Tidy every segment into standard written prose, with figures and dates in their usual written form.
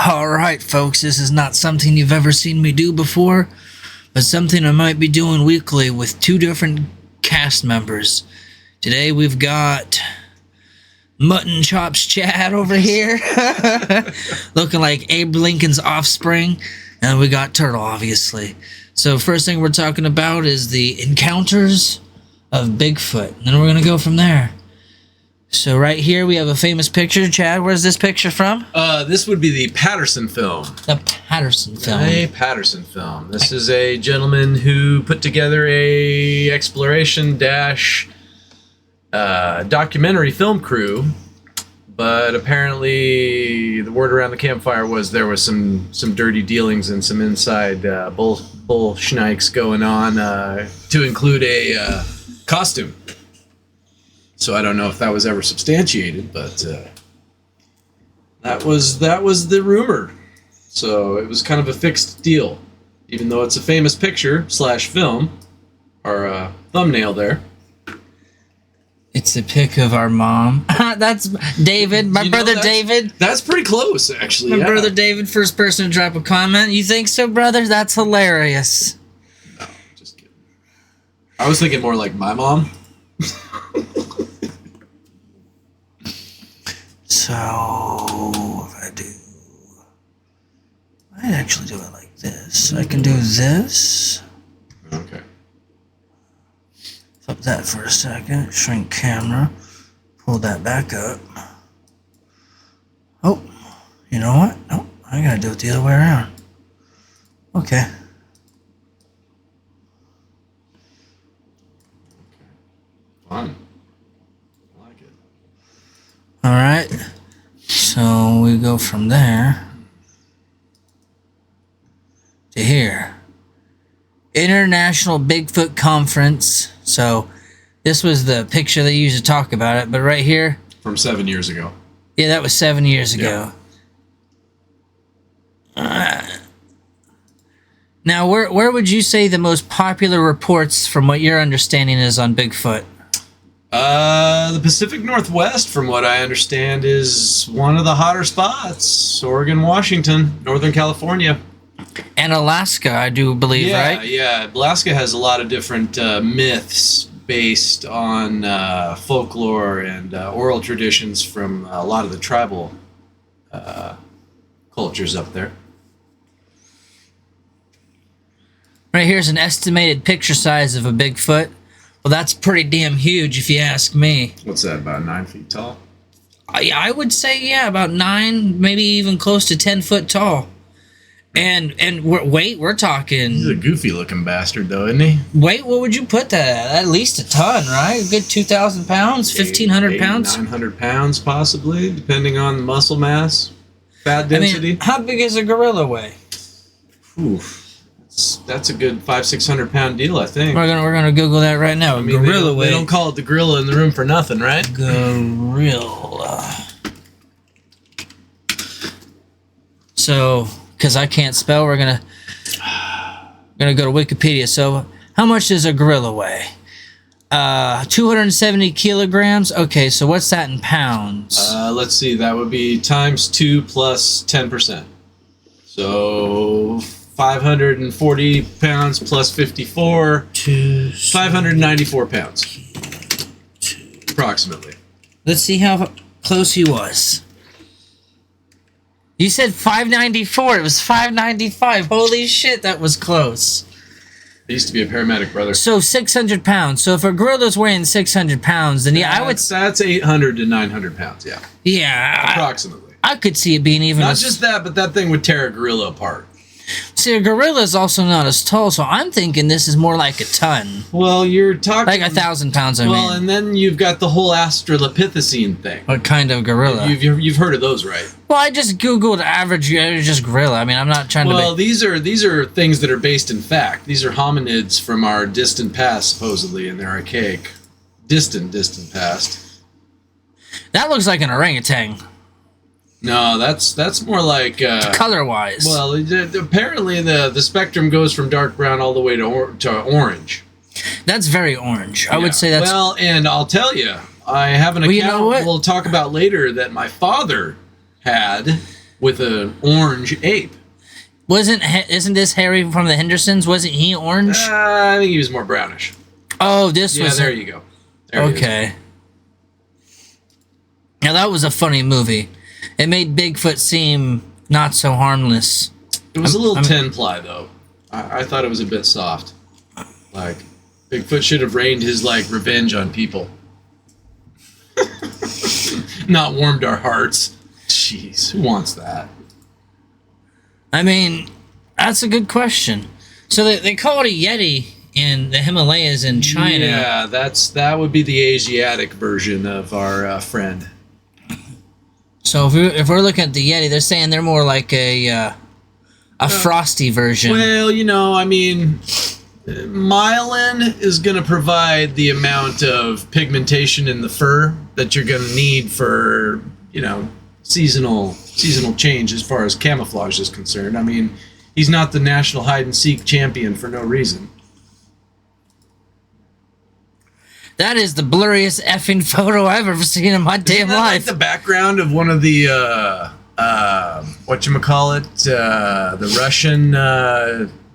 Alright, folks, this is not something you've ever seen me do before, but something I might be doing weekly with two different cast members. Today we've got Mutton Chops Chad over here, looking like Abe Lincoln's offspring, and we got Turtle, obviously. So first thing we're talking about is the encounters of Bigfoot, and then we're going to go from there. So right here we have a famous picture. Chad, where's this picture from? This would be the Patterson film. The Patterson film. A Patterson film. This is a gentleman who put together a exploration dash documentary film crew, but apparently the word around the campfire was there was some dirty dealings and some inside bull schnikes going on to include a costume. So I don't know if that was ever substantiated, but that was the rumor. So it was kind of a fixed deal, even though it's a famous picture / film, or thumbnail there. It's a pic of our mom. That's David, my brother David. That's pretty close, actually. My brother David, first person to drop a comment. You think so, brother? That's hilarious. No, just kidding. I was thinking more like my mom. So, if I'd actually do it like this. I can do this. Okay. Flip that for a second. Shrink camera. Pull that back up. Oh, you know what? Nope, I gotta do it the other way around. Okay. Fun. I like it. Alright. So we go from there to here. International Bigfoot Conference. So this was the picture they used to talk about it, but right here. From 7 years ago. Yeah, that was 7 years ago. Now, where would you say the most popular reports, from what your understanding is, on Bigfoot? The Pacific Northwest, from what I understand, is one of the hotter spots. Oregon, Washington, Northern California. And Alaska, I do believe, right? Yeah. Alaska has a lot of different myths based on folklore and oral traditions from a lot of the tribal cultures up there. Right here's an estimated picture size of a Bigfoot. Well, that's pretty damn huge if you ask me. What's that, about 9 feet tall? I would say, yeah, about 9, maybe even close to 10 foot tall. And we're talking... He's a goofy-looking bastard, though, isn't he? Weight, what would you put that at? At least a ton, right? A good 2,000 pounds, 1,500 pounds? 900 pounds, possibly, depending on the muscle mass, fat density. I mean, how big is a gorilla weigh? Oof. That's a good 500-600 pound deal, I think. We're gonna Google that right now. I mean, gorilla weight. They don't call it the gorilla in the room for nothing, right? Gorilla. So, because I can't spell, we're gonna go to Wikipedia. So, how much does a gorilla weigh? 270 kilograms. Okay, so what's that in pounds? Let's see. That would be times 2 plus 10%. So 540 pounds plus 54. 594 pounds. Approximately. Let's see how close he was. You said 594. It was 595. Holy shit, that was close. I used to be a paramedic, brother. So 600 pounds. So if a gorilla's weighing 600 pounds, then yeah, I would... That's 800 to 900 pounds, yeah. Yeah. Approximately. I could see it being even... Not just that, but that thing would tear a gorilla apart. See, a gorilla is also not as tall, so I'm thinking this is more like a ton. Well, you're talking... Like 1,000 pounds, I mean. Well, and then you've got the whole Australopithecine thing. What kind of gorilla? You've heard of those, right? Well, I just Googled average just gorilla. I mean, I'm not trying to... Well, these are things that are based in fact. These are hominids from our distant past, supposedly, and they're archaic. Distant past. That looks like an orangutan. No, that's more like... color-wise. Well, apparently the spectrum goes from dark brown all the way to orange. That's very orange. I would say that's... Well, and I'll tell you, I have an account you know what? we'll talk about later that my father had with an orange ape. Isn't this Harry from the Hendersons? Wasn't he orange? I think he was more brownish. Oh, this Yeah, was. there you go. There he is. Okay. Now that was a funny movie. It made Bigfoot seem not so harmless. It was a little 10-ply though. I thought it was a bit soft. Like Bigfoot should have rained his revenge on people. Not warmed our hearts. Jeez, who wants that? I mean, that's a good question. So they call it a Yeti in the Himalayas in China. Yeah, that would be the Asiatic version of our friend. So if we're looking at the Yeti, they're saying they're more like a frosty version. Well, I mean, myelin is going to provide the amount of pigmentation in the fur that you're going to need for, seasonal change as far as camouflage is concerned. I mean, he's not the national hide and seek champion for no reason. That is the blurriest effing photo I've ever seen in my damn life. Like the background of one of the the Russian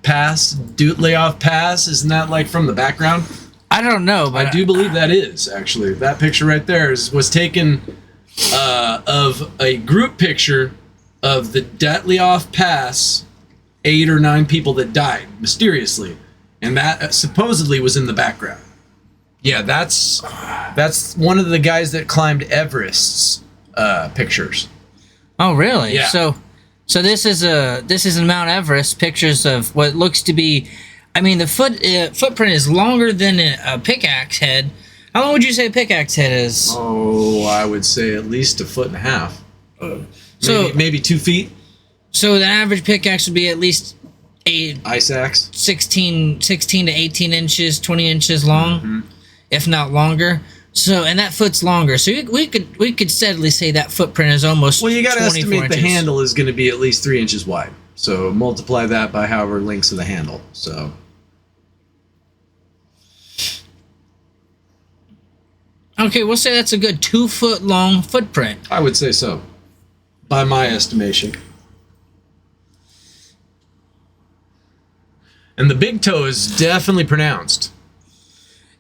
pass, Dyatlov Pass. Isn't that from the background? I don't know, but I do believe that is actually that picture right there was taken of a group picture of the Dyatlov Pass, 8 or 9 people that died mysteriously, and that supposedly was in the background. Yeah, that's one of the guys that climbed Everest's pictures. Oh, really? Yeah. So this is in Mount Everest. Pictures of what looks to be, I mean, the footprint is longer than a pickaxe head. How long would you say a pickaxe head is? Oh, I would say at least 1.5 feet. Maybe 2 feet. So the average pickaxe would be at least Ice axe. 16 to 18 inches, 20 inches long, if not longer. So, and that foot's longer. So we could steadily say that footprint is almost. Well, you got to estimate inches. the handle is going to be at least 3 inches wide. So multiply that by however lengths of the handle. So. Okay, we'll say that's a good 2 foot long footprint. I would say so, by my estimation. And the big toe is definitely pronounced.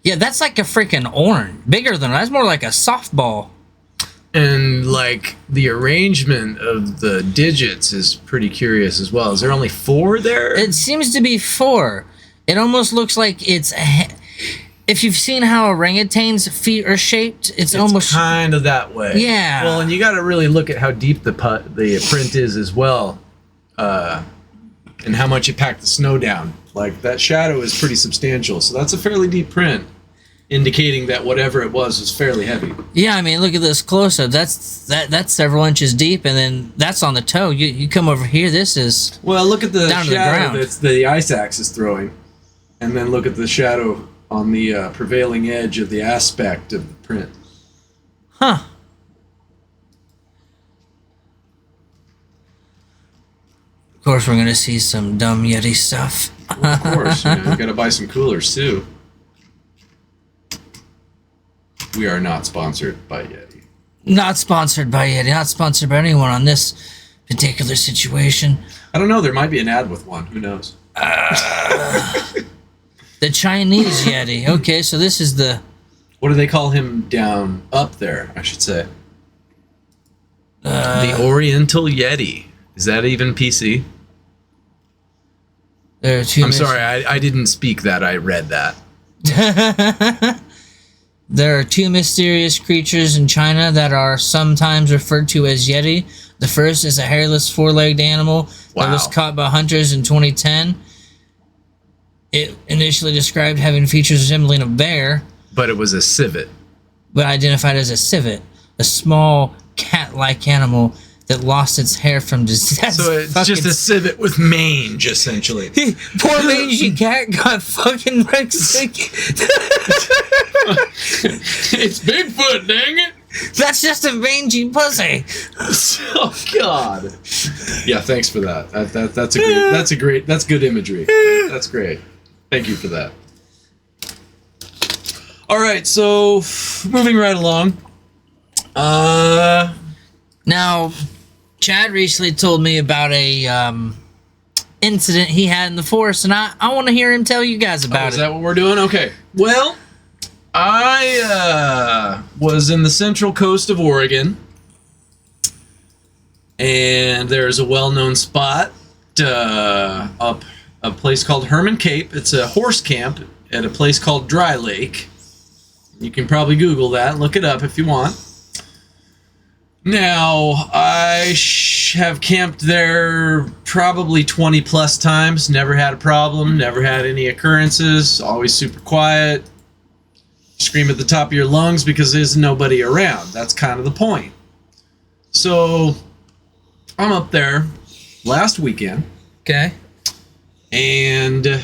Yeah, that's like a freaking orange. Bigger than that's more like a softball. And the arrangement of the digits is pretty curious as well. Is there only 4 there? It seems to be 4. It almost looks like it's if you've seen how orangutans' feet are shaped, it's almost kind of that way. Yeah. Well, and you got to really look at how deep the print is as well, and how much it packed the snow down. That shadow is pretty substantial, so that's a fairly deep print, indicating that whatever it was fairly heavy. Yeah, I mean, look at this close up. That's several inches deep, and then that's on the toe. You come over here. This is look at the down to shadow the ground. that's the ice axe is throwing, and then look at the shadow on the prevailing edge of the aspect of the print. Huh. Of course, we're going to see some dumb Yeti stuff. Well, of course, you got to buy some coolers too. We are not sponsored by Yeti. Not sponsored by Yeti. Not sponsored by anyone on this particular situation. I don't know. There might be an ad with one. Who knows? The Chinese Yeti. Okay, so this is the... What do they call him up there, I should say? The Oriental Yeti. Is that even PC? There are two. I'm sorry, I didn't speak that. I read that. There are 2 mysterious creatures in China that are sometimes referred to as Yeti. The first is a hairless 4-legged animal that was caught by hunters in 2010. It initially described having features resembling a bear, but it was a civet. But identified as a civet, a small cat-like animal that lost its hair from disease. So it's just a civet with mange, essentially. Poor mangy cat got fucking Mexican. It's Bigfoot, dang it! That's just a mangy pussy. Oh God! Yeah, thanks for that. That's good imagery. That's great. Thank you for that. All right, so moving right along. Now, Chad recently told me about a incident he had in the forest, and I want to hear him tell you guys about Is it. that what we're doing? Okay. Well, I was in the central coast of Oregon, and there's a well-known spot up a place called Herman Cape. It's a horse camp at a place called Dry Lake. You can probably Google that, look it up if you want. Now, I have camped there probably 20 plus times, never had a problem, never had any occurrences, always super quiet. Scream at the top of your lungs because there's nobody around. That's kind of the point. So, I'm up there last weekend, Okay. and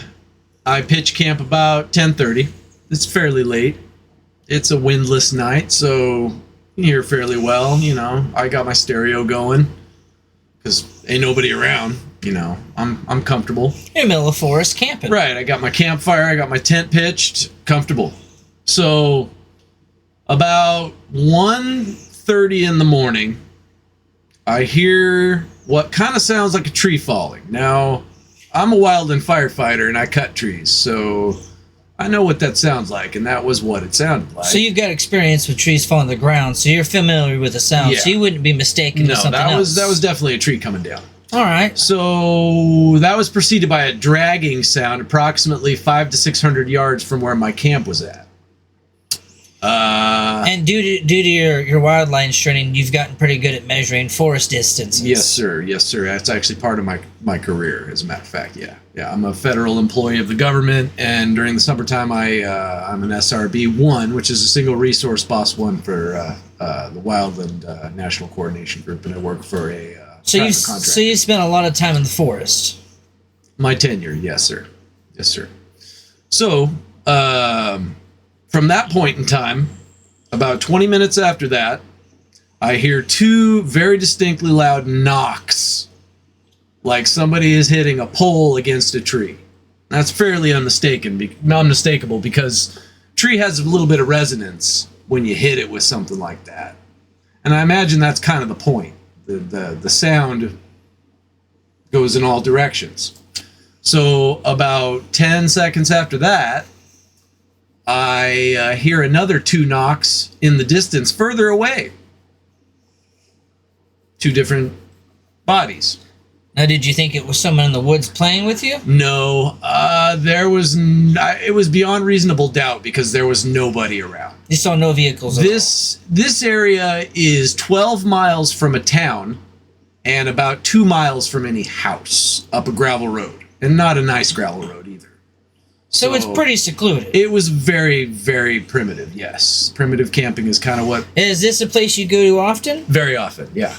I pitch camp about 10:30. It's fairly late. It's a windless night, so you can hear fairly well. You know, I got my stereo going because ain't nobody around. You know, I'm comfortable. You're in the middle of the forest camping. Right, I got my campfire, I got my tent pitched, comfortable. So, about 1:30 in the morning, I hear what kind of sounds like a tree falling. Now, I'm a wildland firefighter and I cut trees, so I know what that sounds like, and that was what it sounded like. So you've got experience with trees falling to the ground, so you're familiar with the sound, Yeah. so you wouldn't be mistaken No, with something that else. was definitely a tree coming down. All right. So that was preceded by a dragging sound approximately 500 to 600 yards from where my camp was at. And due to your wildland training, you've gotten pretty good at measuring forest distances. Yes, sir. Yes, sir. That's actually part of my career, as a matter of fact. Yeah. I'm a federal employee of the government, and during the summertime, I'm an SRB-1, which is a single resource boss 1 for the Wildland National Coordination Group, and I work for a So private you contractor. spent a lot of time in the forest. My tenure, yes, sir. Yes, sir. So, from that point in time, about 20 minutes after that, I hear 2 very distinctly loud knocks, like somebody is hitting a pole against a tree. That's fairly unmistakable because tree has a little bit of resonance when you hit it with something like that. And I imagine that's kind of the point. The sound goes in all directions. So about 10 seconds after that, I hear another 2 knocks in the distance further away. 2 different bodies. Now, did you think it was someone in the woods playing with you? No, it was beyond reasonable doubt because there was nobody around. You saw no vehicles at all. This area is 12 miles from a town and about 2 miles from any house up a gravel road, and not a nice gravel road either. So it's pretty secluded. It was very, very primitive, yes. Primitive camping is kind of what... Is this a place you go to often? Very often, yeah.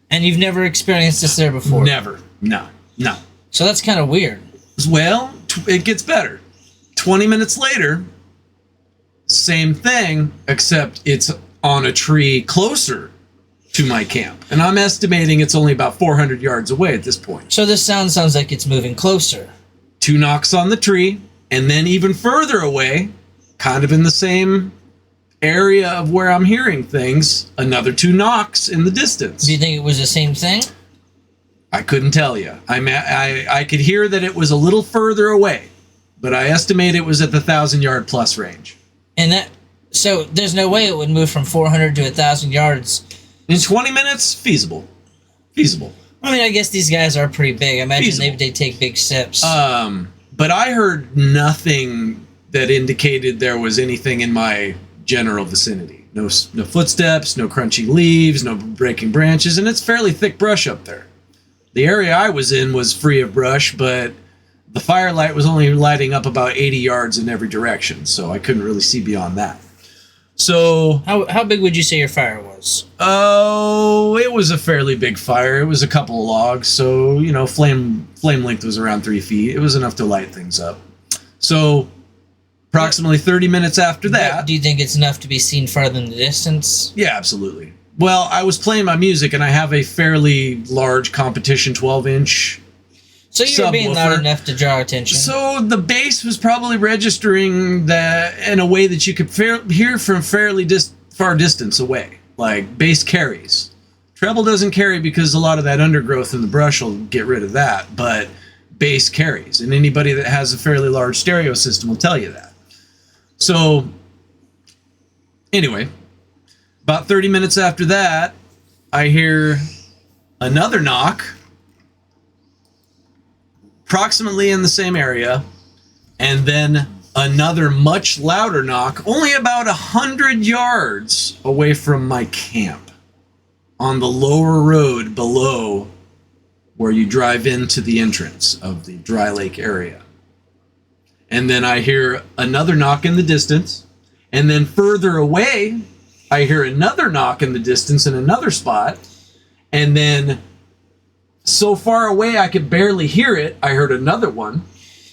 And you've never experienced this there before? Never. No. So that's kind of weird. Well, it gets better. 20 minutes later, same thing, except it's on a tree closer to my camp. And I'm estimating it's only about 400 yards away at this point. So this sounds like it's moving closer. 2 knocks on the tree, and then even further away, kind of in the same area of where I'm hearing things, another 2 knocks in the distance. Do you think it was the same thing? I couldn't tell you. I could hear that it was a little further away, but I estimate it was at the 1,000-yard plus range. So there's no way it would move from 400 to 1,000 yards. In 20 minutes, feasible. I mean, I guess these guys are pretty big. I imagine Feasible. they take big steps. But I heard nothing that indicated there was anything in my general vicinity. No footsteps, no crunching leaves, no breaking branches, and it's fairly thick brush up there. The area I was in was free of brush, but the firelight was only lighting up about 80 yards in every direction, so I couldn't really see beyond that. So, How big would you say your fire was? oh, it was a fairly big fire. It was a couple of logs, so, flame length was around 3 feet. It was enough to light things up. So, approximately 30 minutes after that... Do you think it's enough to be seen farther in the distance? Yeah, absolutely. Well, I was playing my music, and I have a fairly large competition 12-inch. So you were being loud subwoofer. enough to draw attention. So the bass was probably registering that in a way that you could hear from fairly far distance away, like bass carries. Treble doesn't carry because a lot of that undergrowth in the brush will get rid of that, but bass carries. And anybody that has a fairly large stereo system will tell you that. So, anyway, about 30 minutes after that, I hear another knock, approximately in the same area, and then another much louder knock, only about 100 yards away from my camp, on the lower road below where you drive into the entrance of the Dry Lake area. And then I hear another knock in the distance, and then further away, I hear another knock in the distance in another spot, and then so far away I could barely hear it, I heard another one.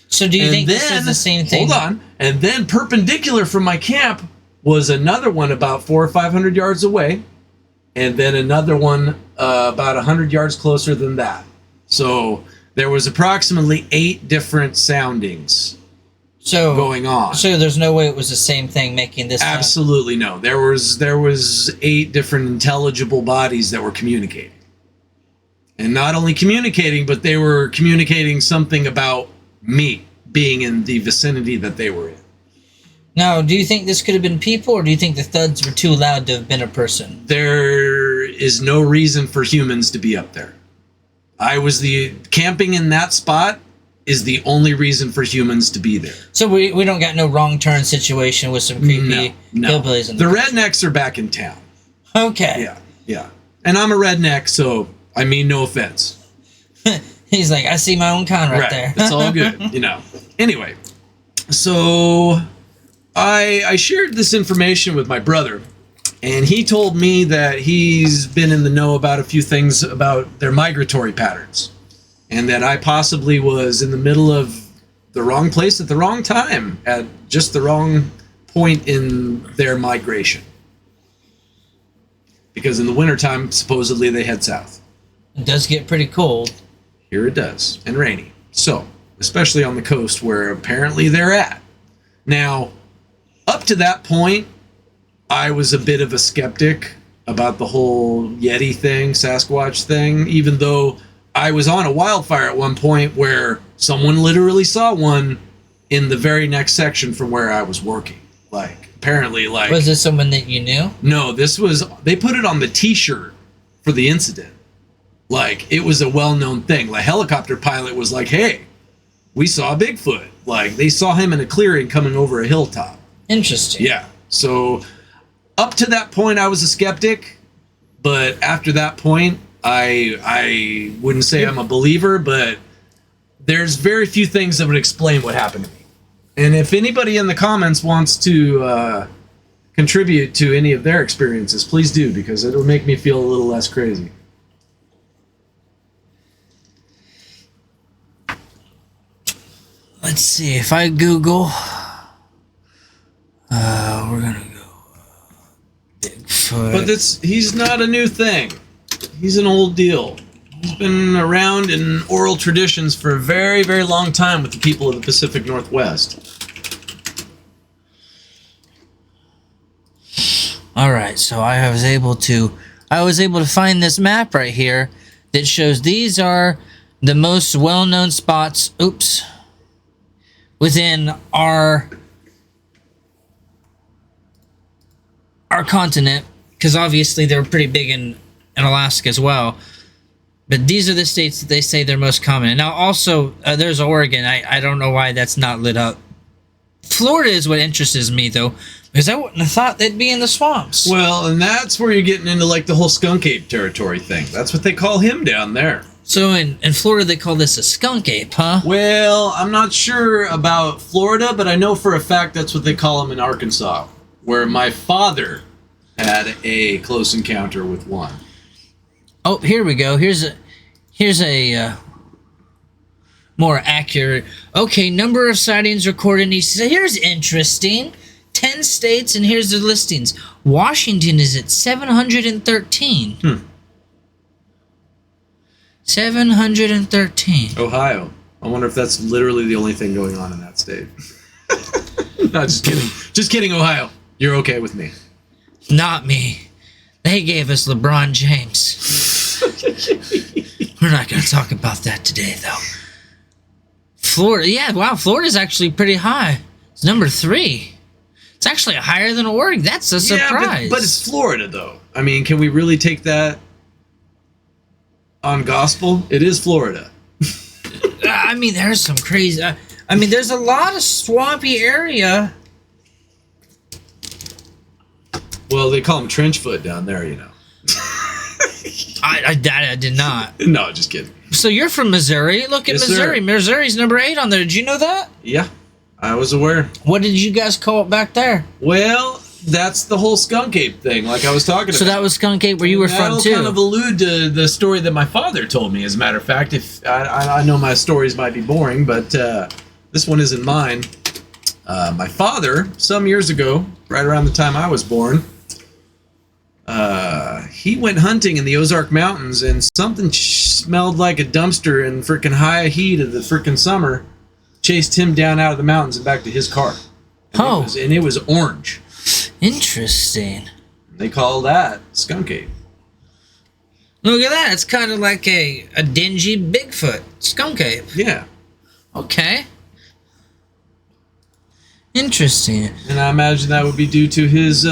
So do you think this is the same thing? Hold on. And then perpendicular from my camp was another one about 400 or 500 yards away, and then another one about 100 yards closer than that. So there was approximately 8 different soundings going on. So there's no way it was the same thing making this sound? Absolutely no. There was 8 different intelligible bodies that were communicating. And not only communicating, but they were communicating something about me being in the vicinity that they were in. Now, do you think this could have been people, or do you think the thuds were too loud to have been a person? There is no reason for humans to be up there. Camping in that spot is the only reason for humans to be there. So we don't got no wrong turn situation with some creepy hillbillies. The rednecks are back in town. Okay. Yeah. And I'm a redneck, so I mean no offense. He's like, I see my own kind right there. It's all good, Anyway, so I shared this information with my brother, and he told me that he's been in the know about a few things about their migratory patterns, and that I possibly was in the middle of the wrong place at the wrong time, at just the wrong point in their migration. Because in the wintertime, supposedly they head south. It does get pretty cold. Here it does, and rainy. So, especially on the coast where apparently they're at. Now, up to that point, I was a bit of a skeptic about the whole Yeti thing, Sasquatch thing, even though I was on a wildfire at one point where someone literally saw one in the very next section from where I was working. Apparently. Was this someone that you knew? No, they put it on the t-shirt for the incident. It was a well-known thing. The helicopter pilot was like, hey, we saw Bigfoot. They saw him in a clearing coming over a hilltop. Interesting. Yeah. So, up to that point, I was a skeptic. But after that point, I wouldn't say I'm a believer, but there's very few things that would explain what happened to me. And if anybody in the comments wants to contribute to any of their experiences, please do, because it'll make me feel a little less crazy. Let's see, if I Google, we're gonna go Bigfoot. But he's not a new thing. He's an old deal. He's been around in oral traditions for a very, very long time with the people of the Pacific Northwest. All right, so I was able to find this map right here that shows these are the most well-known spots. Oops. Within our continent, because obviously they're pretty big in Alaska as well. But these are the states that they say they're most common. And now also, there's Oregon. I don't know why that's not lit up. Florida is what interests me, though, because I wouldn't have thought they'd be in the swamps. Well, and that's where you're getting into the whole skunk ape territory thing. That's what they call him down there. So in Florida, they call this a skunk ape, huh? Well, I'm not sure about Florida, but I know for a fact that's what they call them in Arkansas, where my father had a close encounter with one. Oh, here we go. Here's a more accurate. Okay, number of sightings recorded in each. Here's interesting. 10 states, and here's the listings. Washington is at 713. 713. Ohio. I wonder if that's literally the only thing going on in that state. No, just kidding. Just kidding, Ohio. You're okay with me. Not me. They gave us LeBron James. We're not going to talk about that today, though. Florida, yeah, wow, Florida's actually pretty high. It's number 3. It's actually higher than Oregon. That's a surprise. Yeah, but it's Florida, though. I mean, can we really take that on gospel? It is Florida. I mean, there's some crazy... I mean, there's a lot of swampy area. Well, they call them trench foot down there, you know. I did not. No, just kidding. So you're from Missouri. Look at Yes, Missouri. sir. Missouri's number 8 on there. Did you know that? Yeah, I was aware. What did you guys call it back there? Well, that's the whole skunk ape thing, like I was talking about. So that was Skunk Ape where you were from, That'll too. kind of allude to the story that my father told me, as a matter of fact. If I know my stories might be boring, but this one isn't mine. My father, some years ago, right around the time I was born, he went hunting in the Ozark Mountains, and something smelled like a dumpster in freaking high heat of the freaking summer chased him down out of the mountains and back to his car. And it was orange. Interesting. They call that skunk ape. Look at that. It's kind of like a dingy Bigfoot. Skunk Ape. Yeah. Okay. Interesting. And I imagine that would be due to his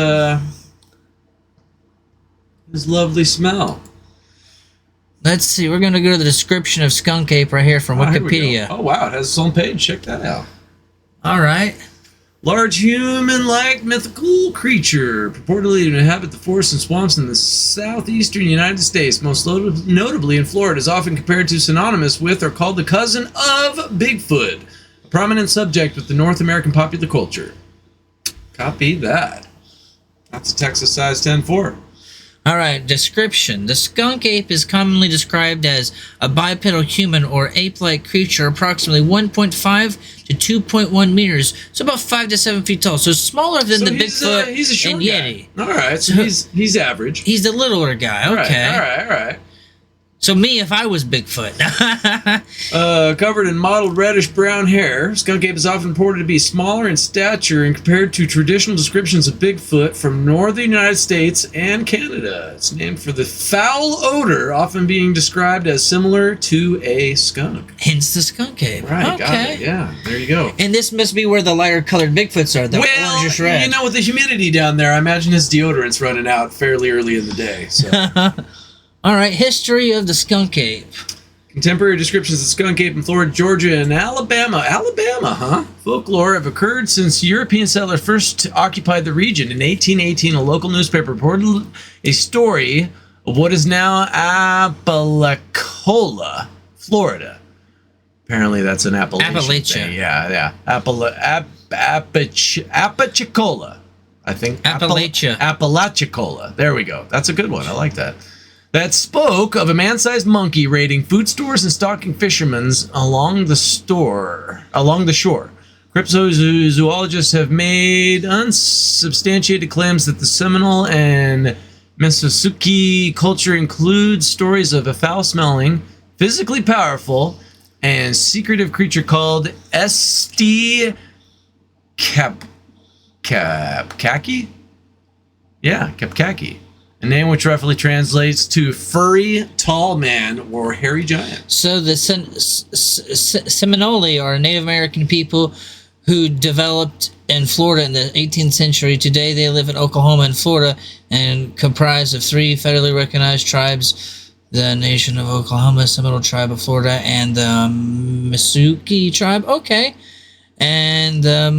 lovely smell. Let's see. We're going to go to the description of Skunk Ape right here from Here we go. Wikipedia. Oh, wow. It has its own page. Check that out. All right. Large human-like mythical creature, purportedly to inhabit the forests and swamps in the southeastern United States, most notably in Florida, is often compared to, synonymous with, or called the cousin of Bigfoot, a prominent subject with the North American popular culture. Copy that. That's a Texas size 10-4. All right, description. The skunk ape is commonly described as a bipedal human or ape-like creature approximately 1.5 to 2.1 meters, so about 5 to 7 feet tall. So smaller than the Bigfoot he's a short and guy. Yeti. All right, so he's average. He's the littler guy, okay. All right. So me if I was Bigfoot. Covered in mottled reddish-brown hair, skunk ape is often reported to be smaller in stature and compared to traditional descriptions of Bigfoot from northern United States and Canada. It's named for the foul odor, often being described as similar to a skunk. Hence the skunk ape. Right, okay. got it. Yeah, there you go. And this must be where the lighter-colored Bigfoots are, the orangish red. you know, with the humidity down there, I imagine his deodorant's running out fairly early in the day. So. All right, history of the skunk ape. Contemporary descriptions of skunk ape in Florida, Georgia, and Alabama. Alabama, huh? Folklore have occurred since European settlers first occupied the region. In 1818, a local newspaper reported a story of what is now Apalachicola, Florida. Apparently, that's an Appalachian Appalachia. thing. Yeah. Apalachicola. I think. Appalachia. Apalachicola. There we go. That's a good one. I like that. That spoke of a man-sized monkey raiding food stores and stalking fishermen along the shore. Cryptozoologists have made unsubstantiated claims that the Seminole and Mississippi culture includes stories of a foul-smelling, physically powerful, and secretive creature called Esti Kapkaki? Yeah, Kapkaki. A name which roughly translates to furry, tall man or hairy giant. So the Seminole are Native American people who developed in Florida in the 18th century. Today they live in Oklahoma and Florida and comprise of 3 federally recognized tribes: the Nation of Oklahoma, Seminole Tribe of Florida, and the Miccosukee Tribe. Okay. And the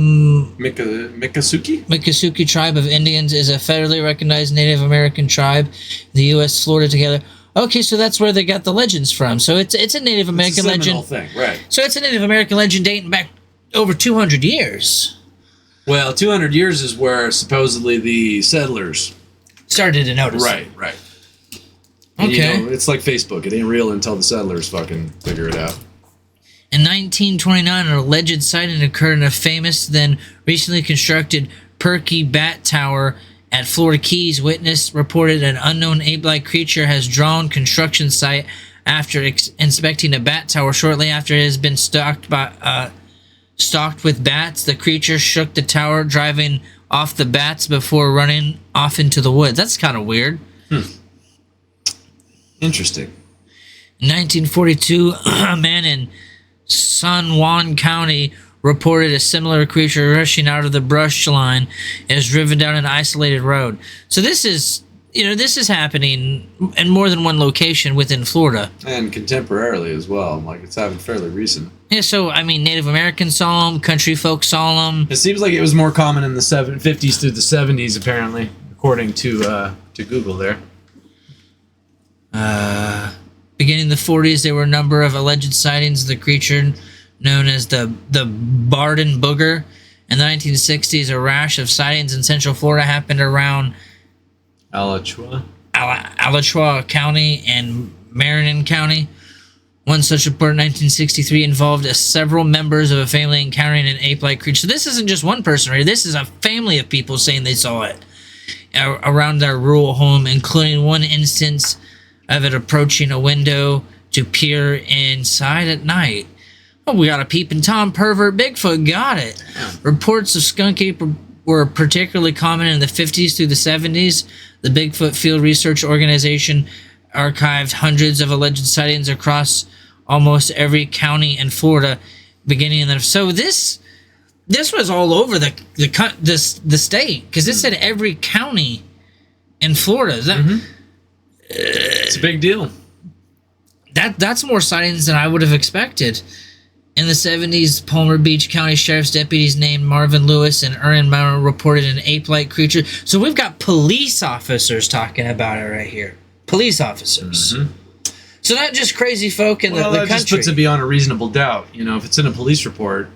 Miccosukee Tribe of Indians is a federally recognized Native American tribe. The U.S., Florida together. Okay, so that's where they got the legends from. So it's a Native American legend. Thing, right? So it's a Native American legend dating back over 200 years. Well, 200 years is where supposedly the settlers Started to notice. Right. And, Okay. it's like Facebook. It ain't real until the settlers fucking figure it out. In 1929, an alleged sighting occurred in a famous, then recently constructed Perky Bat Tower at Florida Keys. Witness reported an unknown ape-like creature has drawn construction site after inspecting a bat tower. Shortly after it has been stalked with bats, the creature shook the tower, driving off the bats before running off into the woods. That's kind of weird. Interesting. In 1942, a man in San Juan County reported a similar creature rushing out of the brush line and was driven down an isolated road. So this is happening in more than one location within Florida. And contemporarily as well. Like, it's happened fairly recent. Yeah, so, I mean, Native Americans saw them, country folk saw them. It seems like it was more common in the 50s through the 70s, apparently, according to Google there. Beginning in the 40s, there were a number of alleged sightings of the creature known as the Barden Booger. In the 1960s, a rash of sightings in Central Florida happened around Alachua County and Marion County. One such report in 1963 involved several members of a family encountering an ape-like creature. So this isn't just one person, right? This is a family of people saying they saw it around their rural home, including one instance of it approaching a window to peer inside at night. Oh, we got a peeping Tom pervert Bigfoot. Got it. Reports of skunk ape were particularly common in the 50s through the 70s. The Bigfoot Field Research Organization archived hundreds of alleged sightings across almost every county in Florida, beginning in the. So this was all over the state, because it said every county in Florida. Is that? It's a big deal. That's more sightings than I would have expected. In the 70s, Palmer Beach County Sheriff's deputies named Marvin Lewis and Erin Maurer reported an ape-like creature. So we've got police officers talking about it right here. Police officers. Mm-hmm. So not just crazy folk in the country. Well, that just puts it beyond a reasonable doubt. You know, if it's in a police report.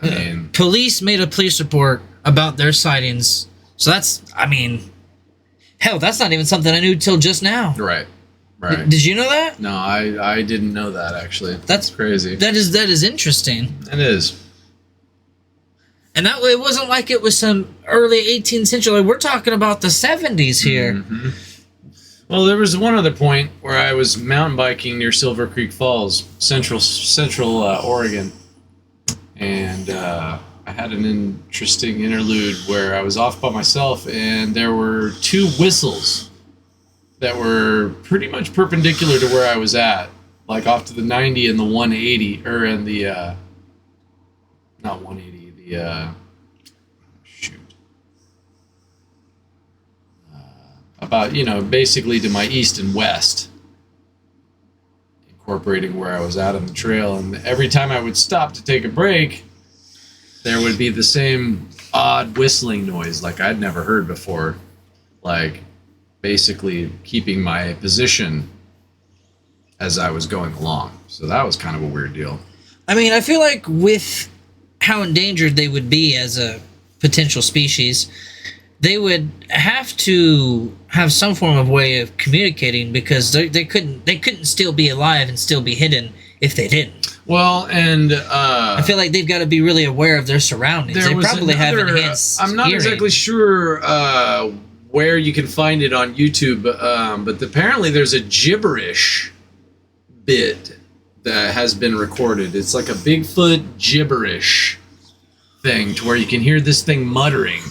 I mean, police made a police report about their sightings. So that's, I mean, hell, that's not even something I knew till just now. Right. Right. Did you know that? No, I didn't know that, actually. That's crazy. That is interesting. It is. And that way, it wasn't like it was some early 18th century. Like, we're talking about the 70s here. Mm-hmm. Well, there was one other point where I was mountain biking near Silver Creek Falls, central Oregon, and I had an interesting interlude where I was off by myself, and there were two whistles that were pretty much perpendicular to where I was at, like off to the 90 and the 180, or in the, not 180, the, about, basically to my east and west, incorporating where I was at on the trail. And every time I would stop to take a break, there would be the same odd whistling noise like I'd never heard before, like basically keeping my position as I was going along. So that was kind of a weird deal. I mean, I feel like with how endangered they would be as a potential species, they would have to have some form of way of communicating, because they couldn't still be alive and still be hidden if they didn't. Well, and I feel like they've got to be really aware of their surroundings. They probably have enhanced I'm not hearing. exactly sure where you can find it on YouTube, but apparently there's a gibberish bit that has been recorded. It's like a Bigfoot gibberish thing to where you can hear this thing muttering.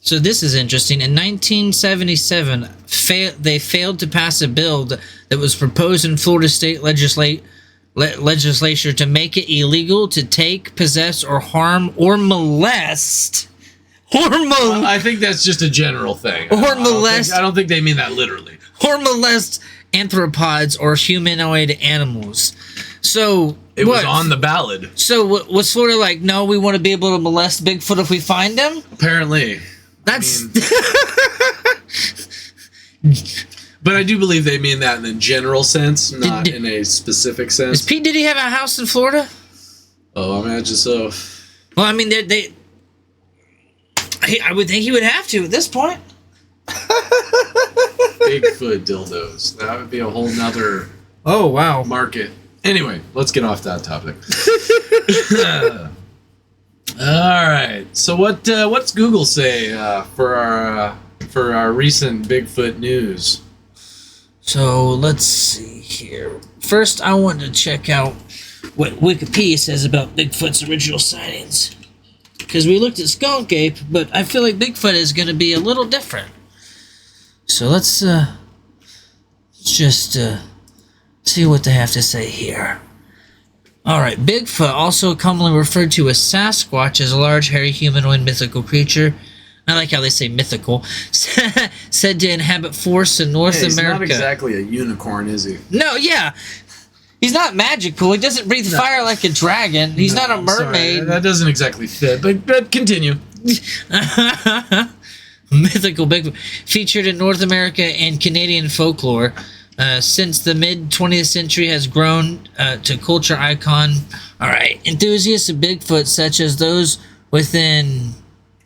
So this is interesting. In 1977, they failed to pass a bill that was proposed in Florida state legislature to make it illegal to take, possess, or harm or molest. I think that's just a general thing. Or molest. I don't think they mean that literally. Or molest anthropods or humanoid animals. So it was on the ballot. So was Florida like, no, we want to be able to molest Bigfoot if we find him? Apparently. That's. But I do believe they mean that in a general sense, not in a specific sense. Does Pete Diddy have a house in Florida? Oh, I imagine so. Well, I mean, I would think he would have to at this point. Bigfoot dildos. That would be a whole nother market. Anyway, let's get off that topic. All right. So what's Google say for our recent Bigfoot news? So let's see here. First, I want to check out what Wikipedia says about Bigfoot's original sightings, because we looked at skunk ape, but I feel like Bigfoot is going to be a little different. So let's just see what they have to say here. All right, Bigfoot, also commonly referred to as Sasquatch, is a large, hairy, humanoid mythical creature. I like how they say mythical. Said to inhabit forests in North He's America. not exactly a unicorn, is he? No, yeah. He's not magical. He doesn't breathe fire like a dragon. He's not a I'm sorry. mermaid. That doesn't exactly fit, but continue. Mythical Bigfoot. Featured in North America and Canadian folklore. Since the mid-20th century has grown to culture icon. All right. Enthusiasts of Bigfoot, such as those within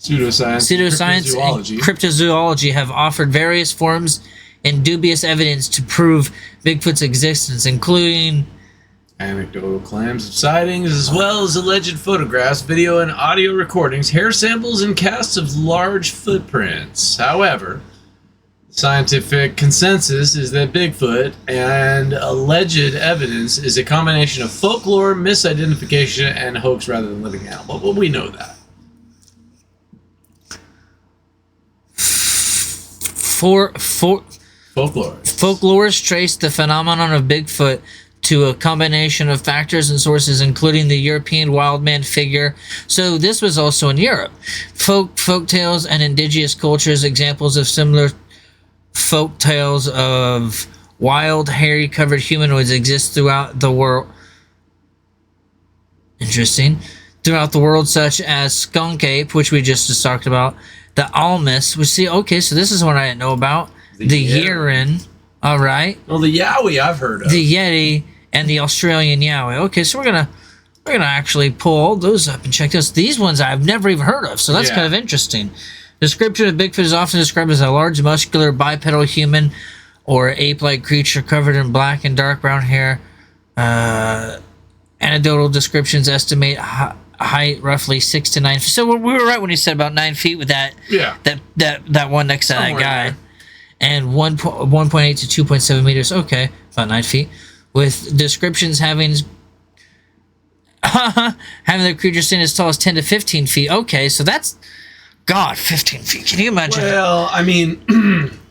Pseudoscience and cryptozoology, have offered various forms and dubious evidence to prove Bigfoot's existence, including anecdotal claims of sightings, as well as alleged photographs, video and audio recordings, hair samples, and casts of large footprints. However, scientific consensus is that Bigfoot and alleged evidence is a combination of folklore, misidentification, and hoax rather than living animal. Well, we know that. Folklorists trace the phenomenon of Bigfoot to a combination of factors and sources, including the European wild man figure. So this was also in Europe. Folk tales and indigenous cultures, examples of similar folk tales of wild, hairy, covered humanoids exist throughout the world. Interesting. Throughout the world, such as skunk ape, which we just talked about, the almas. We see. Okay, so this is one I didn't know about. The Yeren. All right. Well, the Yowie I've heard of. The Yeti and the Australian Yowie. Okay, so we're gonna actually pull all those up and check those. These ones I've never even heard of, so that's kind of interesting. Description of Bigfoot is often described as a large, muscular, bipedal human or ape-like creature covered in black and dark brown hair. Anecdotal descriptions estimate height roughly 6 to 9 feet. So we were right when he said about 9 feet with that. Yeah. That one next to that guy. And 1.8 to 2.7 meters. Okay, about 9 feet. With descriptions having the creature stand as tall as 10 to 15 feet. Okay, so that's... God, 15 feet. Can you imagine? Well, I mean,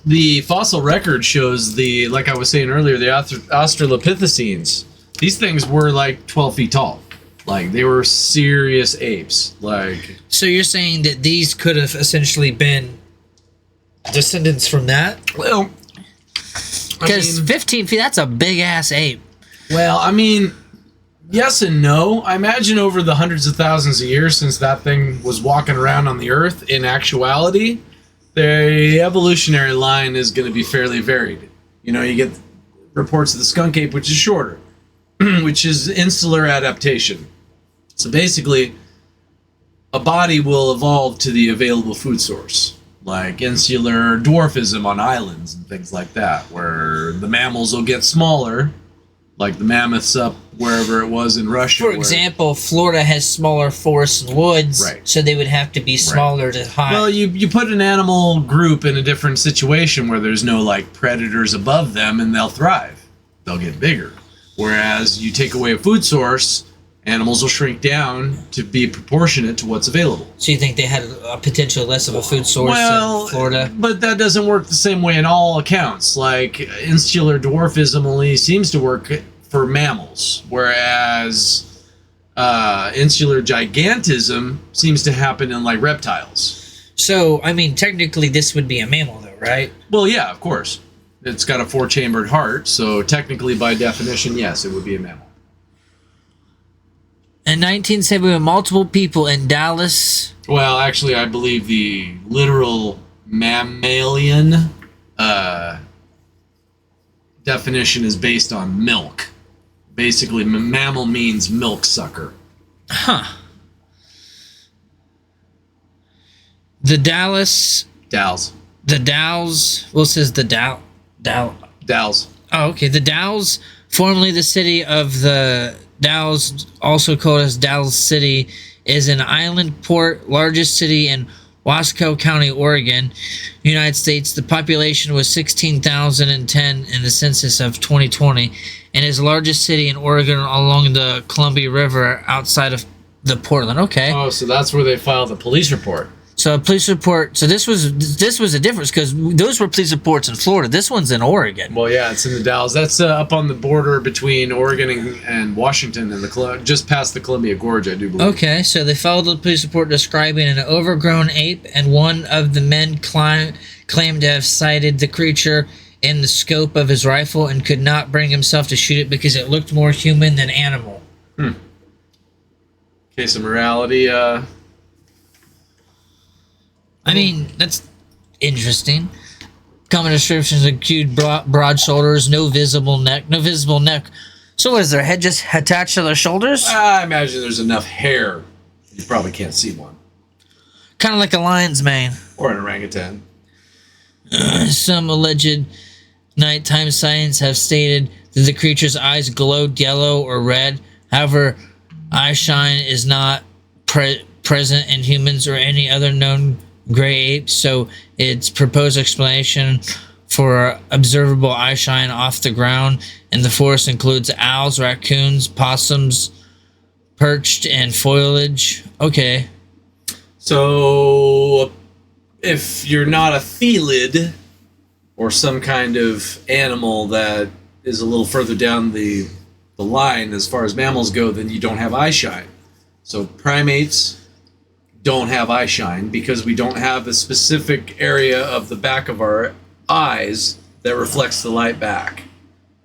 the fossil record shows like I was saying earlier, the Australopithecines. These things were like 12 feet tall. Like, they were serious apes. Like, so you're saying that these could have essentially been descendants from that? Well, because 15 feet, that's a big ass ape. Well, I mean, yes and no. I imagine over the hundreds of thousands of years since that thing was walking around on the Earth, in actuality, the evolutionary line is going to be fairly varied. You know, you get reports of the skunk ape, which is shorter, which is insular adaptation. So basically, a body will evolve to the available food source, like insular dwarfism on islands and things like that, where the mammals will get smaller, like the mammoths up wherever it was in Russia. For example, Florida has smaller forests and woods, so they would have to be smaller to hide. Well, you put an animal group in a different situation where there's no like predators above them, and they'll thrive. They'll get bigger. Whereas you take away a food source, animals will shrink down to be proportionate to what's available. So you think they had a potential less of a food source in Florida? But that doesn't work the same way in all accounts. Like, insular dwarfism only seems to work for mammals, whereas insular gigantism seems to happen in, like, reptiles. So, I mean, technically this would be a mammal, though, right? Well, yeah, of course. It's got a 4-chambered heart, so technically, by definition, yes, it would be a mammal. In 1970, multiple people in Dallas... Well, actually, I believe the literal mammalian definition is based on milk. Basically, mammal means milk sucker. Huh. The Dallas... Dalles. The Dalles... Well, it says the Dalles. Oh, okay. The Dalles, formerly the city of the Dalles, also called as Dalles City, is an island port, largest city in Wasco County, Oregon, United States. The population was 16,010 in the census of 2020, and is the largest city in Oregon along the Columbia River outside of the Portland. Okay. Oh, so that's where they filed the police report. So a police report. So this was a difference because those were police reports in Florida. This one's in Oregon. Well, yeah, it's in the Dalles. That's up on the border between Oregon and Washington, and just past the Columbia Gorge, I do believe. Okay, so they filed a police report describing an overgrown ape, and one of the men claimed to have sighted the creature in the scope of his rifle and could not bring himself to shoot it because it looked more human than animal. Case of morality. I mean, that's interesting. Common descriptions include broad shoulders, no visible neck. So is their head just attached to their shoulders? I imagine there's enough hair. You probably can't see one. Kind of like a lion's mane. Or an orangutan. Some alleged nighttime sightings have stated that the creature's eyes glowed yellow or red. However, eye shine is not present in humans or any other known gray apes, so its proposed explanation for observable eye shine off the ground in the forest includes owls, raccoons, possums perched in foliage. Okay. So, if you're not a felid or some kind of animal that is a little further down the line as far as mammals go, then you don't have eye shine. So primates don't have eye shine because we don't have a specific area of the back of our eyes that reflects the light back.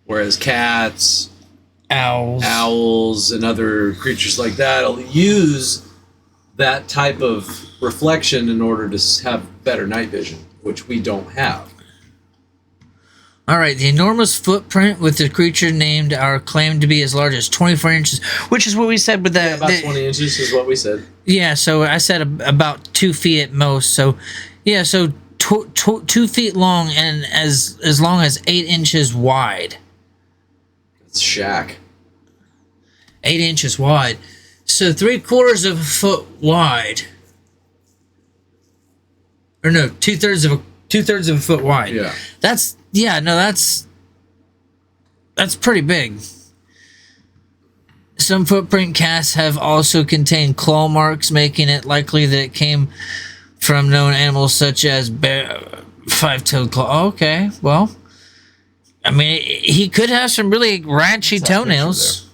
Whereas cats, owls, and other creatures like that will use that type of reflection in order to have better night vision, which we don't have. All right, the enormous footprint with the creature named are claimed to be as large as 24 inches, which is what we said with About 20 inches is what we said. Yeah, so I said about 2 feet at most. So, yeah, so 2 feet long and as long as 8 inches wide. It's Shaq. 8 inches wide. So 3/4 of a foot wide. Or no, 2/3 of a foot wide. Yeah. That's pretty big. Some footprint casts have also contained claw marks, making it likely that it came from known animals such as bear, five-toed claw. Okay, well, I mean, he could have some really ranchy toenails.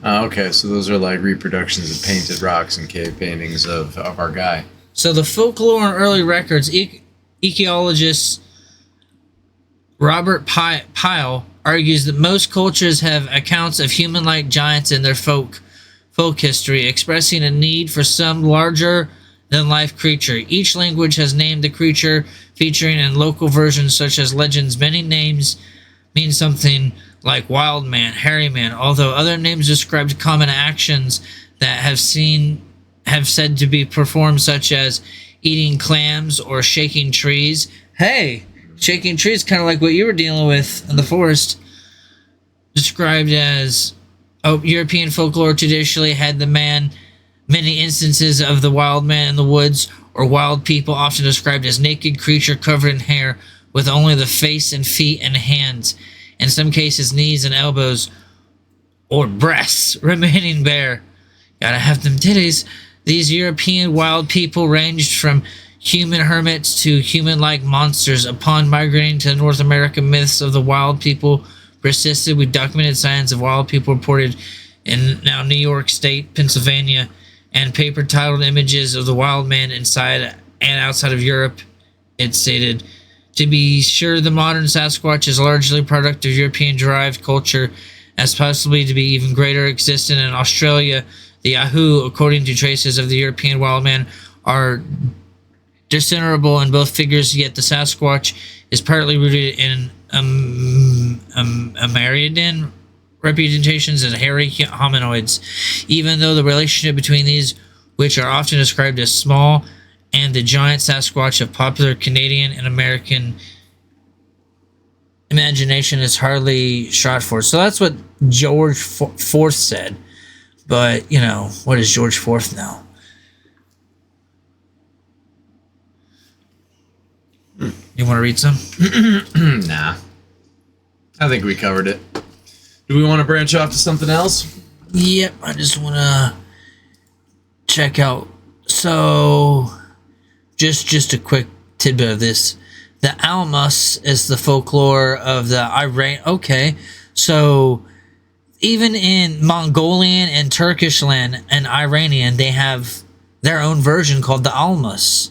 Okay, so those are like reproductions of painted rocks and cave paintings of our guy. So the folklore and early records, ecologists Robert Pyle argues that most cultures have accounts of human-like giants in their folk history, expressing a need for some larger-than-life creature. Each language has named the creature, featuring in local versions such as legends. Many names mean something like wild man, hairy man, although other names describe common actions that have said to be performed, such as eating clams or shaking trees. Hey! Shaking trees, kind of like what you were dealing with in the forest, described as European folklore traditionally had many instances of the wild man in the woods, or wild people, often described as naked creature covered in hair, with only the face and feet and hands, in some cases knees and elbows, or breasts remaining bare. Gotta have them titties. These European wild people ranged from human hermits to human-like monsters. Upon migrating to North America, myths of the wild people persisted, with documented signs of wild people reported in now New York State, Pennsylvania, and paper-titled images of the wild man inside and outside of Europe. It stated, to be sure, the modern Sasquatch is largely a product of European-derived culture, as possibly to be even greater existent in Australia. The Yahoo, according to traces of the European wild man, are discernible in both figures, yet the Sasquatch is partly rooted in Amerindian representations as hairy hominoids, even though the relationship between these, which are often described as small, and the giant Sasquatch of popular Canadian and American imagination is hardly shot for. So that's what George IV said. But, you know, what does George IV know? You want to read some? Nah. I think we covered it. Do we want to branch off to something else? Yep, I just want to check out. So, just a quick tidbit of this. The Almas is the folklore of the Iran. Okay, so even in Mongolian and Turkish land and Iranian, they have their own version called the Almas.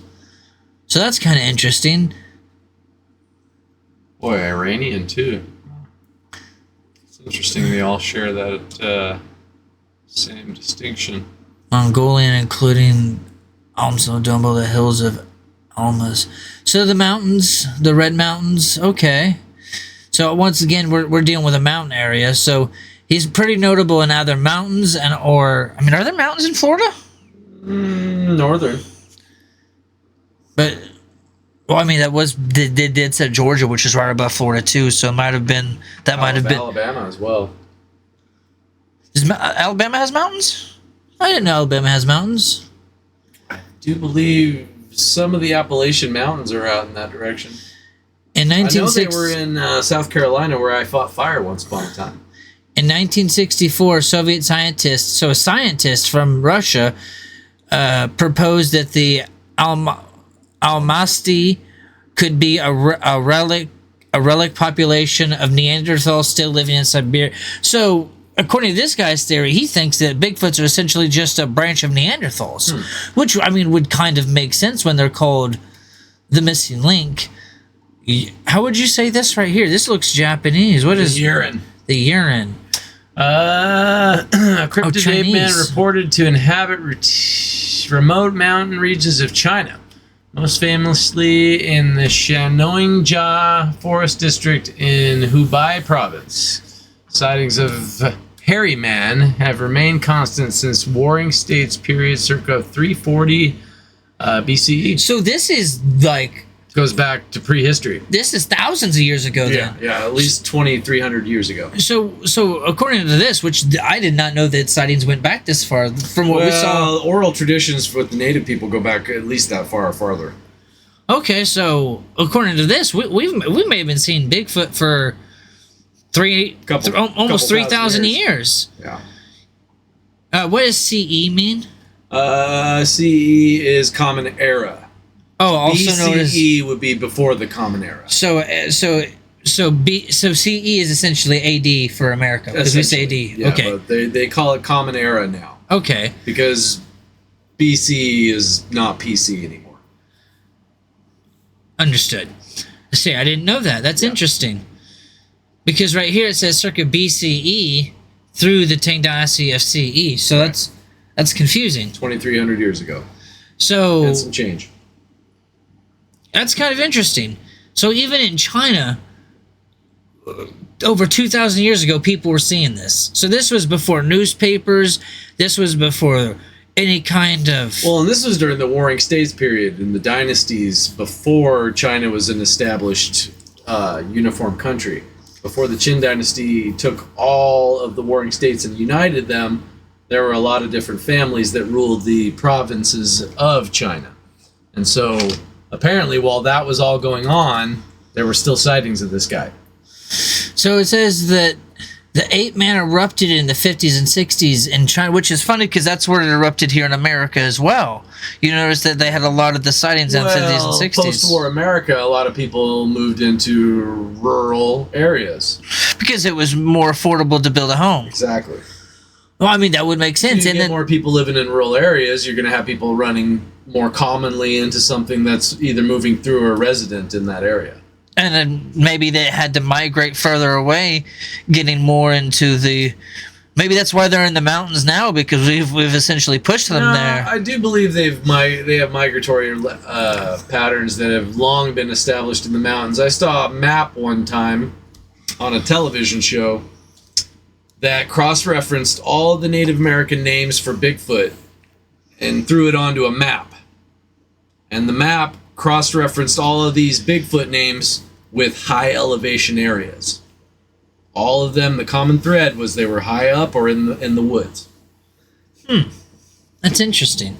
So that's kind of interesting. Boy, Iranian too. It's interesting they all share that same distinction. Mongolian, including also Dumbo, the hills of Almas. So the mountains, the Red Mountains, okay. So once again, we're dealing with a mountain area. So he's pretty notable in either mountains are there mountains in Florida? Northern. But, well, I mean, they did say Georgia, which is right above Florida too. So it might have been Alabama as well. Does Alabama has mountains? I didn't know Alabama has mountains. I do believe some of the Appalachian Mountains are out in that direction. In I know they were in South Carolina where I fought fire once upon a time. In 1964, Soviet scientists, so a scientist from Russia, proposed that the Almasty could be a relic population of Neanderthals still living in Siberia. So, according to this guy's theory, he thinks that Bigfoots are essentially just a branch of Neanderthals, which, I mean, would kind of make sense when they're called the missing link. How would you say this right here? This looks Japanese. What is urine? The urine. A cryptid ape man reported to inhabit remote mountain regions of China, most famously in the Shannoingjia Forest District in Hubei Province. Sightings of hairy man have remained constant since Warring States period circa 340 BCE. So this is like... Goes back to prehistory. This is thousands of years ago then. Yeah, at least 2,300 years ago. So according to this, which I did not know that sightings went back this far from what we saw. Oral traditions with the native people go back at least that far or farther. Okay, so according to this, we may have been seeing Bigfoot for almost 3,000 years. Yeah. What does CE mean? CE is Common Era. Oh, also known as BCE would be before the Common Era. So CE is essentially AD for America because we say AD. Yeah, okay, but they call it Common Era now. Okay, because BC is not PC anymore. Understood. See, I didn't know that. That's interesting. Because right here it says circa BCE through the Tang Dynasty of CE. So that's confusing. 2,300 years ago. So and some change. That's kind of interesting. So even in China, over 2,000 years ago, people were seeing this. So this was before newspapers. This was before any kind of... Well, and this was during the Warring States period in the dynasties before China was an established uniform country. Before the Qin dynasty took all of the Warring States and united them, there were a lot of different families that ruled the provinces of China. And so... apparently, while that was all going on, there were still sightings of this guy. So it says that the ape man erupted in the 50s and 60s in China, which is funny because that's where it erupted here in America as well. You notice that they had a lot of the sightings in the 50s and 60s. Post-war America, a lot of people moved into rural areas. Because it was more affordable to build a home. Exactly. Well, I mean, that would make sense. You get more people living in rural areas, you're going to have people running more commonly into something that's either moving through or resident in that area. And then maybe they had to migrate further away, getting more into the... Maybe that's why they're in the mountains now, because we've essentially pushed them there. I do believe they have migratory patterns that have long been established in the mountains. I saw a map one time on a television show that cross-referenced all of the Native American names for Bigfoot and threw it onto a map. And the map cross-referenced all of these Bigfoot names with high elevation areas. All of them, the common thread was they were high up or in the woods. That's interesting.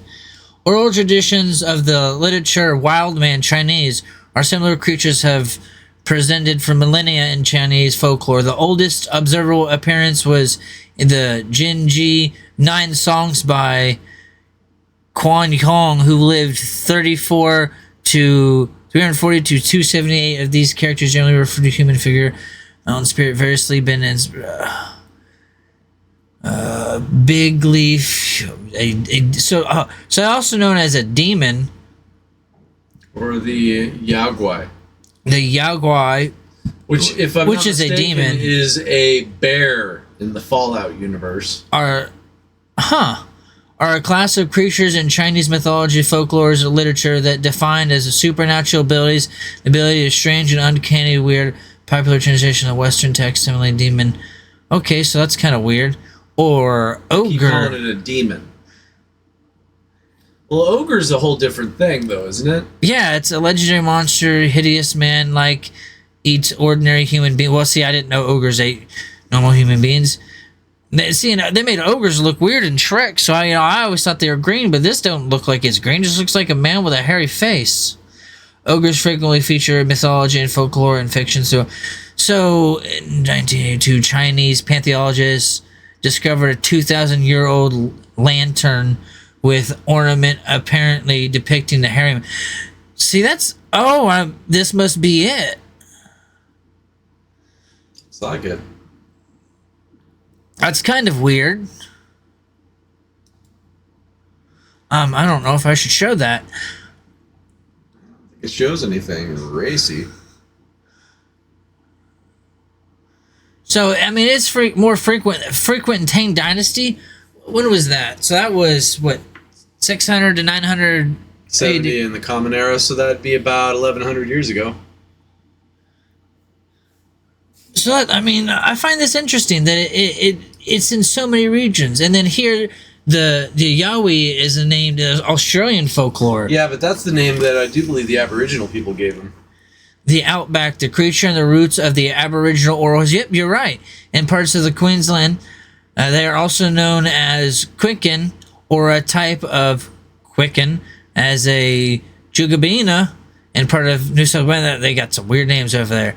Oral traditions of the literature wild man Chinese are similar creatures have presented for millennia in Chinese folklore. The oldest observable appearance was in the Jinji 9 songs by Quan Yong, who lived 34 to 340 to 278 of these characters generally refer to human figure on spirit variously been as big leaf so also known as a demon, Or the Yaguai. the Yaguai, Which, if I'm Which not is a mistaken, demon. is a bear in the Fallout universe. are a class of creatures in Chinese mythology, folklore, and literature that defined as supernatural abilities, ability to strange and uncanny, weird. Popular translation of Western text, similarly demon. Okay, so that's kind of weird. Or Keep calling ogre. it a demon. Well, ogre's a whole different thing, though, isn't it? Yeah, it's a legendary monster, hideous man, like eats ordinary human being. Well, see, I didn't know ogres ate normal human beings. They made ogres look weird in Shrek, so I always thought they were green, but this don't look like it's green. It just looks like a man with a hairy face. Ogres frequently feature in mythology and folklore and fiction. So in 1982, Chinese pantheologists discovered a 2,000-year-old lantern with ornament apparently depicting the hairy man. See, this must be it. It's like it. That's kind of weird. I don't know if I should show that. It shows anything racy. So, I mean, it's more frequent in Tang Dynasty. When was that? So that was, what, 600 to 900 70 in the Common Era, so that'd be about 1,100 years ago. So, I find this interesting that it's in so many regions. And then here, the Yowie is named as Australian folklore. Yeah, but that's the name that I do believe the Aboriginal people gave him. The outback, the creature and the roots of the Aboriginal orals. Yep, you're right. In parts of the Queensland, they are also known as Quicken, or a type of Quicken, as a Jugabina. In part of New South Wales, they got some weird names over there.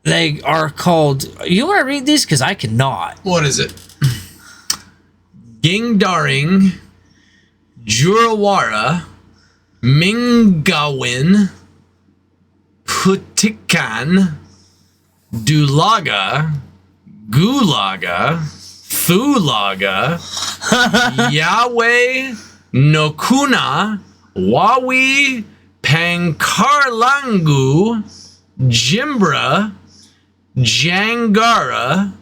They are called... You want to read these? Because I cannot. What is it? Gingdaring, Jurawara, Mingawin, Putikan, Dulaga, Gulaga, Thulaga, Yahweh, Nokuna, Wawi, Pankarlangu, Jimbra, Jangara.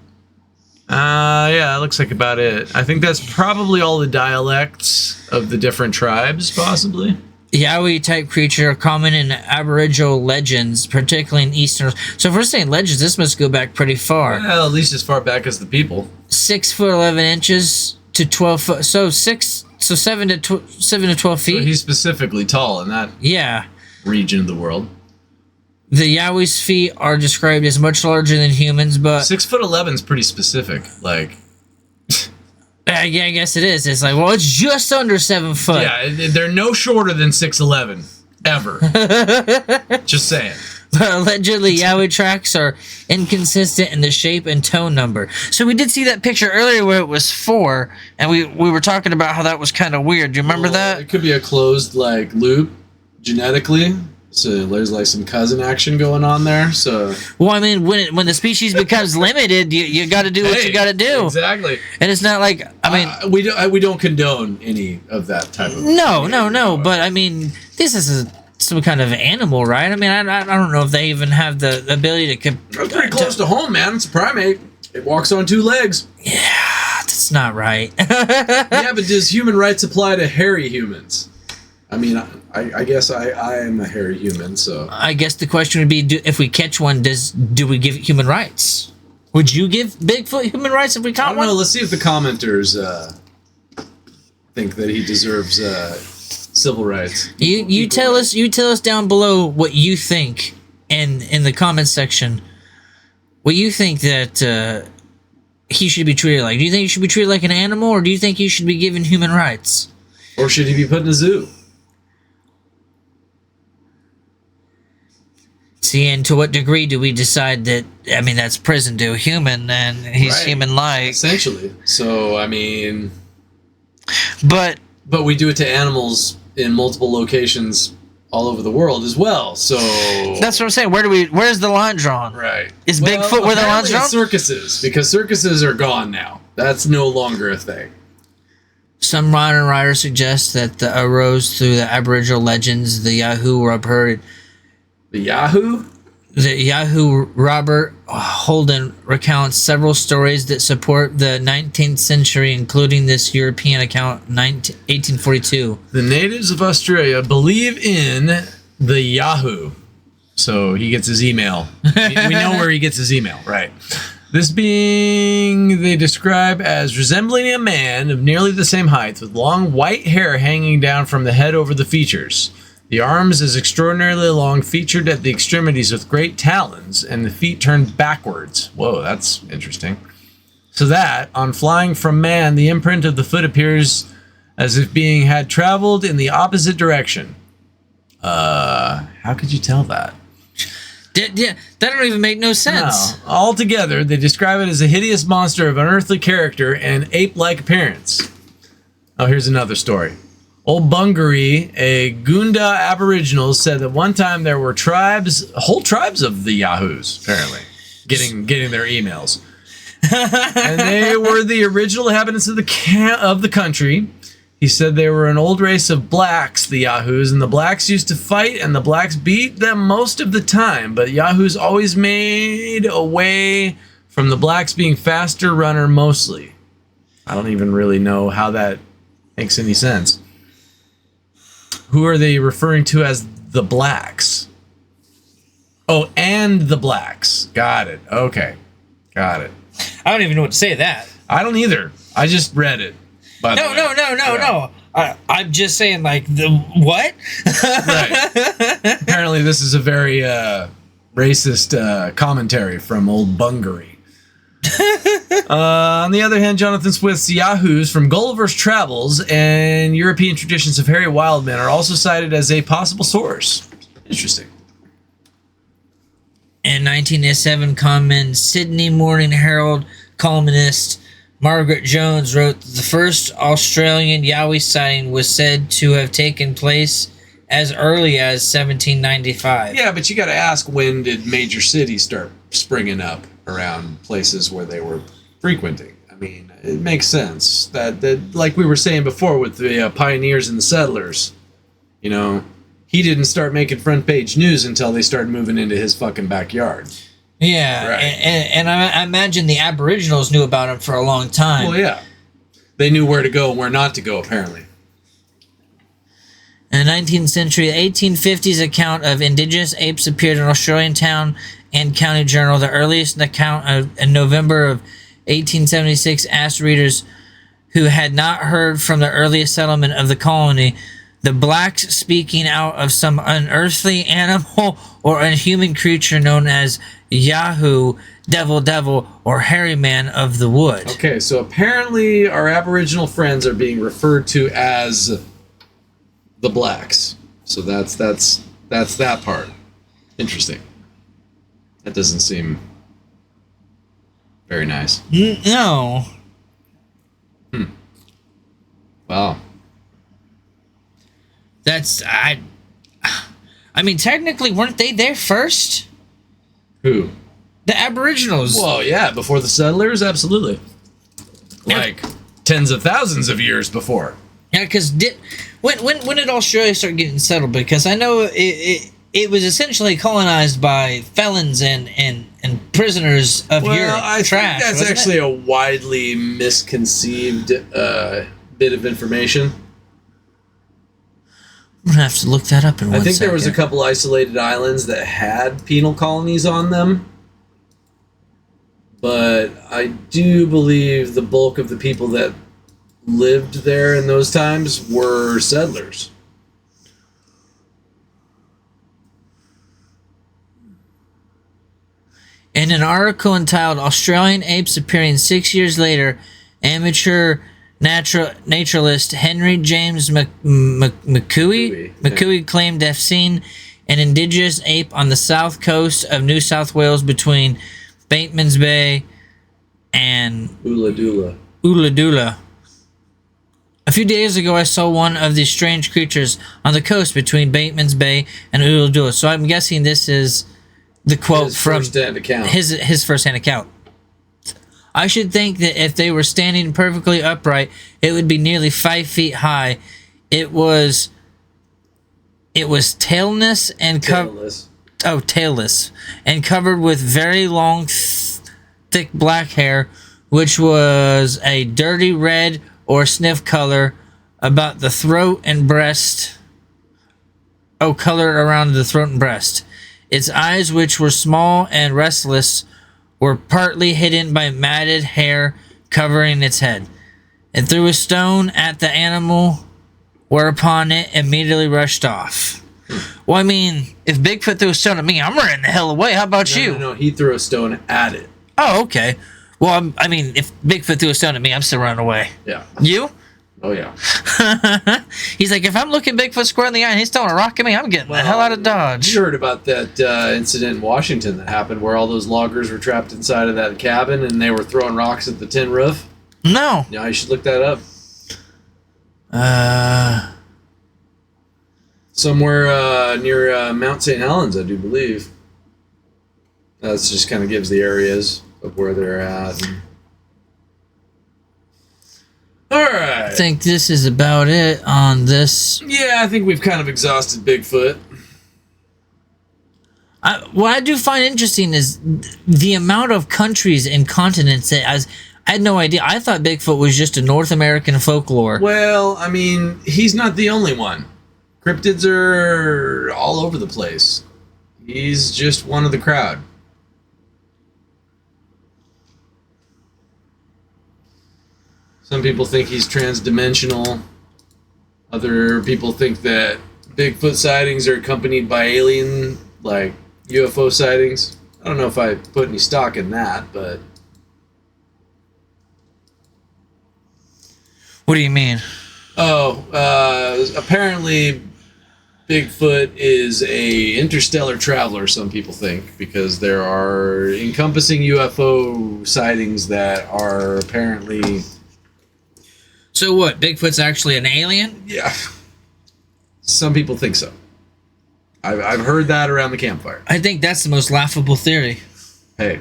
Yeah, it looks like about it. I think that's probably all the dialects of the different tribes, possibly. Yowie type creature are common in Aboriginal legends, particularly in Eastern. So if we're saying legends, this must go back pretty far. Well, at least as far back as the people. 6 foot 11 inches to 12 foot. So 7 to 12 So feet. he's specifically tall in that Yeah. region of the world. The Yowie's feet are described as much larger than humans, but 6'11" is pretty specific. Like, yeah, I guess it is. It's like, well, it's just under 7 foot. yeah, they're no shorter than 6'11", ever. Just saying. But allegedly, Yowie tracks are inconsistent in the shape and tone number. So we did see that picture earlier where it was 4, and we were talking about how that was kind of weird. Do you remember that? It could be a closed like loop genetically. So there's like some cousin action going on there. So Well, I mean, when the species becomes limited, you got to do what you got to do, exactly. and it's not like We don't condone any of that type of. no. But I mean, this is some kind of animal, right? I mean, I don't know if they even have the ability to. That's pretty close to home, man. It's a primate. It walks on 2 legs. Yeah, that's not right. Yeah, but does human rights apply to hairy humans? I mean, I guess I am a hairy human, so. I guess the question would be, if we catch one, do we give it human rights? Would you give Bigfoot human rights if we I caught don't one? know. Let's see if the commenters think that he deserves civil rights. You tell us down below what you think in the comments section. What you think that he should be treated like? Do you think he should be treated like an animal, or do you think he should be given human rights? Or should he be put in a zoo? See, and to what degree do we decide that? I mean, that's prison to a human, and he's Right. human-like. Essentially. So, I mean, But but we do it to animals in multiple locations all over the world as well. So that's what I'm saying. Where's the line drawn? right. Is Bigfoot where the line's apparently drawn? it's circuses, because circuses are gone now. That's no longer a thing. Some modern writers suggest that the arose through the Aboriginal legends. The Yahoo Robert, The Yahoo? Robert Holden recounts several stories that support the 19th century, including this European account, 1842. The natives of Australia believe in the Yahoo. So he gets his email. We know where he gets his email, right? This being they describe as resembling a man of nearly the same height with long white hair hanging down from the head over the features. The arms is extraordinarily long, featured at the extremities with great talons, and the feet turned backwards. Whoa, that's interesting. So that, on flying from man, the imprint of the foot appears as if being had traveled in the opposite direction. How could you tell that? Yeah, that don't even make no sense. No. Altogether, they describe it as a hideous monster of unearthly character and ape-like appearance. Oh, here's another story. Old Bungaree, a Gunda Aboriginal, said that one time there were whole tribes of the Yahoos, apparently, getting their emails. And they were the original inhabitants of the country. He said they were an old race of blacks, the Yahoos, and the blacks used to fight, and the blacks beat them most of the time. But Yahoos always made away from the blacks being faster runner mostly. I don't even really know how that makes any sense. Who are they referring to as the blacks? Oh, and the blacks. Got it. Okay. Got it. I don't even know what to say to that. I don't either. I just read it. No. I'm just saying, like, the what? Right. Apparently, this is a very racist commentary from old Bungaree. On the other hand, Jonathan Swift's Yahoos from Gulliver's Travels and European traditions of hairy wild men are also cited as a possible source. Interesting. In 1907, comment Sydney Morning Herald columnist Margaret Jones wrote that the first Australian Yowie sighting was said to have taken place as early as 1795. Yeah, but you got to ask, when did major cities start springing up around places where they were frequenting? I mean, it makes sense that like we were saying before with the pioneers and the settlers, you know, he didn't start making front page news until they started moving into his fucking backyard. Yeah, Right. and I imagine the Aboriginals knew about him for a long time. Well, yeah. They knew where to go and where not to go, apparently. In the 19th century, the 1850s account of indigenous apes appeared in Australian Town and County Journal. The earliest account in November of 1876 asked readers who had not heard from the earliest settlement of the colony, the blacks speaking out of some unearthly animal or inhuman creature known as Yahoo, Devil, or Hairy Man of the Wood. Okay, so apparently our Aboriginal friends are being referred to as the blacks. So that's that part. Interesting. That doesn't seem very nice. No. Wow. I mean, technically, weren't they there first? Who? The Aboriginals. Well, yeah, before the settlers, absolutely. Yeah. Like tens of thousands of years before. Yeah, because when did Australia start getting settled? Because I know it was essentially colonized by felons and prisoners of your I trash. think that's wasn't actually it? a widely misconceived bit of information. I'm gonna have to look that up in one I think there was a second. couple isolated islands that had penal colonies on them. But I do believe the bulk of the people that lived there in those times were settlers. In an article entitled "Australian Apes Appearing 6 Years Later," amateur naturalist Henry James McCooey claimed to have seen an indigenous ape on the south coast of New South Wales between Bateman's Bay and Uladula. Uladula. A few days ago, I saw one of these strange creatures on the coast between Bateman's Bay and Uladula. So I'm guessing this is the quote His from first-hand account. his first-hand account. I should think that if they were standing perfectly upright, it would be nearly 5 feet high. It was tailless and Tailless. tailless and covered with very long, thick black hair, which was a dirty red or sniff color about the throat and breast. Oh, color around the throat and breast. Its eyes, which were small and restless, were partly hidden by matted hair covering its head. It threw a stone at the animal, whereupon it immediately rushed off. Well, I mean, if Bigfoot threw a stone at me, I'm running the hell away. How about you? No, he threw a stone at it. Oh, okay. Well, I mean, if Bigfoot threw a stone at me, I'm still running away. Yeah. You? Oh, yeah. He's like, if I'm looking Bigfoot square in the eye and he's throwing a rock at me, I'm getting the hell out of Dodge. You heard about that incident in Washington that happened where all those loggers were trapped inside of that cabin and they were throwing rocks at the tin roof? No. Yeah, you should look that up. Somewhere near Mount St. Helens, I do believe. That just kind of gives the areas of where they're at. All right. I think this is about it on this. Yeah, I think we've kind of exhausted Bigfoot. What I do find interesting is the amount of countries and continents that I had no idea. I thought Bigfoot was just a North American folklore. Well, I mean, he's not the only one. Cryptids are all over the place. He's just one of the crowd. Some people think he's transdimensional. Other people think that Bigfoot sightings are accompanied by alien, like UFO sightings. I don't know if I put any stock in that, but... What do you mean? Apparently Bigfoot is a interstellar traveler, some people think, because there are encompassing UFO sightings that are apparently... So what? Bigfoot's actually an alien? Yeah. Some people think so. I've heard that around the campfire. I think that's the most laughable theory. Hey,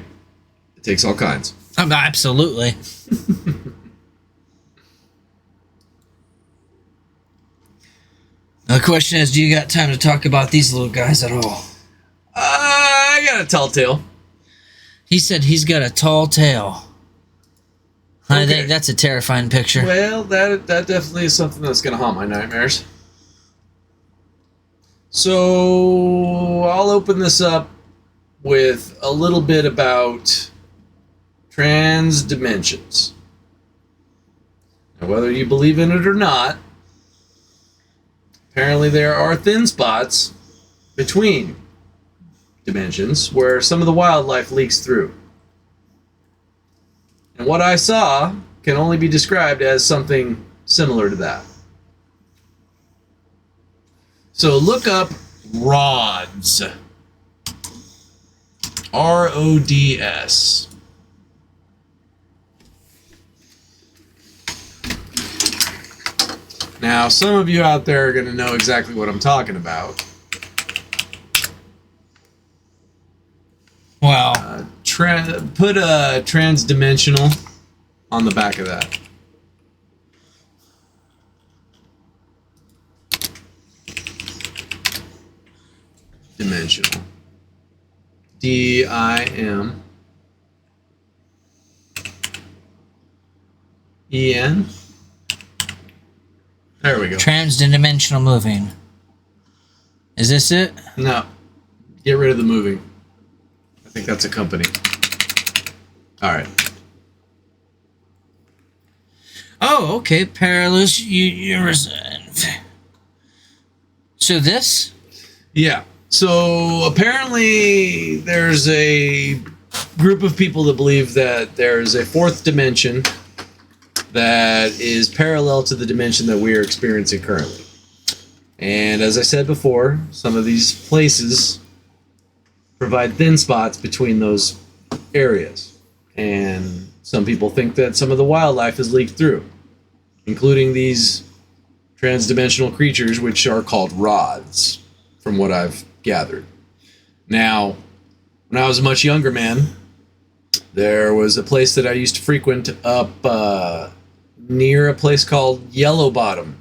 it takes all kinds. Absolutely. The question is, do you got time to talk about these little guys at all? I got a tall tale. He said he's got a tall tail. I Okay. think that's a terrifying picture. Well, that definitely is something that's going to haunt my nightmares. So I'll open this up with a little bit about trans dimensions. Now, whether you believe in it or not, apparently there are thin spots between dimensions where some of the wildlife leaks through. And what I saw can only be described as something similar to that. So look up rods. RODS. Now, some of you out there are going to know exactly what I'm talking about. Wow. Put a transdimensional on the back of that. Dimensional. DIMEN. There we go. Transdimensional moving. Is this it? No. Get rid of the moving. I think that's a company. All right. Oh, okay. Perilous. So this? Yeah. So apparently there's a group of people that believe that there's a fourth dimension that is parallel to the dimension that we are experiencing currently. And as I said before, some of these places provide thin spots between those areas. And some people think that some of the wildlife has leaked through, including these transdimensional creatures, which are called rods, from what I've gathered. Now, when I was a much younger man, there was a place that I used to frequent up near a place called Yellow Bottom.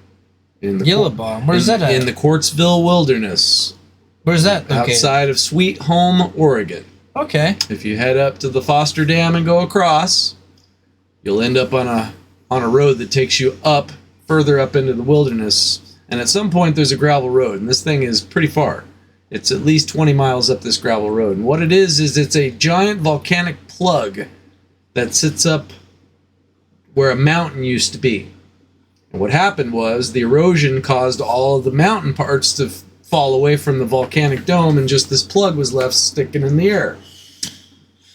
Yellow Bottom? Where's that at? In the Quartzville Wilderness. Where's that located? Outside of Sweet Home, Oregon. Okay. If you head up to the Foster Dam and go across, you'll end up on a road that takes you up, further up into the wilderness. And at some point, there's a gravel road, and this thing is pretty far. It's at least 20 miles up this gravel road. And what it is it's a giant volcanic plug that sits up where a mountain used to be. And what happened was the erosion caused all of the mountain parts to fall away from the volcanic dome, and just this plug was left sticking in the air.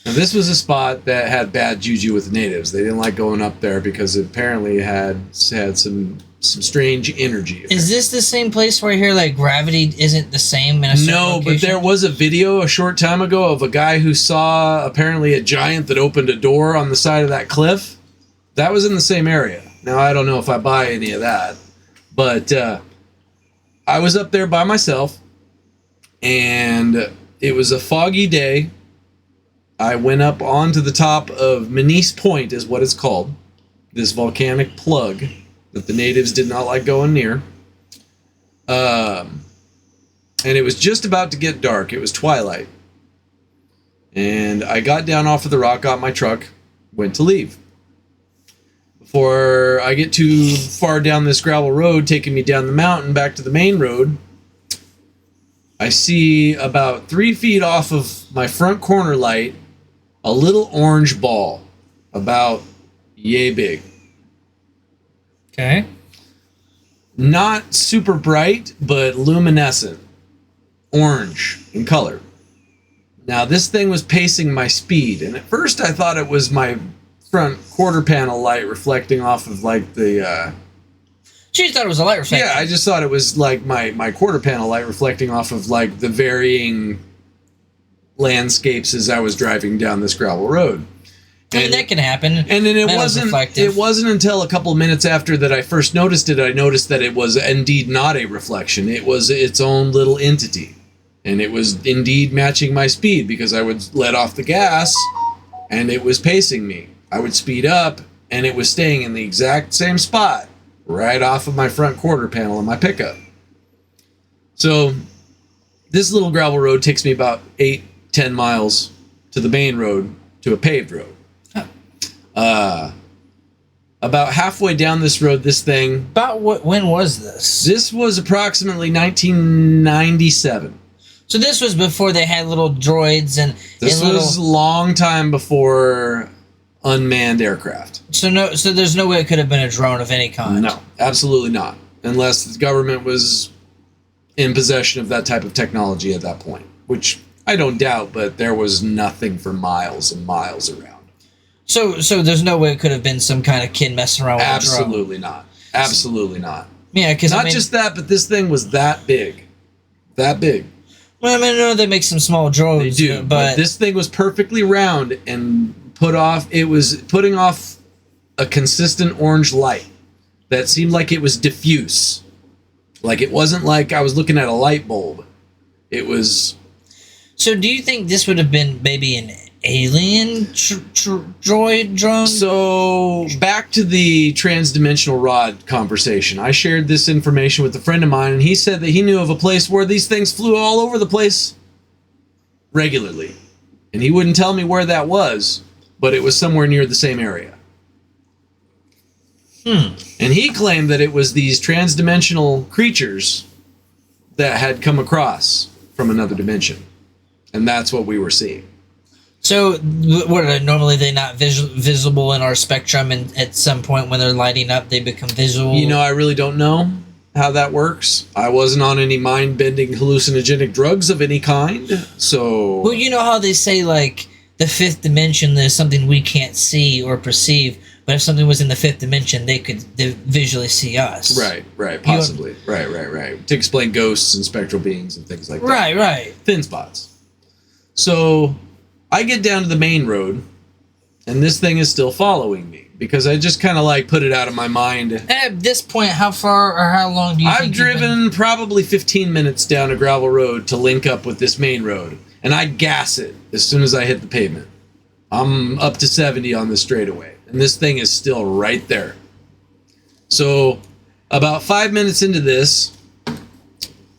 Now, this was a spot that had bad juju with the natives. They didn't like going up there because it apparently had some strange energy. Is this the same place where I hear like gravity isn't the same in a certain No, location? but there was a video a short time ago of a guy who saw apparently a giant that opened a door on the side of that cliff. That was in the same area. Now, I don't know if I buy any of that, but I was up there by myself, and it was a foggy day. I went up onto the top of Manise Point, is what it's called, this volcanic plug that the natives did not like going near. And it was just about to get dark. It was twilight. And I got down off of the rock, got my truck, went to leave. Before I get too far down this gravel road, taking me down the mountain back to the main road, I see about 3 feet off of my front corner light a little orange ball, about yay big. Okay. Not super bright, but luminescent. Orange in color. Now, this thing was pacing my speed, and at first I thought it was my front quarter panel light reflecting off of like the So you thought it was a light reflector? yeah, I just thought it was like my quarter panel light reflecting off of like the varying landscapes as I was driving down this gravel road. I mean, that can happen. And then Metal's it reflective. wasn't until a couple of minutes after that I first noticed it, I noticed that it was indeed not a reflection. It was its own little entity. And it was indeed matching my speed, because I would let off the gas and it was pacing me. I would speed up and it was staying in the exact same spot, right off of my front quarter panel of my pickup. So this little gravel road takes me about 8-10 miles to the main road, to a paved road. About halfway down this road, this thing... About when was this? This was approximately 1997. So this was before they had little droids and... This and was a long time before unmanned aircraft. So there's no way it could have been a drone of any kind? No, absolutely not. Unless the government was in possession of that type of technology at that point. Which I don't doubt, but there was nothing for miles and miles around. So there's no way it could have been some kind of kid messing around with a drone? Absolutely not. Absolutely not. Yeah, because Not just that, but this thing was that big. That big. Well, I mean, I know they make some small drones. They do, but this thing was perfectly round and it was putting off a consistent orange light that seemed like it was diffuse. Like it wasn't like I was looking at a light bulb. It was... So do you think this would have been maybe an alien droid drone? So, back to the transdimensional rod conversation. I shared this information with a friend of mine, and he said that he knew of a place where these things flew all over the place regularly. And he wouldn't tell me where that was, but it was somewhere near the same area. And he claimed that it was these transdimensional creatures that had come across from another dimension. And that's what we were seeing. So, what are normally they not visible in our spectrum, and at some point when they're lighting up, they become visual? You know, I really don't know how that works. I wasn't on any mind-bending hallucinogenic drugs of any kind, so... Well, you know how they say, like, the fifth dimension, there's something we can't see or perceive, But if something was in the fifth dimension, they could visually see us. Right, possibly. Right. To explain ghosts and spectral beings and things like that. Right. Thin spots. So I get down to the main road, and this thing is still following me because I just kind of like put it out of my mind. At this point, how far or how long do you think I've driven probably 15 minutes down a gravel road to link up with this main road, and I gas it as soon as I hit the pavement. I'm up to 70 on the straightaway, and this thing is still right there. So about 5 minutes into this,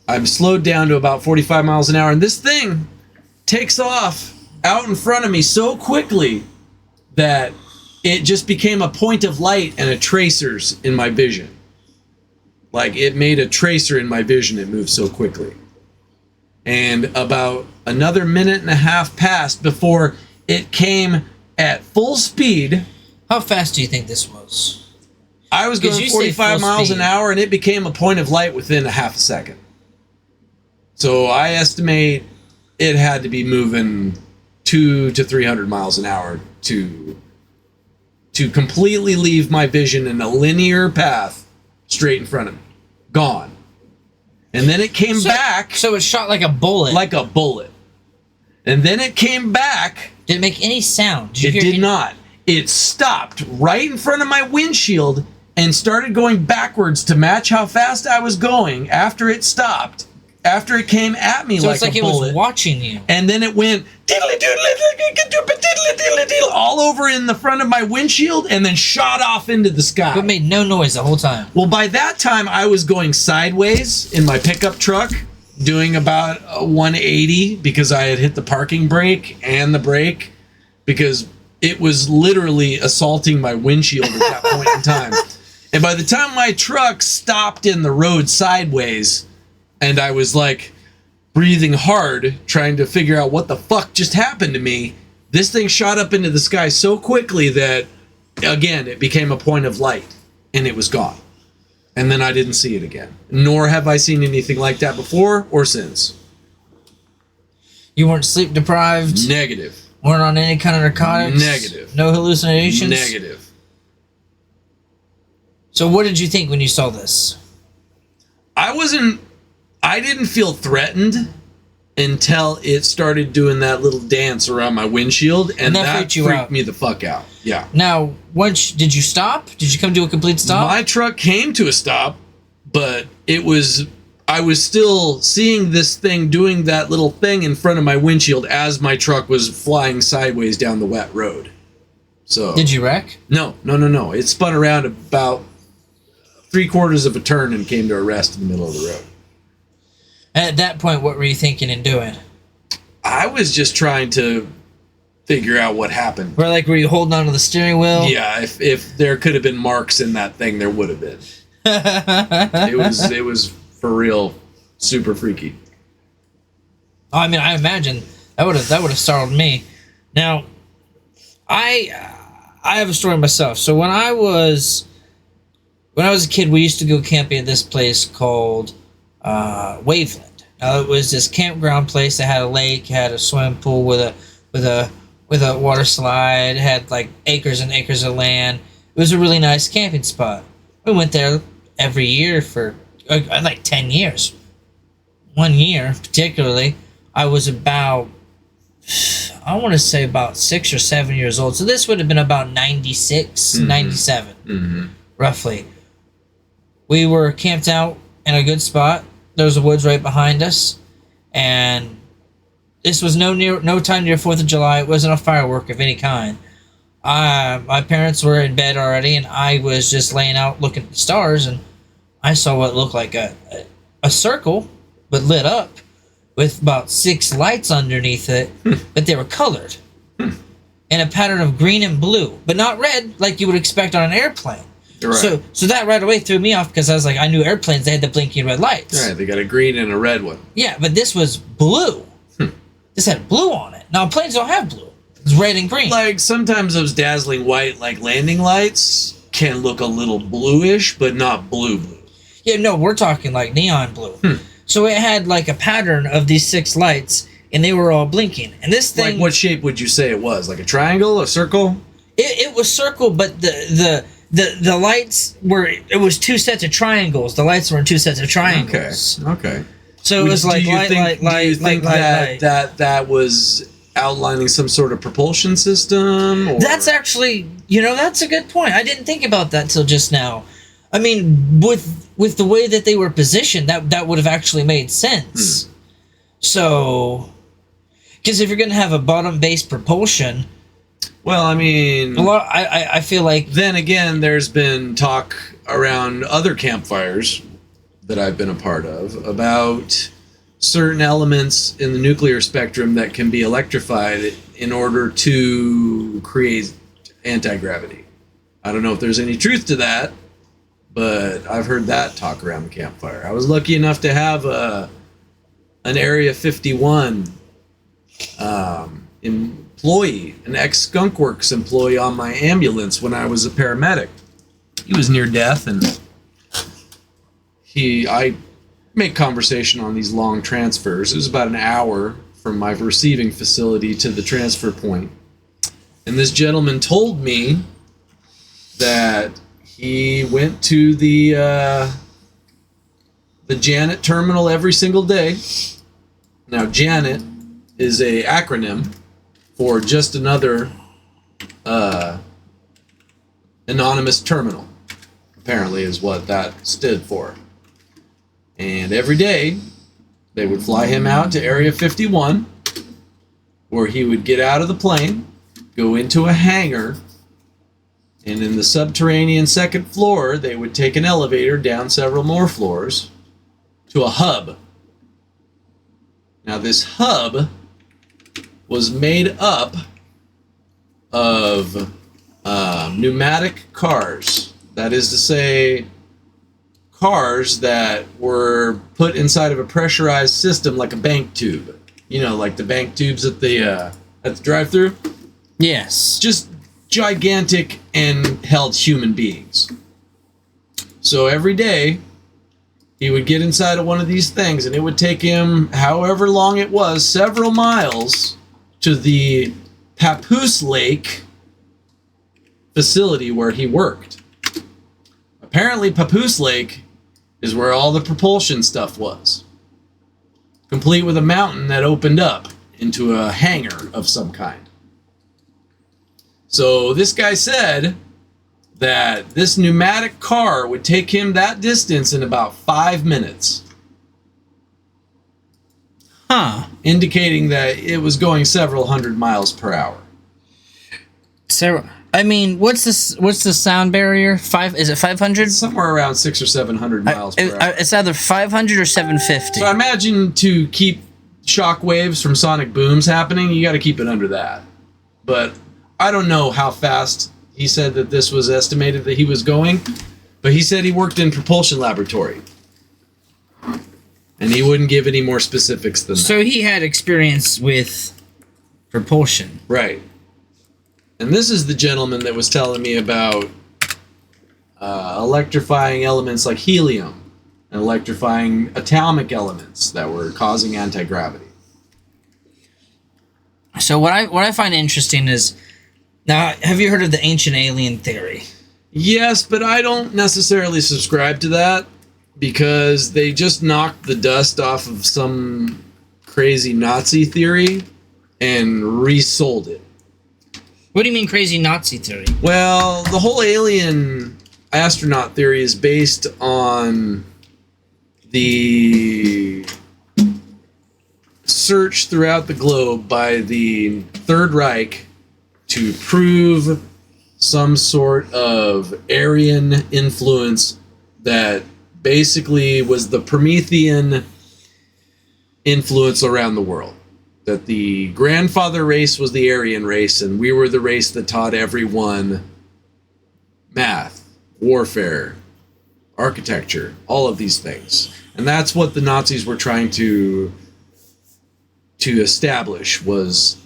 I'm slowed down to about 45 miles an hour, and this thing takes off out in front of me so quickly that it just became a point of light and a tracer's in my vision. Like, it made a tracer in my vision. It moved so quickly. And about another minute and a half passed before it came at full speed. How fast do you think this was? I was going 45 miles an hour, and it became a point of light within a half a second. So I estimate it had to be moving 200 to 300 miles an hour to completely leave my vision in a linear path straight in front of me. Gone. And then it came back. So it shot like a bullet. Like a bullet. And then it came back. Did it make any sound? It did not. It stopped right in front of my windshield and started going backwards to match how fast I was going after it stopped. After it came at me like a bullet. So it's like it was watching you. And then it went all over in the front of my windshield and then shot off into the sky. But made no noise the whole time. Well, by that time, I was going sideways in my pickup truck, doing about 180 because I had hit the parking brake and the brake because it was literally assaulting my windshield at that point in time. And by the time my truck stopped in the road sideways, and I was like breathing hard, trying to figure out what the fuck just happened to me, this thing shot up into the sky so quickly that, again, it became a point of light, and it was gone. And then I didn't see it again. Nor have I seen anything like that before or since. You weren't sleep deprived? Negative. Weren't on any kind of narcotics? Negative. No hallucinations? Negative. So what did you think when you saw this? I didn't feel threatened until it started doing that little dance around my windshield, and that freaked me the fuck out. Yeah. Now, did you stop? Did you come to a complete stop? My truck came to a stop, but I was still seeing this thing doing that little thing in front of my windshield as my truck was flying sideways down the wet road. So. Did you wreck? No. It spun around about 3/4 of a turn and came to a rest in the middle of the road. And at that point, what were you thinking and doing? I was just trying to figure out what happened. Were you holding onto the steering wheel? Yeah, if there could have been marks in that thing, there would have been. It was for real, super freaky. I mean, I imagine that would have startled me. Now, I have a story myself. So when I was a kid, we used to go camping at this place called Waveland. Now, it was this campground place that had a lake, had a swimming pool with a water slide, had like acres and acres of land. It was a really nice camping spot. We went there every year for like 10 years. One year, particularly, I was about 6 or 7 years old. So this would have been about 96, 97, roughly. We were camped out in a good spot. There was a woods right behind us, and this was no time near 4th of July. It wasn't a firework of any kind. My parents were in bed already, and I was just laying out looking at the stars, and I saw what looked like a circle, but lit up, with about 6 lights underneath it, but they were colored in a pattern of green and blue, but not red like you would expect on an airplane. Right. So that right away threw me off because I was like, I knew airplanes, they had the blinking red lights. Right, they got a green and a red one. Yeah, but this was blue. This had blue on it. Now, planes don't have blue. It's red and green. Like, sometimes those dazzling white, like, landing lights can look a little bluish, but not blue. Yeah, no, we're talking, like, neon blue. So it had, like, a pattern of these 6 lights, and they were all blinking. And this thing... Like, what shape would you say it was? Like a triangle? A circle? It was circle, but the lights were, it was two sets of triangles. The lights were in two sets of triangles. Okay. So it was like do you light, think, light, do you light, think light, that, light. that was outlining some sort of propulsion system? Or? That's actually, that's a good point. I didn't think about that till just now. I mean, with the way that they were positioned, that would have actually made sense. So, because if you're going to have a bottom-based propulsion, Well, I mean, I feel like then again, there's been talk around other campfires that I've been a part of about certain elements in the nuclear spectrum that can be electrified in order to create anti-gravity. I don't know if there's any truth to that, but I've heard that talk around the campfire. I was lucky enough to have an Area 51 employee, an ex-Skunk Works employee on my ambulance when I was a paramedic. He was near death, and I make conversation on these long transfers. It was about an hour from my receiving facility to the transfer point. And this gentleman told me that he went to the Janet terminal every single day. Now, Janet is a acronym for just another anonymous terminal, apparently is what that stood for. And every day, they would fly him out to Area 51, where he would get out of the plane, go into a hangar, and in the subterranean second floor, they would take an elevator down several more floors to a hub. Now, this hub was made up of pneumatic cars. That is to say, cars that were put inside of a pressurized system like a bank tube. You know, like the bank tubes at the drive-thru? yes. Just gigantic and held human beings. So every day, he would get inside of one of these things, and it would take him, however long it was, several miles to the Papoose Lake facility where he worked. Apparently, Papoose Lake is where all the propulsion stuff was, complete with a mountain that opened up into a hangar of some kind. So this guy said that this pneumatic car would take him that distance in about 5 minutes, indicating that it was going several hundred miles per hour. So, I mean, what's the sound barrier? Is it 500? Somewhere around 600 or 700 miles per hour. It's either 500 or 750. So I imagine to keep shock waves from sonic booms happening, you got to keep it under that. But I don't know how fast he said that this was estimated that he was going, but he said he worked in propulsion laboratory. And he wouldn't give any more specifics than that. So he had experience with propulsion. Right. And this is the gentleman that was telling me about electrifying elements like helium and electrifying atomic elements that were causing anti-gravity. So what I find interesting is, now, have you heard of the ancient alien theory? Yes, but I don't necessarily subscribe to that because they just knocked the dust off of some crazy Nazi theory and resold it. What do you mean crazy Nazi theory? Well, the whole alien astronaut theory is based on the search throughout the globe by the Third Reich to prove some sort of Aryan influence that basically was the Promethean influence around the world. That the grandfather race was the Aryan race, and we were the race that taught everyone math, warfare, architecture, all of these things. And that's what the Nazis were trying to establish, was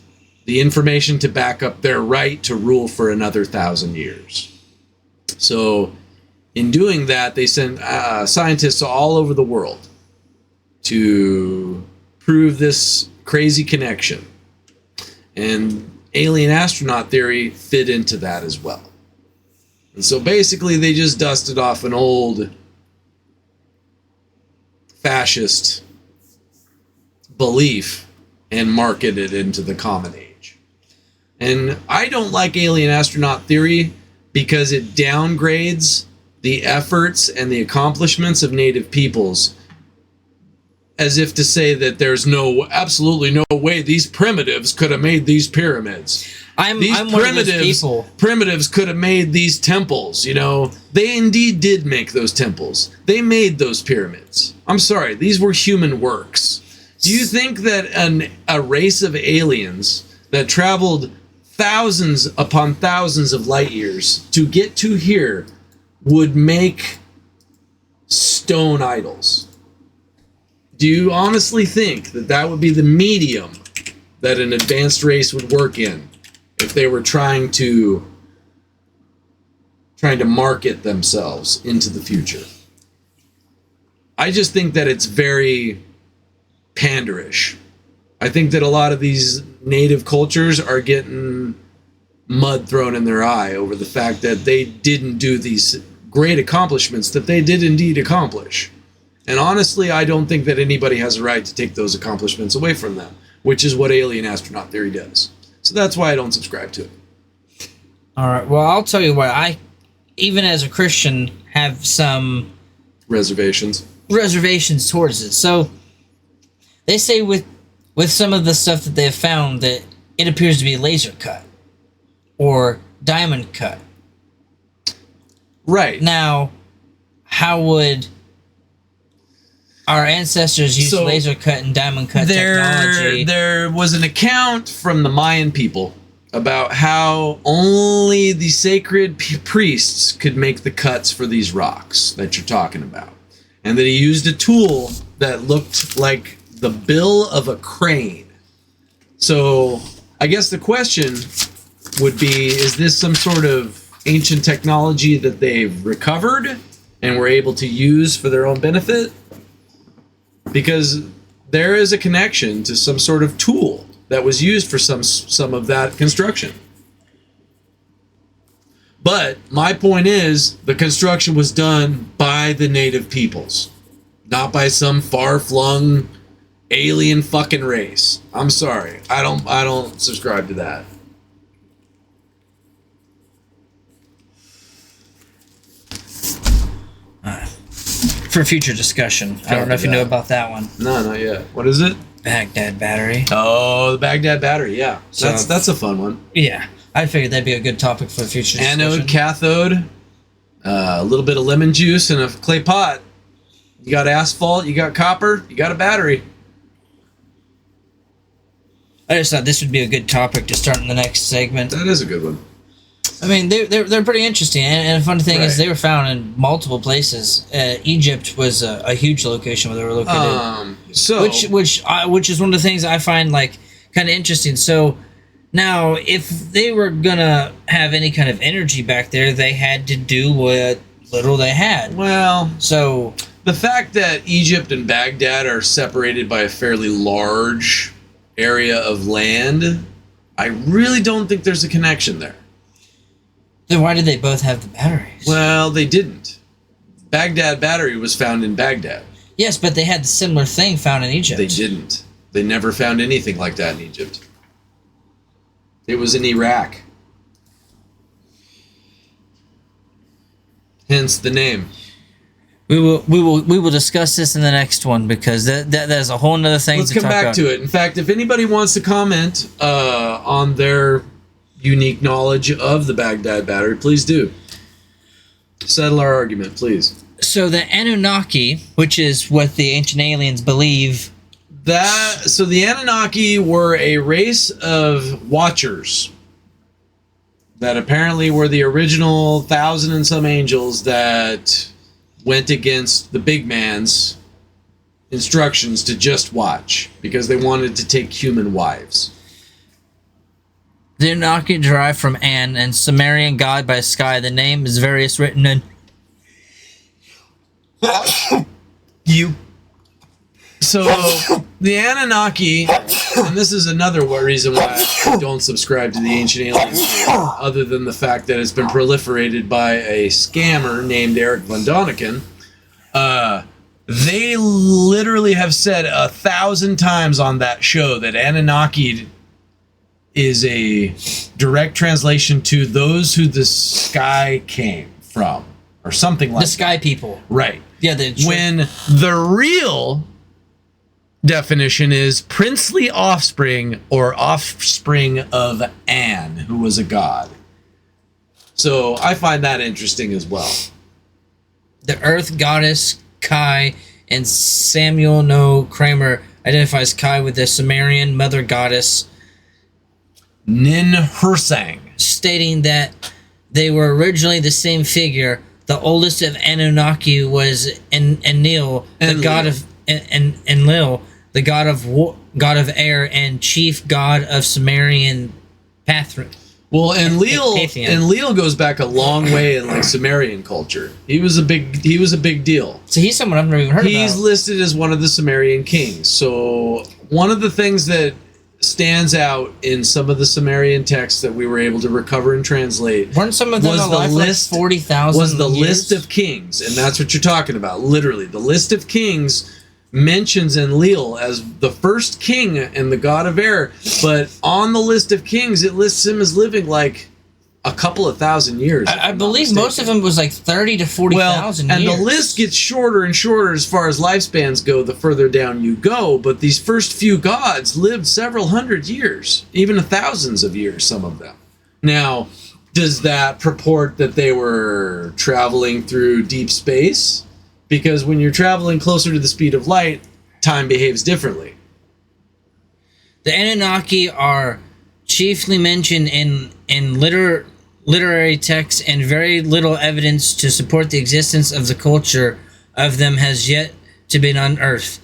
the information to back up their right to rule for another 1,000 years. So in doing that, they sent scientists all over the world to prove this crazy connection. And alien astronaut theory fit into that as well. And so basically they just dusted off an old fascist belief and marketed it into the common age. And I don't like alien astronaut theory because it downgrades the efforts and the accomplishments of native peoples, as if to say that there's absolutely no way these primitives could have made these pyramids. I'm one of those people. Primitives could have made these temples, you know. They indeed did make those temples. They made those pyramids. I'm sorry, these were human works. Do you think that a race of aliens that traveled thousands upon thousands of light years to get to here would make stone idols? Do you honestly think that that would be the medium that an advanced race would work in if they were trying to market themselves into the future? I just think that it's very panderish. I think that a lot of these native cultures are getting mud thrown in their eye over the fact that they didn't do these great accomplishments that they did indeed accomplish. And honestly, I don't think that anybody has a right to take those accomplishments away from them, which is what alien astronaut theory does. So that's why I don't subscribe to it. All right. Well, I'll tell you what. I, even as a Christian, have some reservations towards it. So they say with some of the stuff that they have found that it appears to be laser cut or diamond cut. Right. Now, how would our ancestors use laser cut and diamond cut technology? There was an account from the Mayan people about how only the sacred priests could make the cuts for these rocks that you're talking about. And that he used a tool that looked like the bill of a crane. So I guess the question would be, is this some sort of ancient technology that they've recovered and were able to use for their own benefit? Because there is a connection to some sort of tool that was used for some of that construction. But my point is, the construction was done by the native peoples, not by some far-flung alien fucking race. I'm sorry. I don't subscribe to that. For future discussion. I don't know if you know about that one. No, not yet. What is it? Baghdad battery. Oh, the Baghdad battery. Yeah, So- that's a fun one. Yeah. I figured that'd be a good topic for future discussion. Anode, cathode, a little bit of lemon juice, and a clay pot. You got asphalt. You got copper. You got a battery. I just thought this would be a good topic to start in the next segment. That is a good one. I mean, they're pretty interesting, and the funny thing is they were found in multiple places. Egypt was a huge location where they were located. Which is one of the things I find like kind of interesting. So now, if they were gonna have any kind of energy back there, they had to do what little they had. Well, So the fact that Egypt and Baghdad are separated by a fairly large area of land, I really don't think there's a connection there. then why did they both have the batteries? Well, they didn't. Baghdad battery was found in Baghdad. Yes, but they had the similar thing found in Egypt. They didn't. They never found anything like that in Egypt. It was in Iraq. Hence the name. We will discuss this in the next one because that is a whole nother thing. Let's come back to it. In fact, if anybody wants to comment on their unique knowledge of the Baghdad battery, please do. Settle our argument, please. So the Anunnaki, which is what the ancient aliens believe. So the Anunnaki were a race of watchers that apparently were the original 1,000 and some angels that went against the big man's instructions to just watch because they wanted to take human wives. The Anunnaki derived from An and Sumerian god by sky. The name is various written in So the Anunnaki and this is another reason why I don't subscribe to the Ancient Aliens theory, other than the fact that it's been proliferated by a scammer named Eric Von Doniken. They literally have said 1,000 times on that show that Anunnaki is a direct translation to those who the sky came from, or something like The sky people. Right. Yeah, When the real definition is princely offspring or offspring of An, who was a god. So I find that interesting as well. the Earth goddess Kai, and Samuel No Kramer identifies Kai with the Sumerian mother goddess, Ninhursag. stating that they were originally the same figure. The oldest of Anunnaki was Enlil, the god of Enlil, the god of air and chief god of Sumerian Pantheon. Well, Enlil Pantheon. goes back a long way in like Sumerian culture. He was a big deal. So he's someone I've never even heard He's about. listed as one of the Sumerian kings. So one of the things that stands out in some of the Sumerian texts that we were able to recover and translate Weren't some of them was the alive list- like 40,000 was the years? list of kings, and that's what you're talking about. Literally, the list of kings mentions Enlil as the first king and the god of air, but on the list of kings, it lists him as living like a couple of thousand years. I believe most of them was like 30 to 40,000 and years. the list gets shorter and shorter as far as lifespans go the further down you go, but these first few gods lived several hundred years, even thousands of years, some of them. Now, does that purport that they were traveling through deep space? Because when you're traveling closer to the speed of light, time behaves differently. The Anunnaki are chiefly mentioned in literary texts, and very little evidence to support the existence of the culture of them has yet to be unearthed.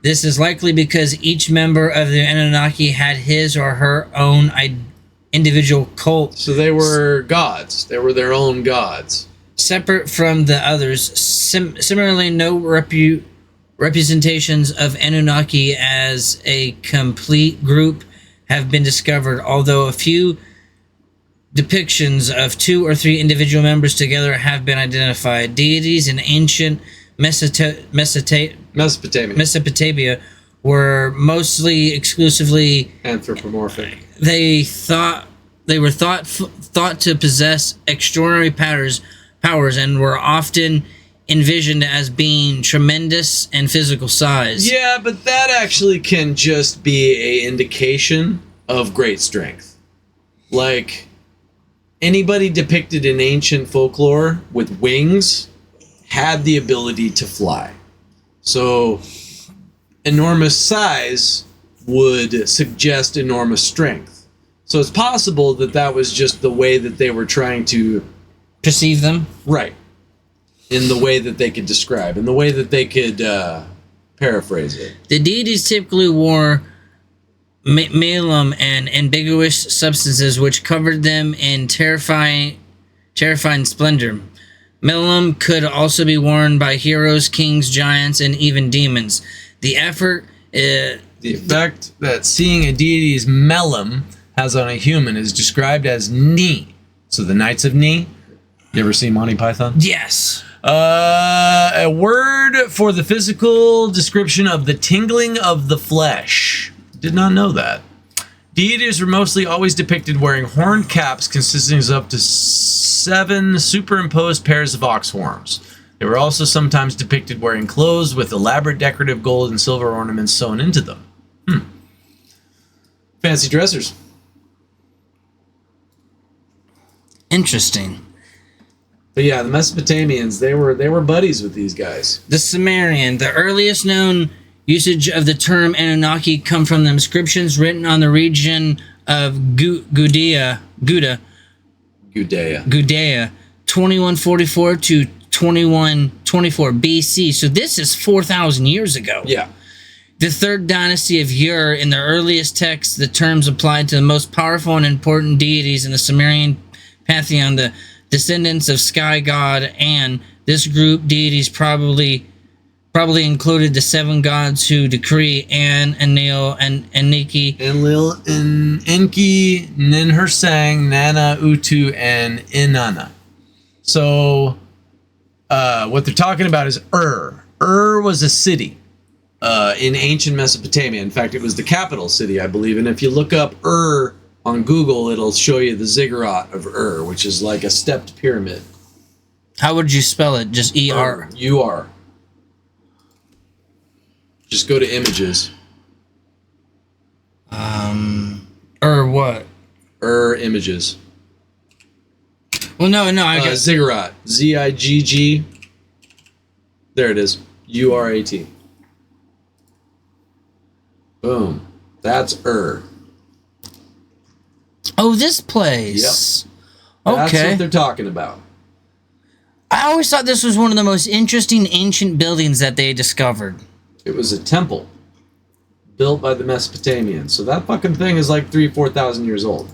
This is likely because each member of the Anunnaki had his or her own individual cult, So they were gods. They were their own gods. separate from the others. Similarly, no representations of Anunnaki as a complete group have been discovered, although a few depictions of 2 or 3 individual members together have been identified. Deities in ancient Mesopotamia were mostly exclusively Anthropomorphic. they were thought to possess extraordinary powers and were often envisioned as being tremendous in physical size. Yeah, but that actually can just be an indication of great strength. Like, anybody depicted in ancient folklore with wings had the ability to fly. So, enormous size would suggest enormous strength. So it's possible that that was just the way that they were trying to... Perceive them? Right. In the way that they could describe, in the way that they could paraphrase it. The deities typically wore malum and ambiguous substances which covered them in terrifying splendor. Malum could also be worn by heroes, kings, giants, and even demons. The effect that seeing a deity's melum has on a human is described as Ni. So the Knights of Ni. You ever seen Monty Python? Yes. A word for the physical description of the tingling of the flesh. Did not know that. Deities were mostly always depicted wearing horned caps consisting of up to 7 superimposed pairs of ox horns. They were also sometimes depicted wearing clothes with elaborate decorative gold and silver ornaments sewn into them. Fancy dressers. Interesting. But yeah, the Mesopotamians, they were buddies with these guys. The Sumerian. The earliest known usage of the term Anunnaki come from the inscriptions written on the region of Gudea, 2144 to 2124 BC. So this is 4,000 years ago. Yeah. The third dynasty of Ur. In the earliest texts, the terms applied to the most powerful and important deities in the Sumerian pantheon, the descendants of sky god An. This group deities probably probably included the 7 gods who decree An, Enlil, and Enki. Enlil, Enki, Ninhursag, Nana, Utu, and Inanna. So, what they're talking about is Ur. Ur was a city in ancient Mesopotamia. In fact, it was the capital city, I believe. And if you look up Ur on Google, it'll show you the ziggurat of Ur, which is like a stepped pyramid. How would you spell it? Just E-R? U-R. Just go to images. Or what? Ur images. Well, no, I guess. Ziggurat. Z-I-G-G. There it is. U-R-A-T. Boom. That's Ur. Oh, this place. Yep. That's Okay. what they're talking about. I always thought this was one of the most interesting ancient buildings that they discovered. It was a temple built by the Mesopotamians. So that fucking thing is like 3,000-4,000 years old.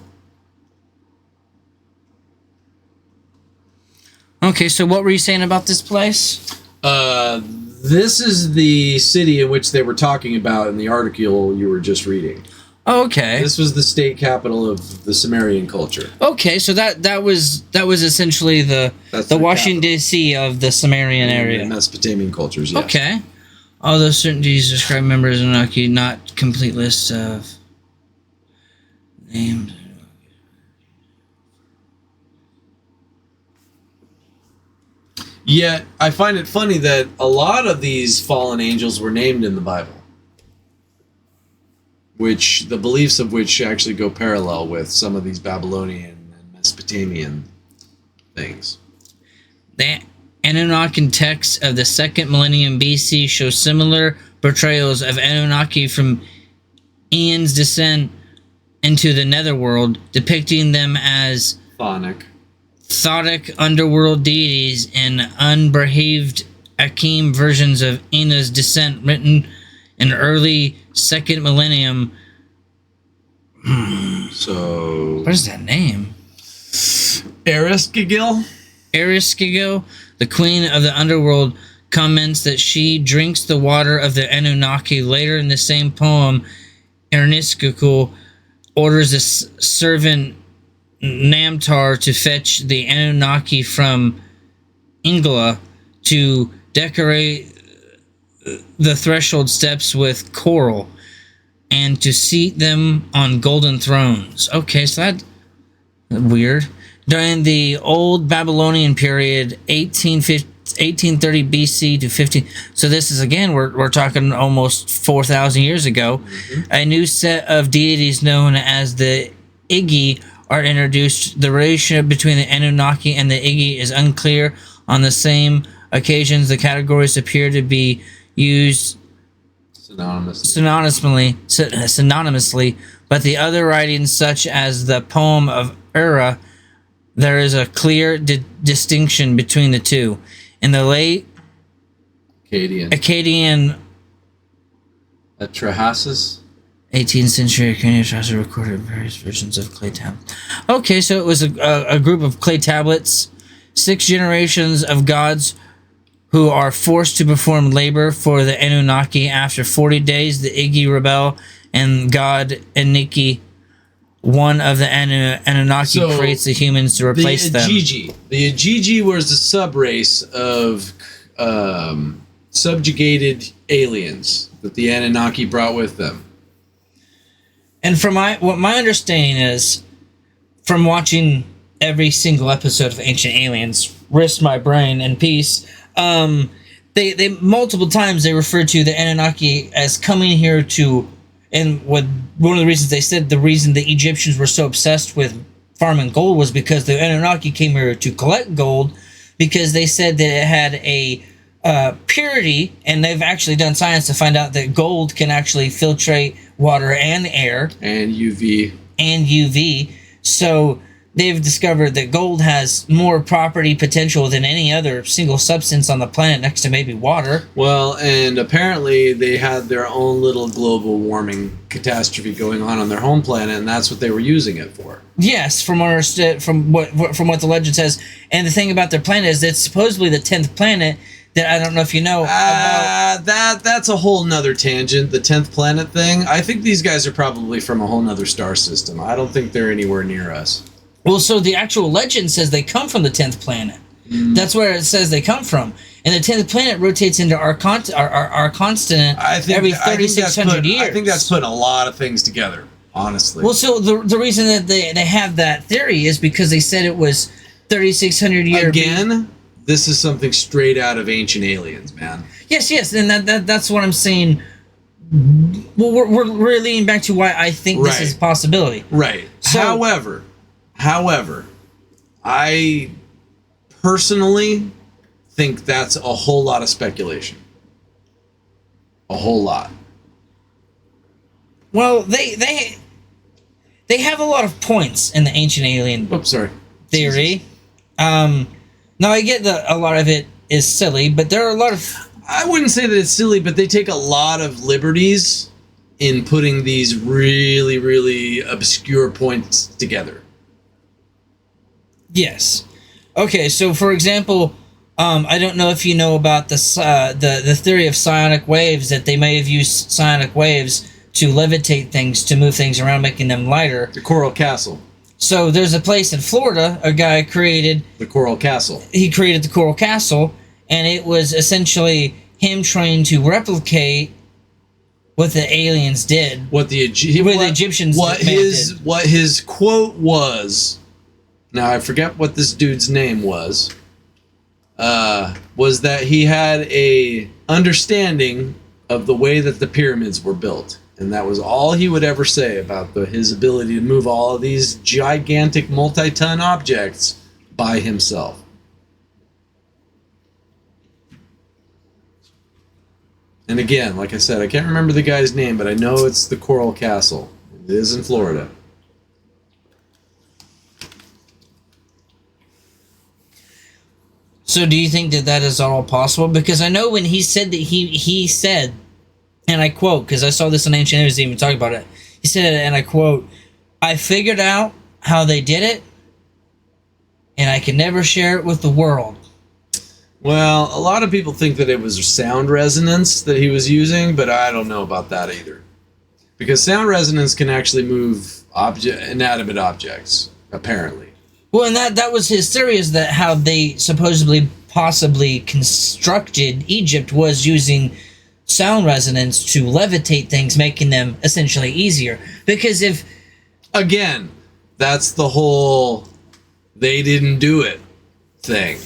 Okay, so what were you saying about this place? This is the city in which they were talking about in the article you were just reading. Okay. This was the state capital of the Sumerian culture. Okay, so that was essentially the That's Washington their D.C. of the Sumerian area. The Mesopotamian cultures, yes. Okay. Although certain deities describe members of Anunnaki, not complete list of names. Yet, I find it funny that a lot of these fallen angels were named in the Bible. Which, the beliefs of which actually go parallel with some of these Babylonian and Mesopotamian things. The Anunnaki texts of the 2nd millennium BC show similar portrayals of Anunnaki from Ian's descent into the netherworld, depicting them as Phonic. Thotic underworld deities and unbehaved Akim versions of Ina's descent written in early 2nd millennium. So... What is that name? Ereskigil? Ereskkigal, the queen of the underworld, comments that she drinks the water of the Anunnaki. Later in the same poem, Ereskkigal orders a servant Namtar to fetch the Anunnaki from Ingla to decorate the threshold steps with coral and to seat them on golden thrones. Okay, so that's weird. During the old Babylonian period, 1830 BC to 15. So this is, again, we're talking almost 4,000 years ago. A new set of deities known as the Igi are introduced. The relationship between the Anunnaki and the Igi is unclear. On the same occasions, the categories appear to be used synonymously, but the other writings, such as the poem of Ura, there is a clear distinction between the two. In the late Akkadian Atrahasis? 18th century, Akkadian tribes recorded various versions of clay tablets. Okay, so it was a group of clay tablets, 6 generations of gods who are forced to perform labor for the Anunnaki. After 40 days, the Igi rebel, and god Enki, one of the Anunnaki, creates the humans to replace them. The Igigi was a sub-race of subjugated aliens that the Anunnaki brought with them. And from what my understanding is, from watching every single episode of Ancient Aliens, rest my brain in peace, they multiple times they refer to the Anunnaki as coming here to, and one of the reasons they said the reason the Egyptians were so obsessed with farming gold was because the Anunnaki came here to collect gold, because they said that it had a purity, and they've actually done science to find out that gold can actually filtrate water and air. And UV. So they've discovered that gold has more property potential than any other single substance on the planet, next to maybe water. Well, and apparently they had their own little global warming catastrophe going on their home planet, and that's what they were using it for. Yes, from what the legend says. And the thing about their planet is it's supposedly the 10th planet that I don't know if you know about. That's a whole nother tangent. The 10th planet thing. I think these guys are probably from a whole nother star system. I don't think they're anywhere near us. Well, so the actual legend says they come from the 10th planet. That's where it says they come from. And the 10th planet rotates into our continent every 3,600 years. I think that's putting a lot of things together, honestly. Well, so the reason that they have that theory is because they said it was 3,600 years. Again, this is something straight out of Ancient Aliens, man. Yes, and that's what I'm saying. Well, we're leading back to why I think this is a possibility. Right. So, However, I personally think that's a whole lot of speculation. A whole lot. Well, they have a lot of points in the Ancient Alien theory. Now I get that a lot of it is silly, but there are a lot of... I wouldn't say that it's silly, but they take a lot of liberties in putting these really, really obscure points together. Yes. Okay, so for example, I don't know if you know about the theory of psionic waves, that they may have used psionic waves to levitate things, to move things around, making them lighter. The Coral Castle. So there's a place in Florida, a guy created... The Coral Castle. He created the Coral Castle, and it was essentially him trying to replicate what the aliens did. What the Egyptians did. What his quote was... Now, I forget what this dude's name was that he had a understanding of the way that the pyramids were built. And that was all he would ever say about his ability to move all of these gigantic multi-ton objects by himself. And again, like I said, I can't remember the guy's name, but I know it's the Coral Castle. It is in Florida. So do you think that is all possible? Because I know when he said that he said, and I quote, because I saw this in Ancient Aliens even talk about it. He said, and I quote, "I figured out how they did it, and I can never share it with the world." Well, a lot of people think that it was sound resonance that he was using, but I don't know about that either. Because sound resonance can actually move inanimate objects, apparently. Well, and that was his theory, is that how they supposedly possibly constructed Egypt was using sound resonance to levitate things, making them essentially easier. Because if... Again, that's the whole they didn't do it thing.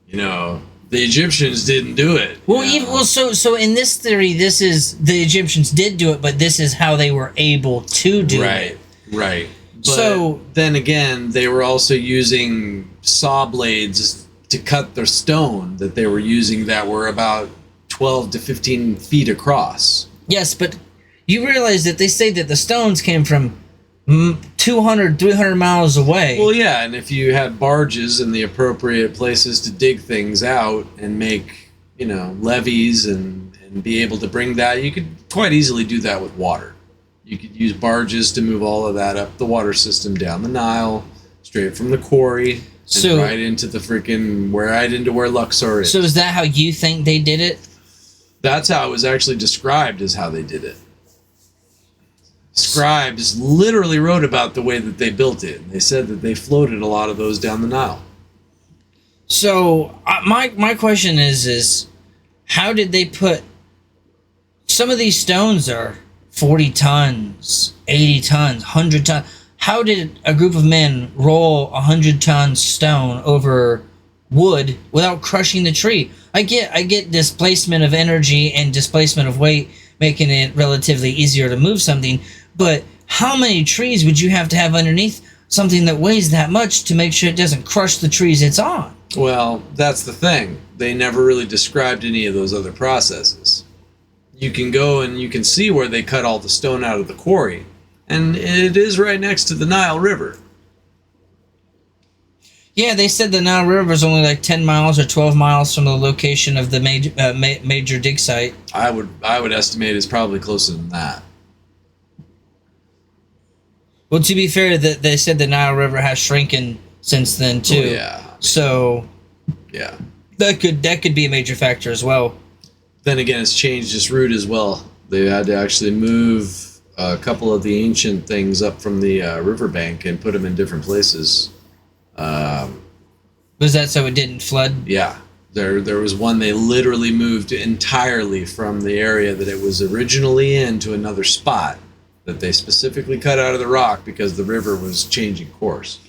You know, the Egyptians didn't do it. Well, so in this theory, this is the Egyptians did do it, but this is how they were able to do it. Right. But so then again, they were also using saw blades to cut the stone that they were using that were about 12 to 15 feet across. Yes, but you realize that they say that the stones came from 200, 300 miles away. Well, yeah, and if you had barges in the appropriate places to dig things out and make, levees and be able to bring that, you could quite easily do that with water. You could use barges to move all of that up the water system down the Nile, straight from the quarry, and right into the freaking where Luxor is. So is that how you think they did it? That's how it was actually described as how they did it. Scribes literally wrote about the way that they built it. They said that they floated a lot of those down the Nile. So my question is how did they put... Some of these stones are 40 tons, 80 tons, 100 tons. How did a group of men roll 100-ton stone over wood without crushing the tree? I get displacement of energy and displacement of weight, making it relatively easier to move something, but how many trees would you have to have underneath something that weighs that much to make sure it doesn't crush the trees it's on? Well, that's the thing. They never really described any of those other processes. You can go and you can see where they cut all the stone out of the quarry, and it is right next to the Nile River. Yeah, they said the Nile River is only like 10 miles or 12 miles from the location of the major dig site. I would estimate it's probably closer than that. Well, to be fair, they said the Nile River has shrunken since then too. Oh, yeah. So. Yeah. That could be a major factor as well. Then again, it's changed its route as well. They had to actually move a couple of the ancient things up from the riverbank and put them in different places. Was that so it didn't flood? Yeah. There was one they literally moved entirely from the area that it was originally in to another spot that they specifically cut out of the rock because the river was changing course.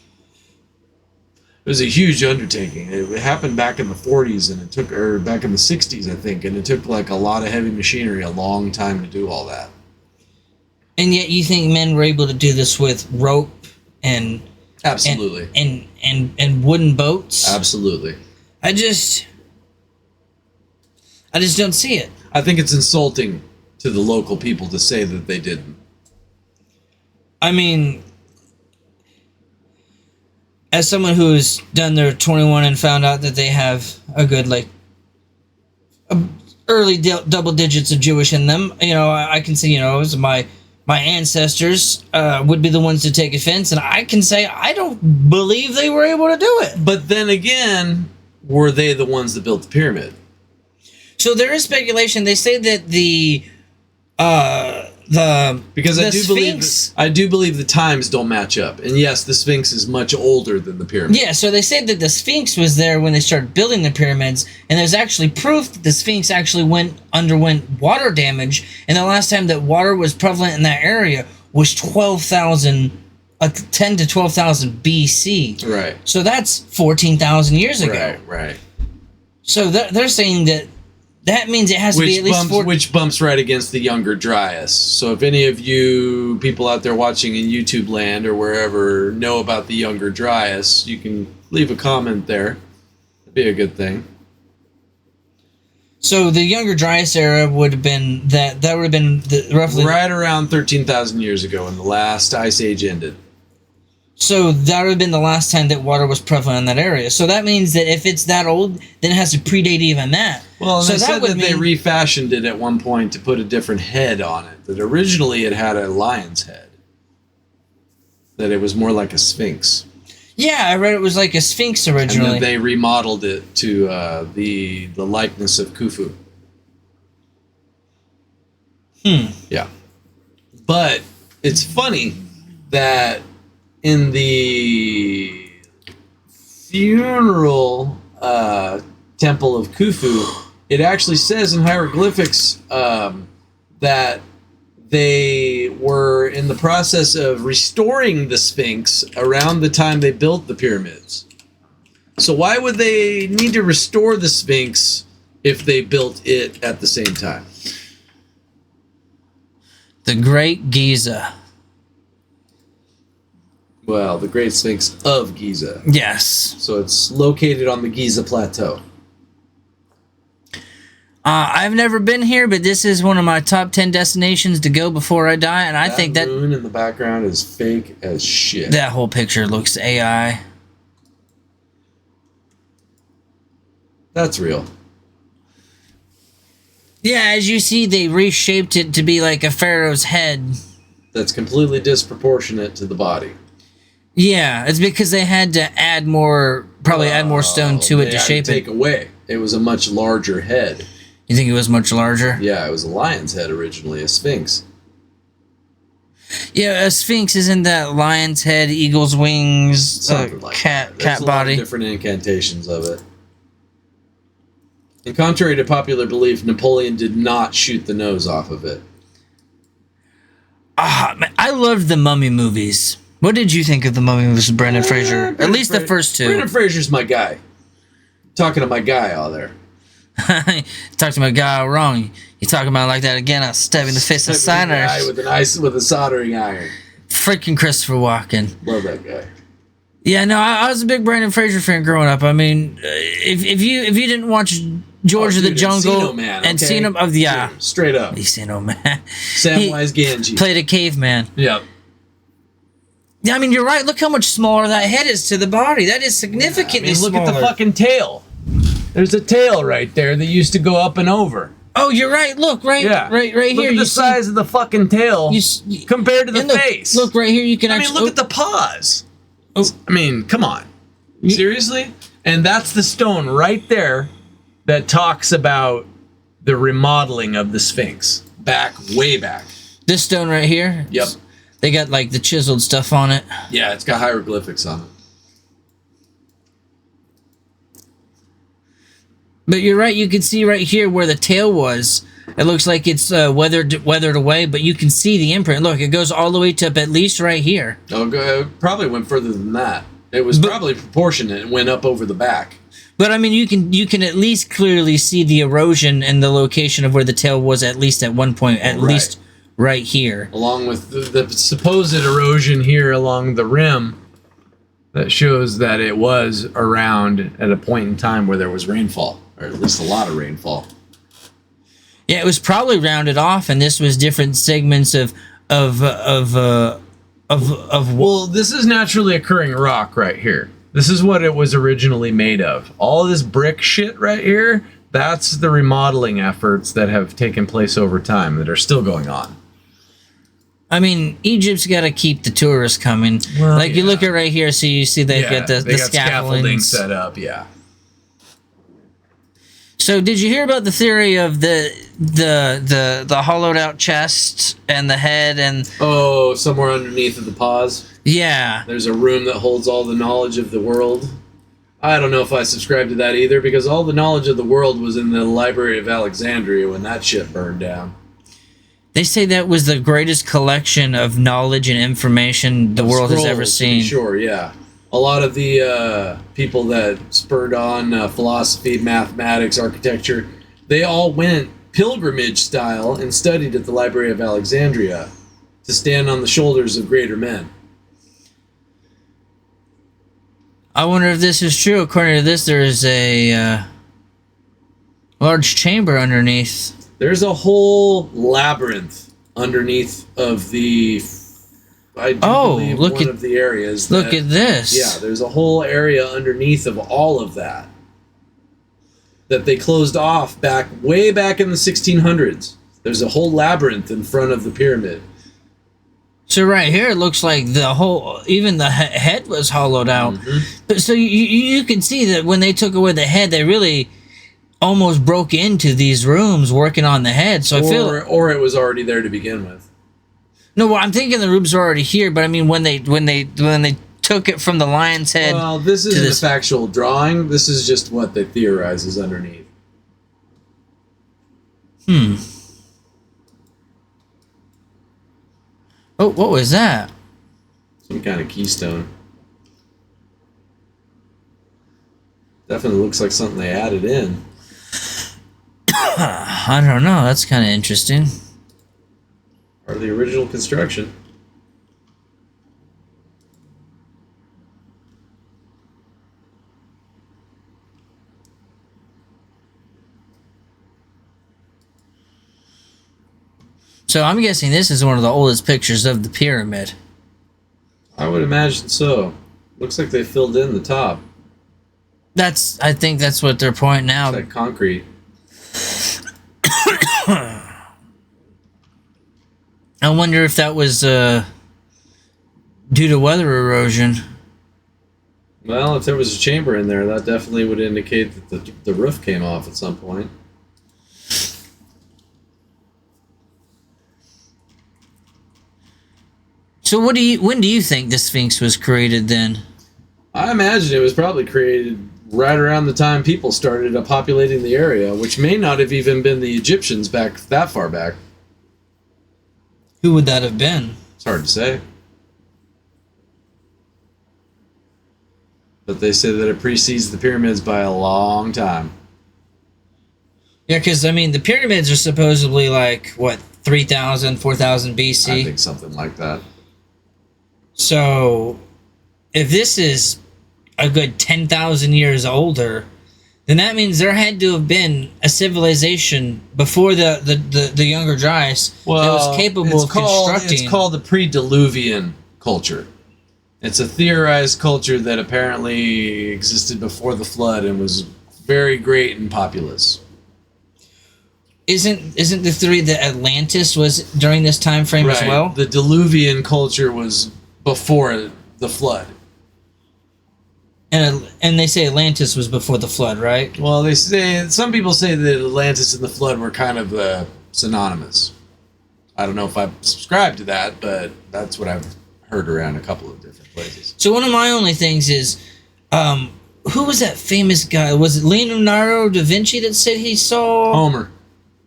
It was a huge undertaking. It happened back in the 40s and or back in the 60s, I think, and it took like a lot of heavy machinery a long time to do all that. And yet you think men were able to do this with rope and Absolutely. and wooden boats? Absolutely. I just don't see it. I think it's insulting to the local people to say that they didn't. I mean, as someone who's done their 21 and found out that they have a good, like, early double digits of Jewish in them, you know, I can see, you know, as my ancestors would be the ones to take offense, and I can say I don't believe they were able to do it. But then again, were they the ones that built the pyramid? So there is speculation. They say that because Sphinx, I do believe the times don't match up. And yes, the Sphinx is much older than the pyramid. yeah, so they say that the Sphinx was there when they started building the pyramids, and there's actually proof that the Sphinx actually underwent water damage, and the last time that water was prevalent in that area was 10 to 12,000 BC. Right. So that's 14,000 years ago. Right. So they're saying that means it has to be at least which bumps right against the Younger Dryas. So if any of you people out there watching in YouTube land or wherever know about the Younger Dryas, you can leave a comment there. It'd be a good thing. So the Younger Dryas era would have been roughly right around 13,000 years ago when the last ice age ended. So that would have been the last time that water was prevalent in that area. So that means that if it's that old, then it has to predate even that. Well, and so they said that they refashioned it at one point to put a different head on it. That originally it had a lion's head. That it was more like a sphinx. Yeah, I read it was like a sphinx originally. And then they remodeled it to the likeness of Khufu. Yeah. But it's funny that in the funeral temple of Khufu, it actually says in hieroglyphics that they were in the process of restoring the Sphinx around the time they built the pyramids. So why would they need to restore the Sphinx if they built it at the same time? The Great Giza. Well, the Great Sphinx of Giza. Yes. So it's located on the Giza Plateau. I've never been here, but this is one of my top 10 destinations to go before I die, and I think that moon in the background is fake as shit. That whole picture looks AI. That's real. Yeah, as you see, they reshaped it to be like a pharaoh's head. That's completely disproportionate to the body. Yeah, it's because they had to add more stone to it to shape take away. It was a much larger head. You think it was much larger? Yeah, it was a lion's head originally, a sphinx. Yeah, a sphinx isn't that lion's head, eagle's wings, like cat that. There's body. A lot of different incantations of it. And contrary to popular belief, Napoleon did not shoot the nose off of it. Man, I loved the Mummy movies. What did you think of the Mummy movies with Brendan Fraser? At least the first two. Brendan Fraser's my guy. Talking to my guy out there. Talk to my guy wrong. You talking about it like that again? I'll stab you in the face with signers. With a soldering iron. Freaking Christopher Walken. Love that guy. Yeah, no, I was a big Brendan Fraser fan growing up. I mean, if you didn't watch George of the Jungle Man, and Encino Man, yeah, dude, straight up, Encino Man, Samwise Gamgee played a caveman. Yep. Yeah, I mean, you're right. Look how much smaller that head is to the body. That is significantly look smaller. at the fucking tail. There's a tail right there that used to go up and over. Oh, you're right. Look, right here. Look at the size of the fucking tail compared to the face. Look right here. You can look at the paws. Oh. I mean, come on. Seriously? And that's the stone right there that talks about the remodeling of the Sphinx way back. This stone right here. Yep. They got like the chiseled stuff on it. Yeah, it's got hieroglyphics on it. But you're right. You can see right here where the tail was. It looks like it's weathered away, but you can see the imprint. Look, it goes all the way to at least right here. Oh, it probably went further than that. It was probably proportionate and went up over the back. But I mean, you can at least clearly see the erosion and the location of where the tail was at least at one point, at least right here. Along with the supposed erosion here along the rim that shows that it was around at a point in time where there was rainfall, or at least a lot of rainfall. Yeah, it was probably rounded off, and this was different segments of well, this is naturally occurring rock right here. This is what it was originally made of. All this brick shit right here, that's the remodeling efforts that have taken place over time that are still going on. I mean, Egypt's got to keep the tourists coming. Well, like you look at right here, so you see they got the scaffolding set up. Yeah. So, did you hear about the theory of the hollowed out chest and the head and? Oh, somewhere underneath of the paws. Yeah. There's a room that holds all the knowledge of the world. I don't know if I subscribe to that either, because all the knowledge of the world was in the Library of Alexandria when that shit burned down. They say that was the greatest collection of knowledge and information the world has ever seen. Sure, yeah. A lot of the people that spurred on philosophy, mathematics, architecture, they all went pilgrimage style and studied at the Library of Alexandria to stand on the shoulders of greater men. I wonder if this is true. According to this, there is a large chamber underneath. There's a whole labyrinth underneath of the... I do believe look one at of the areas. Look at this. Yeah, there's a whole area underneath of all of that they closed off way back in the 1600s. There's a whole labyrinth in front of the pyramid. So right here, it looks like the whole, even the head was hollowed out. Mm-hmm. But so you can see that when they took away the head, they really almost broke into these rooms working on the head. So or it was already there to begin with. No, well, I'm thinking the rooms are already here, but I mean when they took it from the lion's head. Well, this isn't a factual drawing. This is just what they theorize is underneath. Oh, what was that? Some kind of keystone. Definitely looks like something they added in. I don't know. That's kind of interesting. Or the original construction. So I'm guessing this is one of the oldest pictures of the pyramid. I would imagine so. Looks like they filled in the top. I think that's what they're pointing out. It's like concrete. I wonder if that was due to weather erosion. Well, if there was a chamber in there, that definitely would indicate that the roof came off at some point. So when do you think the Sphinx was created then? I imagine it was probably created right around the time people started populating the area, which may not have even been the Egyptians back that far back. Who would that have been? It's hard to say. But they say that it precedes the pyramids by a long time. Yeah, because, I mean, the pyramids are supposedly like, what, 3,000, 4,000 BC? I think something like that. So, if this is a good 10,000 years older, then that means there had to have been a civilization before the Younger Dryas that was capable of constructing. It's called the pre-Diluvian culture. It's a theorized culture that apparently existed before the flood and was very great and populous. Isn't the theory that Atlantis was during this time frame as well? The Diluvian culture was before the flood. And they say Atlantis was before the flood, right? Well, they say some people say that Atlantis and the flood were kind of synonymous. I don't know if I subscribe to that, but that's what I've heard around a couple of different places. So one of my only things is, who was that famous guy? Was it Leonardo da Vinci that said he saw Homer.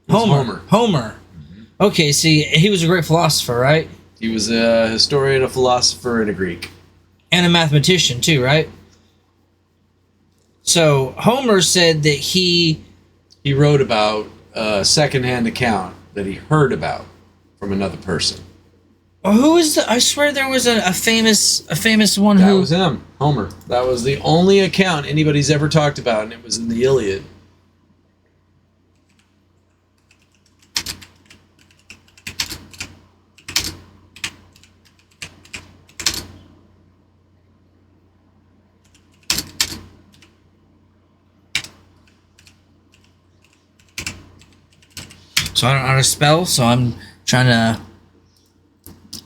It was Homer? Mm-hmm. Okay, see, he was a great philosopher, right? He was a historian, a philosopher, and a Greek. And a mathematician too, right? So Homer said that he wrote about a secondhand account that he heard about from another person. who was the? I swear there was a famous one That who was him, Homer. That was the only account anybody's ever talked about, and it was in the Iliad. So I don't know how to spell, so I'm trying to.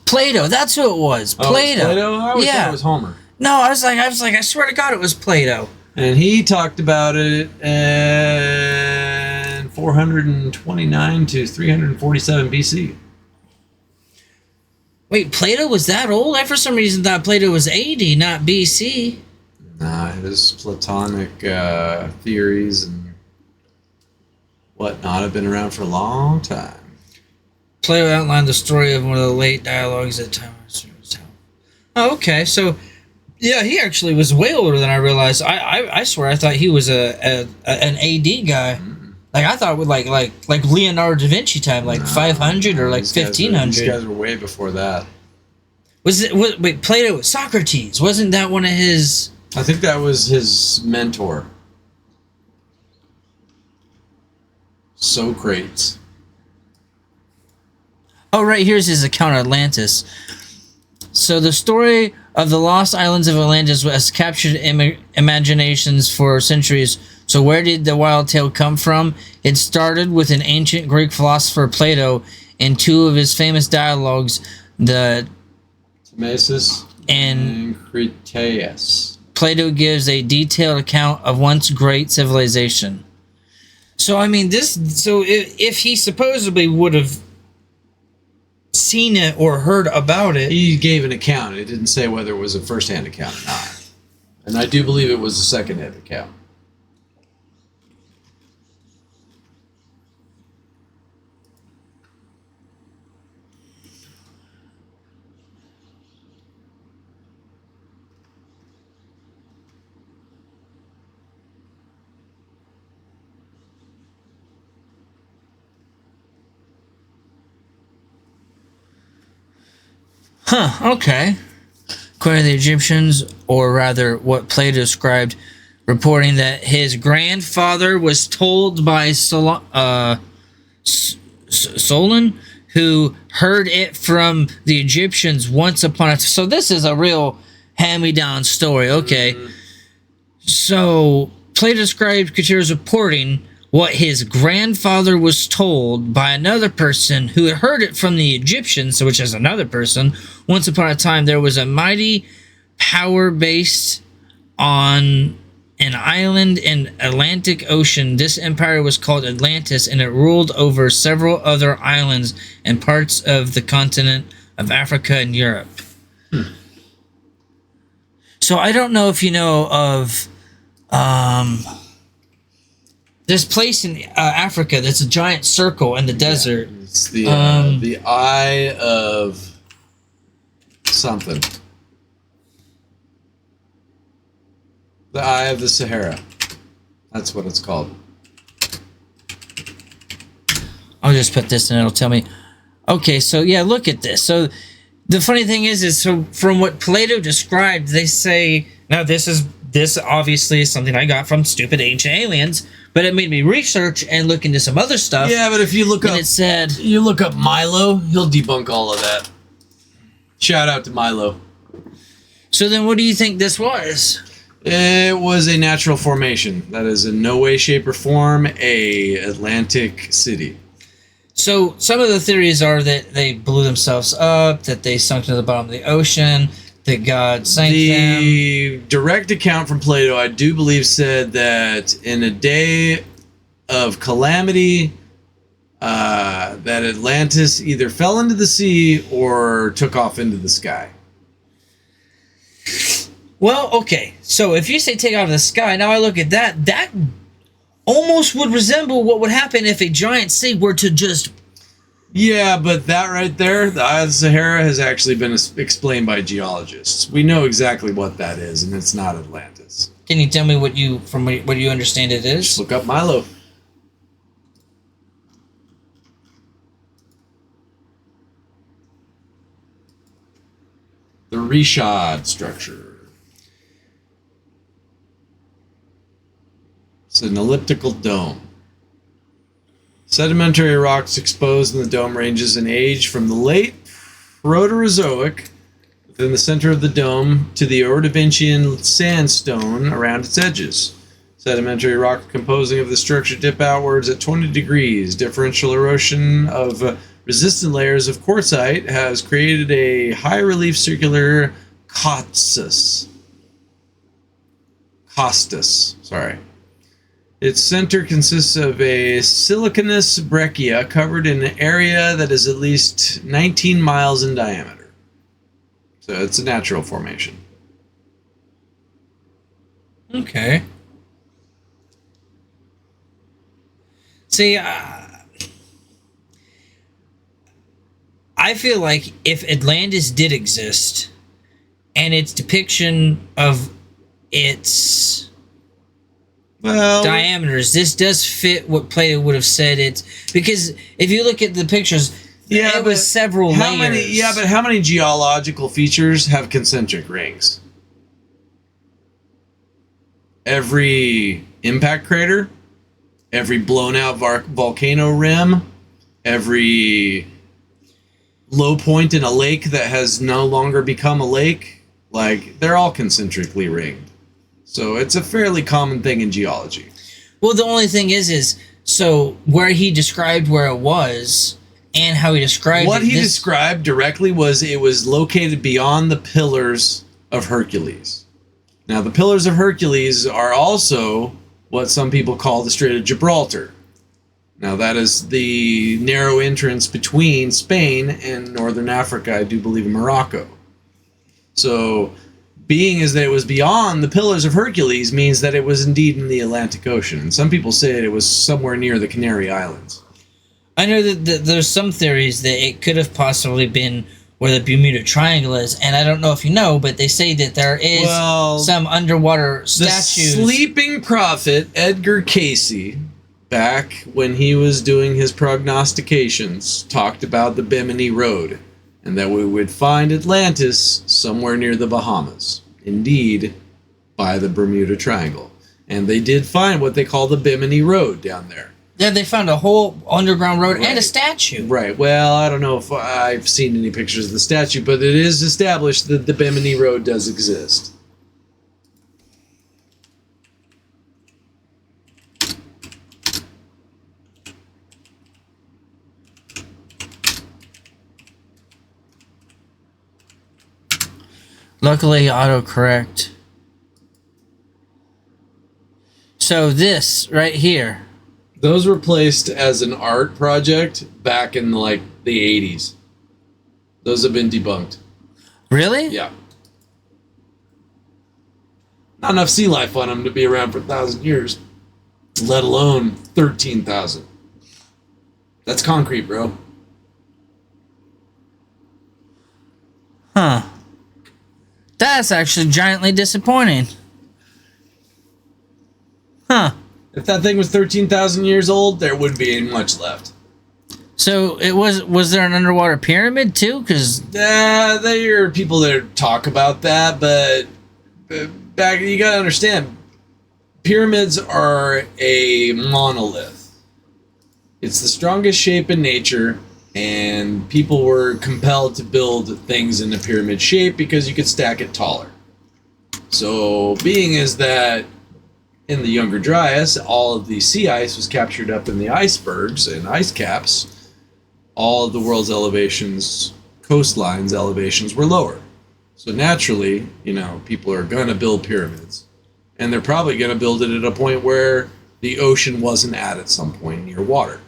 Plato, that's who it was. Plato. Oh, it's Plato? I always thought it was Homer. No, I was like, I swear to God, it was Plato. And he talked about it in 429 to 347 BC. Wait, Plato was that old? I for some reason thought Plato was AD, not BC. Nah, his Platonic theories and whatnot have been around for a long time. Plato outlined the story of one of the late dialogues at time. Oh, okay. So, yeah, he actually was way older than I realized. I swear I thought he was an AD guy. Like I thought with like Leonardo da Vinci time, like 500 or like 1500. These guys were way before that. Wait, Plato, Socrates, wasn't that one of his? I think that was his mentor, Socrates. Oh, right, here's his account of Atlantis. So the story of the lost islands of Atlantis has captured imaginations for centuries. So where did the wild tale come from? It started with an ancient Greek philosopher, Plato, in two of his famous dialogues, the Timaeus and Critias. Plato gives a detailed account of once great civilization. So, I mean, if he supposedly would have seen it or heard about it. He gave an account. It didn't say whether it was a first-hand account or not. And I do believe it was a second-hand account. Huh, okay. According to the Egyptians, or rather what Plato described, reporting that his grandfather was told by Solon, who heard it from the Egyptians once upon a time. So this is a real hand-me-down story, okay. So Plato described Couture's reporting what his grandfather was told by another person who had heard it from the Egyptians, which is another person. Once upon a time, there was a mighty power based on an island in Atlantic Ocean. This empire was called Atlantis, and it ruled over several other islands and parts of the continent of Africa and Europe. So I don't know if you know of this place in Africa that's a giant circle in the desert. Yeah, it's the Eye of something. The Eye of the Sahara. That's what it's called. I'll just put this and it'll tell me. Okay, so yeah, look at this. So the funny thing is so from what Plato described, they say, now this obviously is something I got from Stupid Ancient Aliens, but it made me research and look into some other stuff. Yeah, but if you look up, it said, you look up Milo, he'll debunk all of that. Shout out to Milo. So then what do you think this was? It was a natural formation. That is in no way, shape, or form a Atlantic city. So some of the theories are that they blew themselves up, that they sunk to the bottom of the ocean, that God sank them. The direct account from Plato, I do believe, said that in a day of calamity, that Atlantis either fell into the sea or took off into the sky. Well, okay. So if you say take off the sky, now I look at that. That almost would resemble what would happen if a giant sea were to just... Yeah, but that right there, the Eye of the Sahara, has actually been explained by geologists. We know exactly what that is, and it's not Atlantis. Can you tell me what you understand it is? Just look up Milo. The Reshad structure. It's an elliptical dome. Sedimentary rocks exposed in the dome ranges in age from the late Proterozoic within the center of the dome to the Ordovician sandstone around its edges. Sedimentary rock composing of the structure dip outwards at 20 degrees. Differential erosion of resistant layers of quartzite has created a high-relief circular costus. Its center consists of a siliconous breccia covered in an area that is at least 19 miles in diameter. So it's a natural formation. Okay. See, I feel like if Atlantis did exist, and its depiction of its diameters, this does fit what Plato would have said. It's because if you look at the pictures, it was several layers. But how many geological features have concentric rings? Every impact crater, every blown out volcano rim, every low point in a lake that has no longer become a lake, like, they're all concentrically ringed. So it's a fairly common thing in geology. Well, the only thing is so where he described where it was and how he described what he described directly was it was located beyond the Pillars of Hercules. Now, the Pillars of Hercules are also what some people call the Strait of Gibraltar. Now, that is the narrow entrance between Spain and northern Africa, I do believe in Morocco. So, being as that it was beyond the Pillars of Hercules means that it was indeed in the Atlantic Ocean. And some people say it was somewhere near the Canary Islands. I know that there's some theories that it could have possibly been where the Bermuda Triangle is, and I don't know if you know, but they say that there is some underwater statues. The sleeping prophet Edgar Cayce, back when he was doing his prognostications, talked about the Bimini Road, and that we would find Atlantis somewhere near the Bahamas. Indeed, by the Bermuda Triangle. And they did find what they call the Bimini Road down there. Yeah, they found a whole underground road and a statue. Right. Well, I don't know if I've seen any pictures of the statue, but it is established that the Bimini Road does exist. Luckily, autocorrect. So this right here. Those were placed as an art project back in the 80s. Those have been debunked. Really? Yeah. Not enough sea life on them to be around for 1,000 years, let alone 13,000. That's concrete, bro. Huh. That's actually giantly disappointing. Huh. If that thing was 13,000 years old, there wouldn't be much left. So it was there an underwater pyramid too? Because there are people that talk about that, but back you gotta understand, pyramids are a monolith. It's the strongest shape in nature, and people were compelled to build things in a pyramid shape because you could stack it taller. So, being as that in the Younger Dryas, all of the sea ice was captured up in the icebergs and ice caps, all of the world's elevations, coastlines elevations, were lower. So naturally, people are going to build pyramids. And they're probably going to build it at a point where the ocean wasn't at some point near water.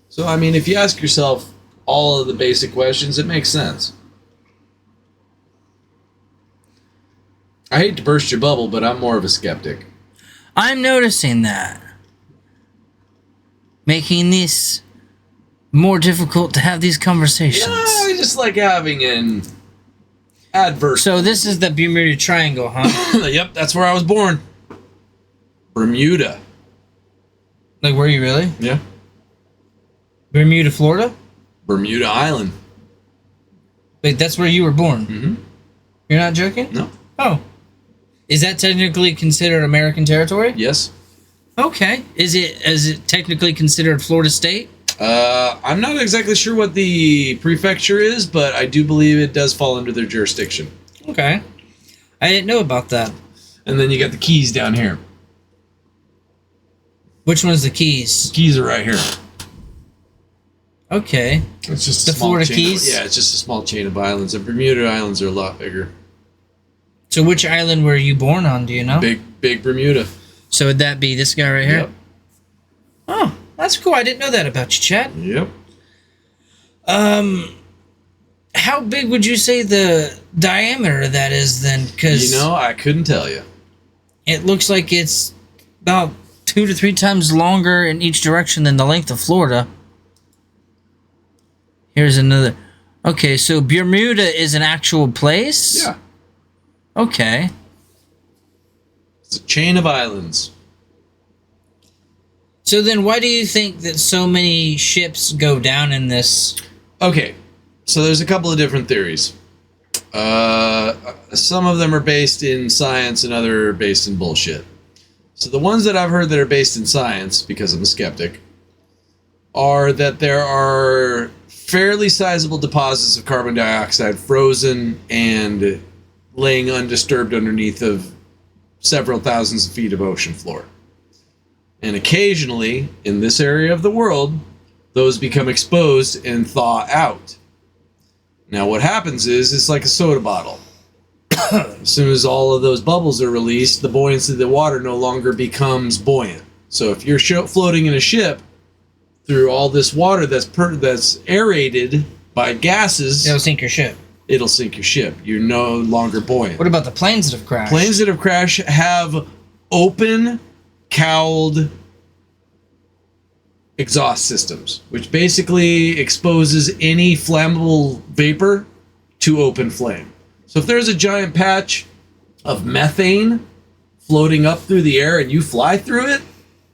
So, I mean, if you ask yourself all of the basic questions, it makes sense. I hate to burst your bubble, but I'm more of a skeptic. I'm noticing that. Making this more difficult to have these conversations. No, I just like having an adverse. So this is the Bermuda Triangle, huh? Yep, that's where I was born. Bermuda. Like, were you really? Yeah. Bermuda, Florida? Bermuda Island. Wait, that's where you were born? Mm-hmm. You're not joking? No. Oh. Is that technically considered American territory? Yes. Okay. Is it technically considered Florida State? I'm not exactly sure what the prefecture is, but I do believe it does fall under their jurisdiction. Okay. I didn't know about that. And then you got the Keys down here. Which one's the Keys? Keys are right here. Okay. It's just The a small Florida chain Keys? Yeah, it's just a small chain of islands. The Bermuda Islands are a lot bigger. So which island were you born on, do you know? Big Bermuda. So would that be this guy right here? Yep. Oh, that's cool. I didn't know that about you, Chad. Yep. How big would you say the diameter of that is then? Because I couldn't tell you. it looks like it's about 2 to 3 times longer in each direction than the length of Florida. Here's another. Okay, so Bermuda is an actual place? Yeah. Okay. It's a chain of islands. So then why do you think that so many ships go down in this? Okay, so there's a couple of different theories. Some of them are based in science and other are based in bullshit. So the ones that I've heard that are based in science, because I'm a skeptic, are that there are fairly sizable deposits of carbon dioxide frozen and laying undisturbed underneath of several thousands of feet of ocean floor. And occasionally, in this area of the world, those become exposed and thaw out. Now what happens is, it's like a soda bottle. As soon as all of those bubbles are released, the buoyancy of the water no longer becomes buoyant. So if you're floating in a ship through all this water that's aerated by gases, It'll sink your ship. it'll sink your ship. You're no longer buoyant. What about the planes that have crashed? Planes that have crashed have open cowled exhaust systems, which basically exposes any flammable vapor to open flame. So if there's a giant patch of methane floating up through the air and you fly through it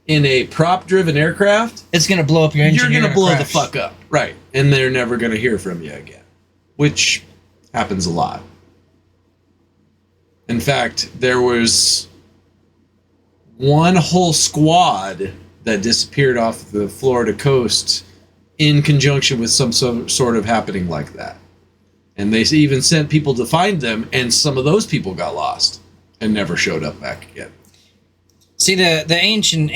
in a prop-driven aircraft, It's going to blow up your engine. you're going to blow the crash. fuck up. Right. And they're never going to hear from you again, which happens a lot. In fact, there was one whole squad that disappeared off the Florida coast in conjunction with some sort of happening like that. And they even sent people to find them, and some of those people got lost and never showed up back again. See, the ancient...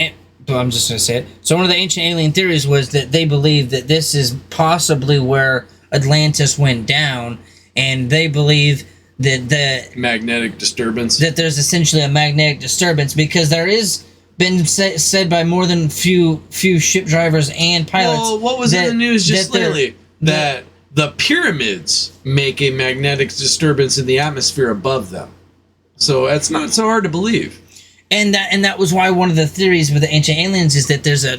Well, I'm just going to say it. So one of the ancient alien theories was that they believe that this is possibly where Atlantis went down, and they believe that Magnetic disturbance. that there's essentially a magnetic disturbance, because there is been said by more than few ship drivers and pilots. Well, what was in that- the news just that they're- lately? That the pyramids make a magnetic disturbance in the atmosphere above them. So that's not so hard to believe. And that was why one of the theories with the ancient aliens is that there's a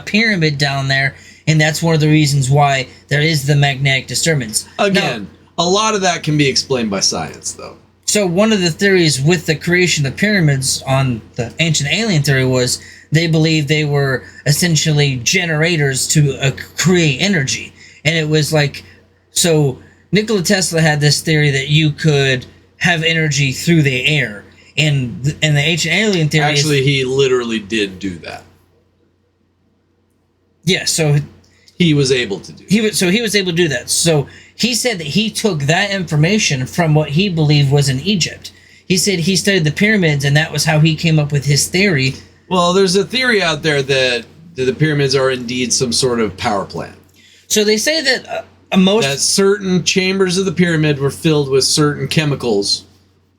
pyramid down there, and that's one of the reasons why there is the magnetic disturbance. Again, a lot of that can be explained by science, though. So one of the theories with the creation of pyramids on the ancient alien theory was they believed they were essentially generators to create energy. And it was like, so Nikola Tesla had this theory that you could have energy through the air. And the ancient alien theory Actually, he literally did do that. yeah, so He was able to do that. he was able to do that. So he said that he took that information from what he believed was in Egypt. He said he studied the pyramids, and that was how he came up with his theory. Well, there's a theory out there that the pyramids are indeed some sort of power plant. So they say that that certain chambers of the pyramid were filled with certain chemicals,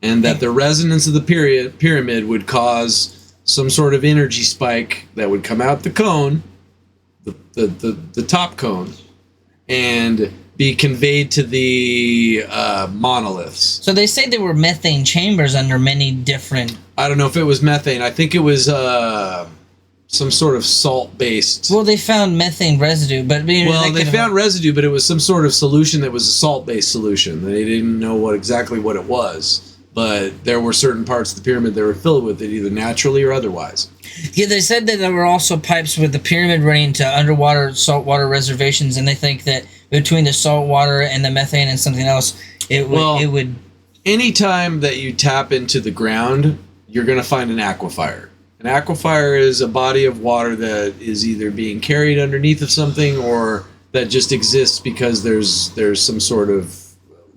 and that the resonance of the pyramid would cause some sort of energy spike that would come out the cone, the top cone, and be conveyed to the monoliths. So they say there were methane chambers under many different... I don't know if it was methane. I think it was some sort of salt-based... Well, they found methane residue, but... they found residue, but it was some sort of solution that was a salt-based solution. They didn't know exactly what it was, but there were certain parts of the pyramid that were filled with it, either naturally or otherwise. Yeah, they said that there were also pipes with the pyramid running to underwater saltwater reservations, and they think that between the saltwater and the methane and something else, it would... Anytime that you tap into the ground, you're going to find an aquifer. An aquifer is a body of water that is either being carried underneath of something or that just exists because there's some sort of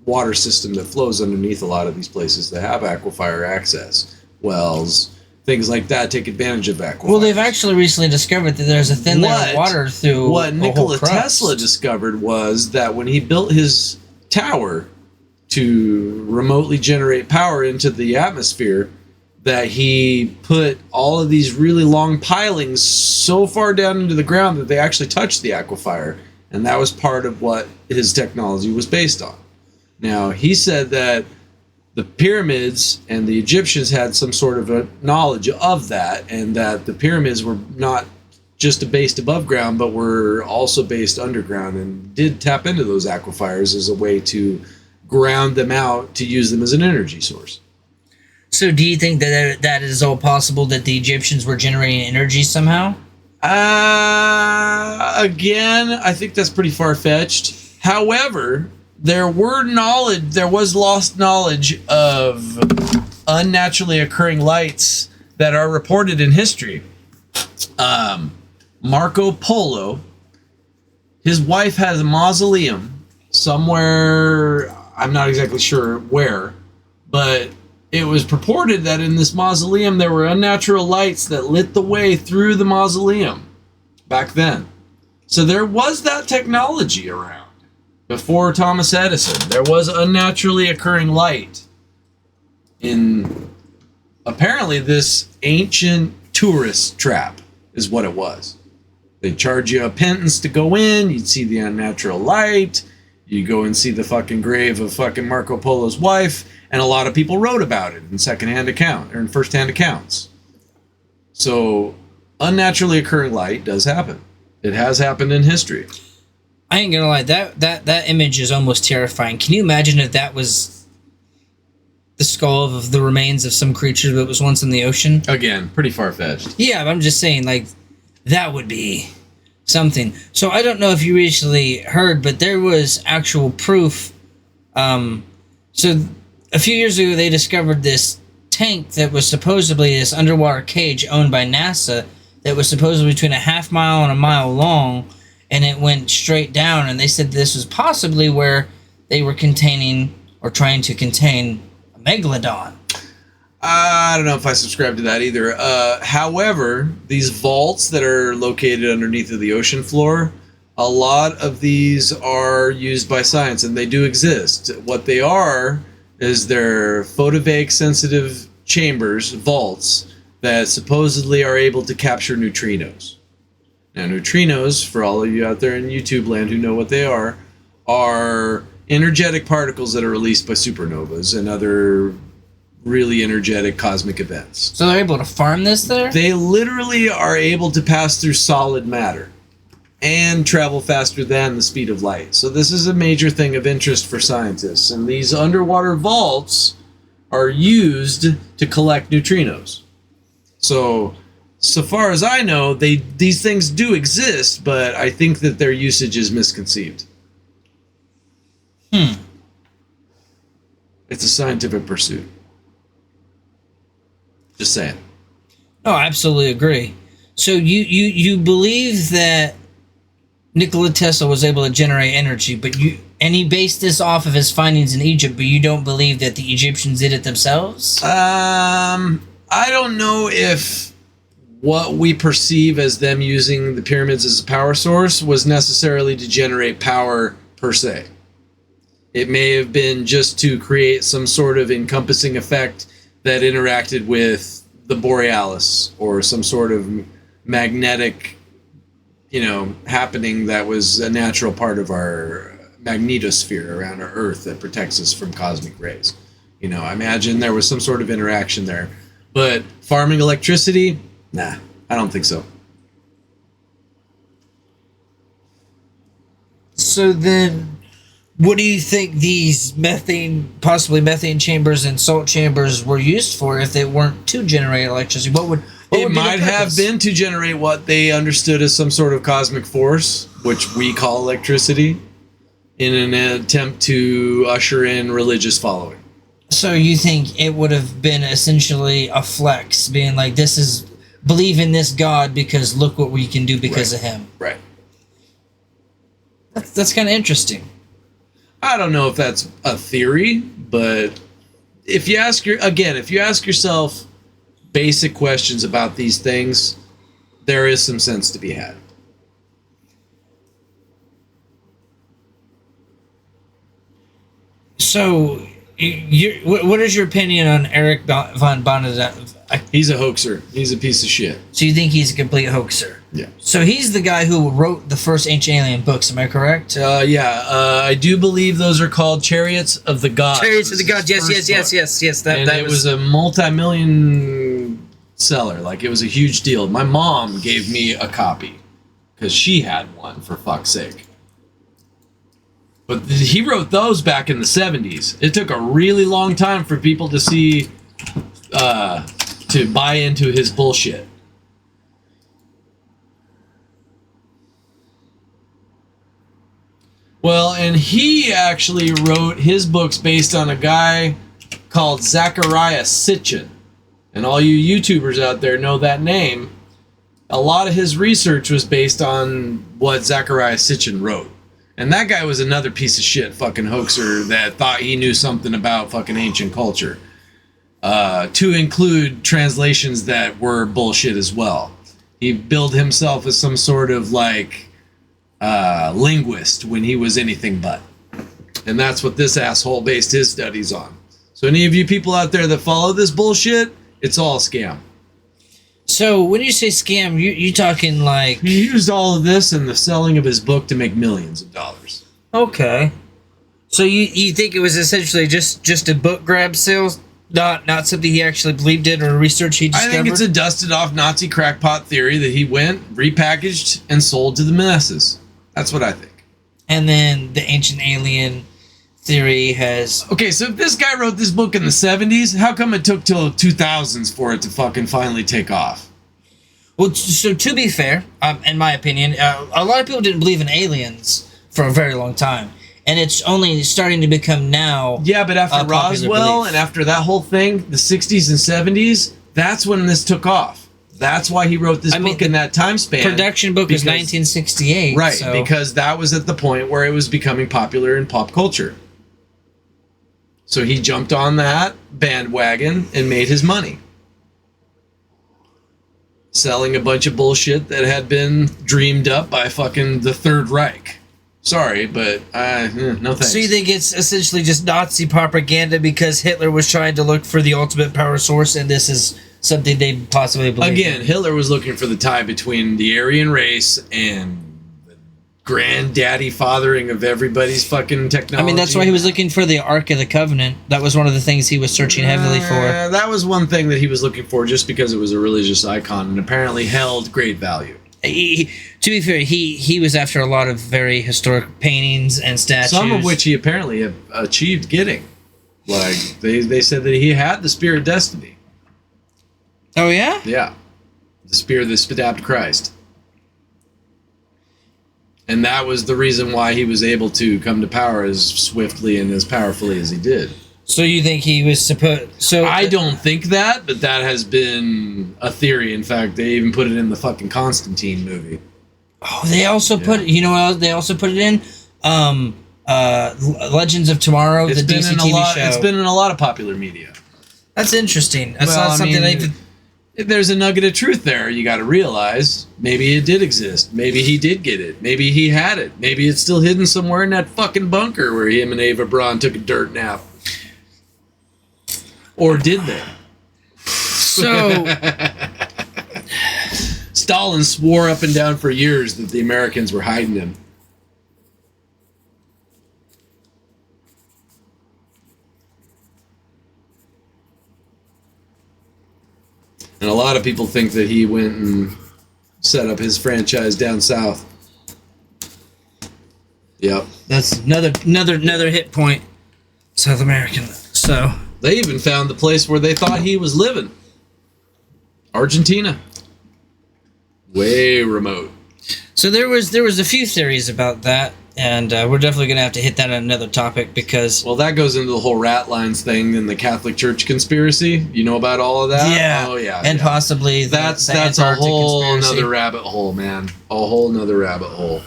water system that flows underneath a lot of these places that have aquifer access. Wells, things like that take advantage of aquifers. Well, they've actually recently discovered that there's a thin layer of water through what Nikola Tesla discovered was that when he built his tower to remotely generate power into the atmosphere, that he put all of these really long pilings so far down into the ground that they actually touched the aquifer, and that was part of what his technology was based on. Now, he said that the pyramids and the Egyptians had some sort of a knowledge of that, and that the pyramids were not just based above ground, but were also based underground, and did tap into those aquifers as a way to ground them out to use them as an energy source. So do you think that that is all possible, that the Egyptians were generating energy somehow? Again, I think that's pretty far-fetched. However, there was lost knowledge of unnaturally occurring lights that are reported in history. Marco Polo, his wife has a mausoleum somewhere, I'm not exactly sure where, but it was purported that in this mausoleum there were unnatural lights that lit the way through the mausoleum back then. So there was that technology around. Before Thomas Edison, there was unnaturally occurring light in apparently this ancient tourist trap is what it was. They charge you a pittance to go in, you'd see the unnatural light, you go and see the fucking grave of fucking Marco Polo's wife, and a lot of people wrote about it in first-hand accounts. So unnaturally occurring light does happen. It has happened in history. I ain't gonna lie, that image is almost terrifying. Can you imagine if that was the skull of the remains of some creature that was once in the ocean? Again, pretty far-fetched. Yeah, but I'm just saying, like, that would be something. So I don't know if you recently heard, but there was actual proof. So a few years ago, they discovered this tank that was supposedly this underwater cage owned by NASA that was supposedly between a half mile and a mile long, and it went straight down, and they said this was possibly where they were containing or trying to contain a megalodon. I don't know if I subscribe to that either. However, these vaults that are located underneath of the ocean floor, a lot of these are used by science, and they do exist. What they are is they're photovoltaic sensitive chambers, vaults, that supposedly are able to capture neutrinos. Now, neutrinos, for all of you out there in YouTube land who know what they are energetic particles that are released by supernovas and other really energetic cosmic events. So they're able to farm this there? They literally are able to pass through solid matter and travel faster than the speed of light. So this is a major thing of interest for scientists. And these underwater vaults are used to collect neutrinos. So far as I know, these things do exist, but I think that their usage is misconceived. It's a scientific pursuit. Just saying. Oh, I absolutely agree. So you believe that Nikola Tesla was able to generate energy, and he based this off of his findings in Egypt, but you don't believe that the Egyptians did it themselves? I don't know if what we perceive as them using the pyramids as a power source was necessarily to generate power per se. It may have been just to create some sort of encompassing effect that interacted with the Borealis or some sort of magnetic, happening that was a natural part of our magnetosphere around our Earth that protects us from cosmic rays. I imagine there was some sort of interaction there. But farming electricity? Nah, I don't think so. So then, what do you think these possibly methane chambers and salt chambers were used for if they weren't to generate electricity? What would It be the might have purpose? been to generate what they understood as some sort of cosmic force, which we call electricity, in an attempt to usher in religious following. So you think it would have been essentially a flex, being like, this is, believe in this God because look what we can do because Right. of him. Right. That's kind of interesting. I don't know if that's a theory, but if you ask yourself basic questions about these things, there is some sense to be had. So, what is your opinion on Eric von Bonnet? He's a hoaxer. He's a piece of shit. So you think he's a complete hoaxer? Yeah. So he's the guy who wrote the first Ancient Alien books, am I correct? I do believe those are called Chariots of the Gods. Chariots of the was Gods, his yes. first book. That It was a multi-million seller. Like, it was a huge deal. My mom gave me a copy because she had one, for fuck's sake. But he wrote those back in the 70s. It took a really long time for people to see, to buy into his bullshit. Well, and he actually wrote his books based on a guy called Zachariah Sitchin. And all you YouTubers out there know that name. A lot of his research was based on what Zachariah Sitchin wrote. And that guy was another piece of shit fucking hoaxer that thought he knew something about fucking ancient culture. To include translations that were bullshit as well. He billed himself as some sort of linguist when he was anything but. And that's what this asshole based his studies on. So any of you people out there that follow this bullshit, it's all a scam. So when you say scam, you talking like... He used all of this in the selling of his book to make millions of dollars. Okay. So you think it was essentially just a book grab sales, not something he actually believed in or research he discovered? I think it's a dusted off Nazi crackpot theory that he went, repackaged, and sold to the masses. That's what I think. And then the Ancient Alien theory has... Okay, so if this guy wrote this book in the 70s, how come it took till 2000s for it to fucking finally take off? Well, so to be fair, in my opinion, a lot of people didn't believe in aliens for a very long time. And it's only starting to become now... Yeah, but after popular Roswell belief. and after that whole thing, the 60s and 70s, that's when this took off. That's why he wrote this book in that time span. Production book was 1968. Right, so. because that was at the point where it was becoming popular in pop culture. So he jumped on that bandwagon and made his money. Selling a bunch of bullshit that had been dreamed up by fucking the Third Reich. Sorry, but no thanks. So you think it's essentially just Nazi propaganda because Hitler was trying to look for the ultimate power source, and this is something they possibly believe Again, in? Hitler was looking for the tie between the Aryan race and the granddaddy fathering of everybody's fucking technology. I mean, that's why he was looking for the Ark of the Covenant. That was one of the things he was searching heavily for. That was one thing that he was looking for just because it was a religious icon and apparently held great value. To be fair, he was after a lot of very historic paintings and statues. Some of which he apparently have achieved getting. Like, they said that he had the Spear of Destiny. Oh, yeah? Yeah. The spear that stabbed Christ. And that was the reason why he was able to come to power as swiftly and as powerfully as he did. So you think he was supposed... So I don't think that, but that has been a theory. In fact, they even put it in the fucking Constantine movie. Oh, they also put... You know what else they also put it in? Legends of Tomorrow, the DC TV show. It's been in a lot of popular media. That's interesting. That's Well, not something I even... there's a nugget of truth there. You got to realize maybe it did exist. Maybe he did get it. Maybe he had it. Maybe it's still hidden somewhere in that fucking bunker where him and Ava Braun took a dirt nap. Or did they? So Stalin swore up and down for years that the Americans were hiding him. And a lot of people think that he went and set up his franchise down south. Yep. that's another hit point. South American. So They even found the place where they thought he was living. Argentina. Way remote. So there was a few theories about that, and we're definitely gonna have to hit that on another topic because Well, that goes into the whole rat lines thing and the Catholic Church conspiracy. You know about all of that? yeah, Oh, yeah. and yeah. possibly That's the a Antarctic whole conspiracy. nother rabbit hole, man. A whole nother rabbit hole.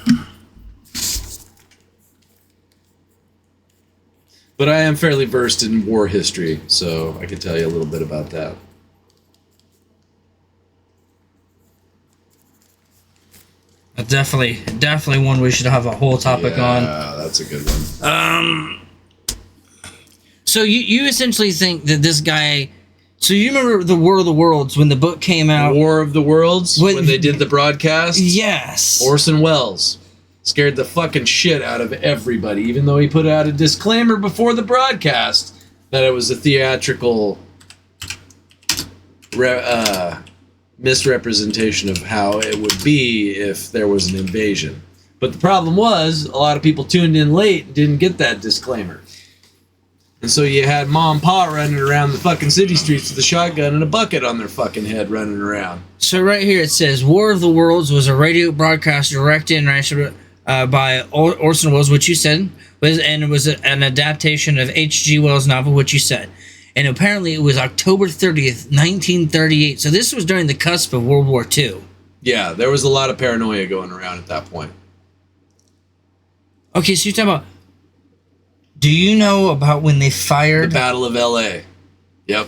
But I am fairly versed in war history, so I can tell you a little bit about that. Definitely one we should have a whole topic on. Yeah, that's a good one. So you essentially think that this guy. So you remember the War of the Worlds when the book came out? War of the Worlds, What- when they did the broadcast? Yes. Orson Welles scared the fucking shit out of everybody, even though he put out a disclaimer before the broadcast that it was a theatrical misrepresentation of how it would be if there was an invasion. But the problem was, a lot of people tuned in late and didn't get that disclaimer. And so you had Mom and Pa running around the fucking city streets with a shotgun and a bucket on their fucking head running around. So right here it says War of the Worlds was a radio broadcast directed and rationed by Orson Welles, which you said, and it was an adaptation of H.G. Wells' novel, which you said. And apparently it was October 30th, 1938. So this was during the cusp of World War II. Yeah, there was a lot of paranoia going around at that point. Okay, so you're talking about... Do you know about when they The fired... Battle of LA. Yep.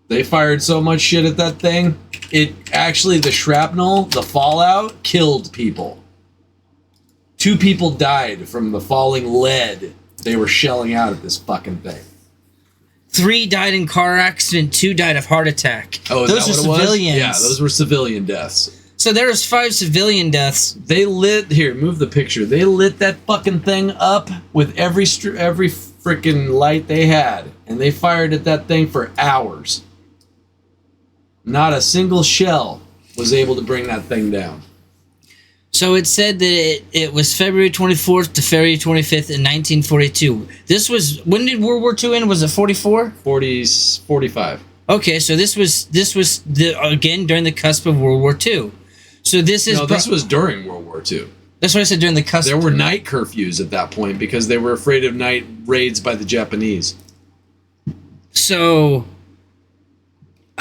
They fired so much shit at that thing. It actually, the shrapnel, the fallout, killed people. 2 people died from the falling lead they were shelling out at this fucking thing. 3 died in car accident, 2 died of heart attack. Oh, is those that are what it was? civilians. Yeah, those were civilian deaths. So there was 5 civilian deaths. They lit, here, move the picture. They lit that fucking thing up with every freaking light they had. And they fired at that thing for hours. Not a single shell was able to bring that thing down. So it said that it was February 24th to February 25th in 1942. This was, when did World War II end? Was it 44? 45. Okay, so this was again during the cusp of World War II. So this is No, this was during World War II. that's what I said, during the cusp. There were night curfews at that point because they were afraid of night raids by the Japanese. So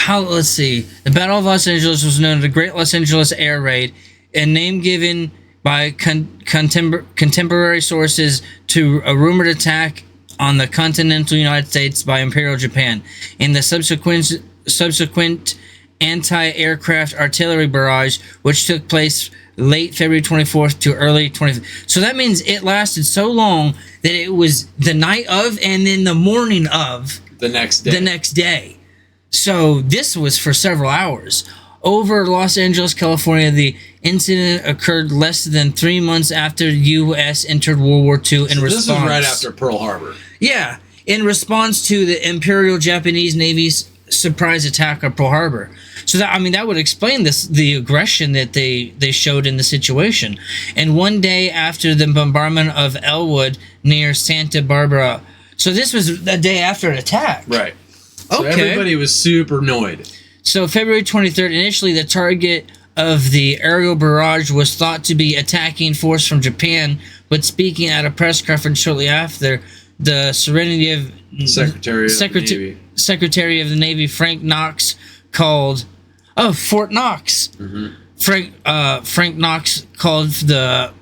let's see. The Battle of Los Angeles was known as the Great Los Angeles Air Raid, a name given by contemporary sources to a rumored attack on the continental United States by Imperial Japan. In the subsequent anti-aircraft artillery barrage, which took place late February 24th to early 25th. So that means it lasted so long that it was the night of and then the morning of The next day. the next day. So this was for several hours. Over Los Angeles, California, the incident occurred less than 3 months after the U.S. entered World War II in response. This was right after Pearl Harbor. Yeah, in response to the Imperial Japanese Navy's surprise attack on Pearl Harbor. So that would explain the aggression that they showed in the situation. And one day after the bombardment of Elwood near Santa Barbara. So this was the day after an attack. Right. So Okay. everybody was super annoyed. So February 23rd, initially the target of the aerial barrage was thought to be attacking force from Japan, but speaking at a press conference shortly after, the Serenity of Secretary of the Navy. Secretary of the Navy Frank Knox called Fort Knox. Mm-hmm. Frank Knox called the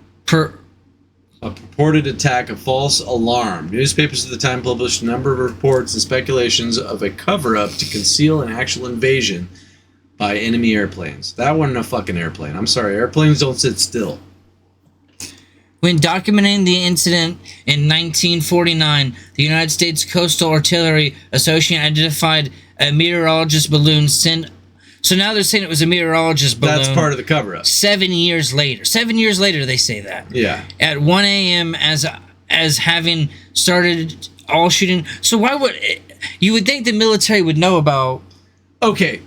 a purported attack, a false alarm. Newspapers at the time published a number of reports and speculations of a cover-up to conceal an actual invasion by enemy airplanes. That wasn't a fucking airplane. I'm sorry, airplanes don't sit still. When documenting the incident in 1949, the United States Coastal Artillery Association identified a meteorologist balloon sent. So now they're saying it was a meteorologist balloon. That's part of the cover-up. 7 years later. 7 years later, they say that. Yeah. At 1 a.m. as having started all shooting. So why would you would think the military would know about? Okay,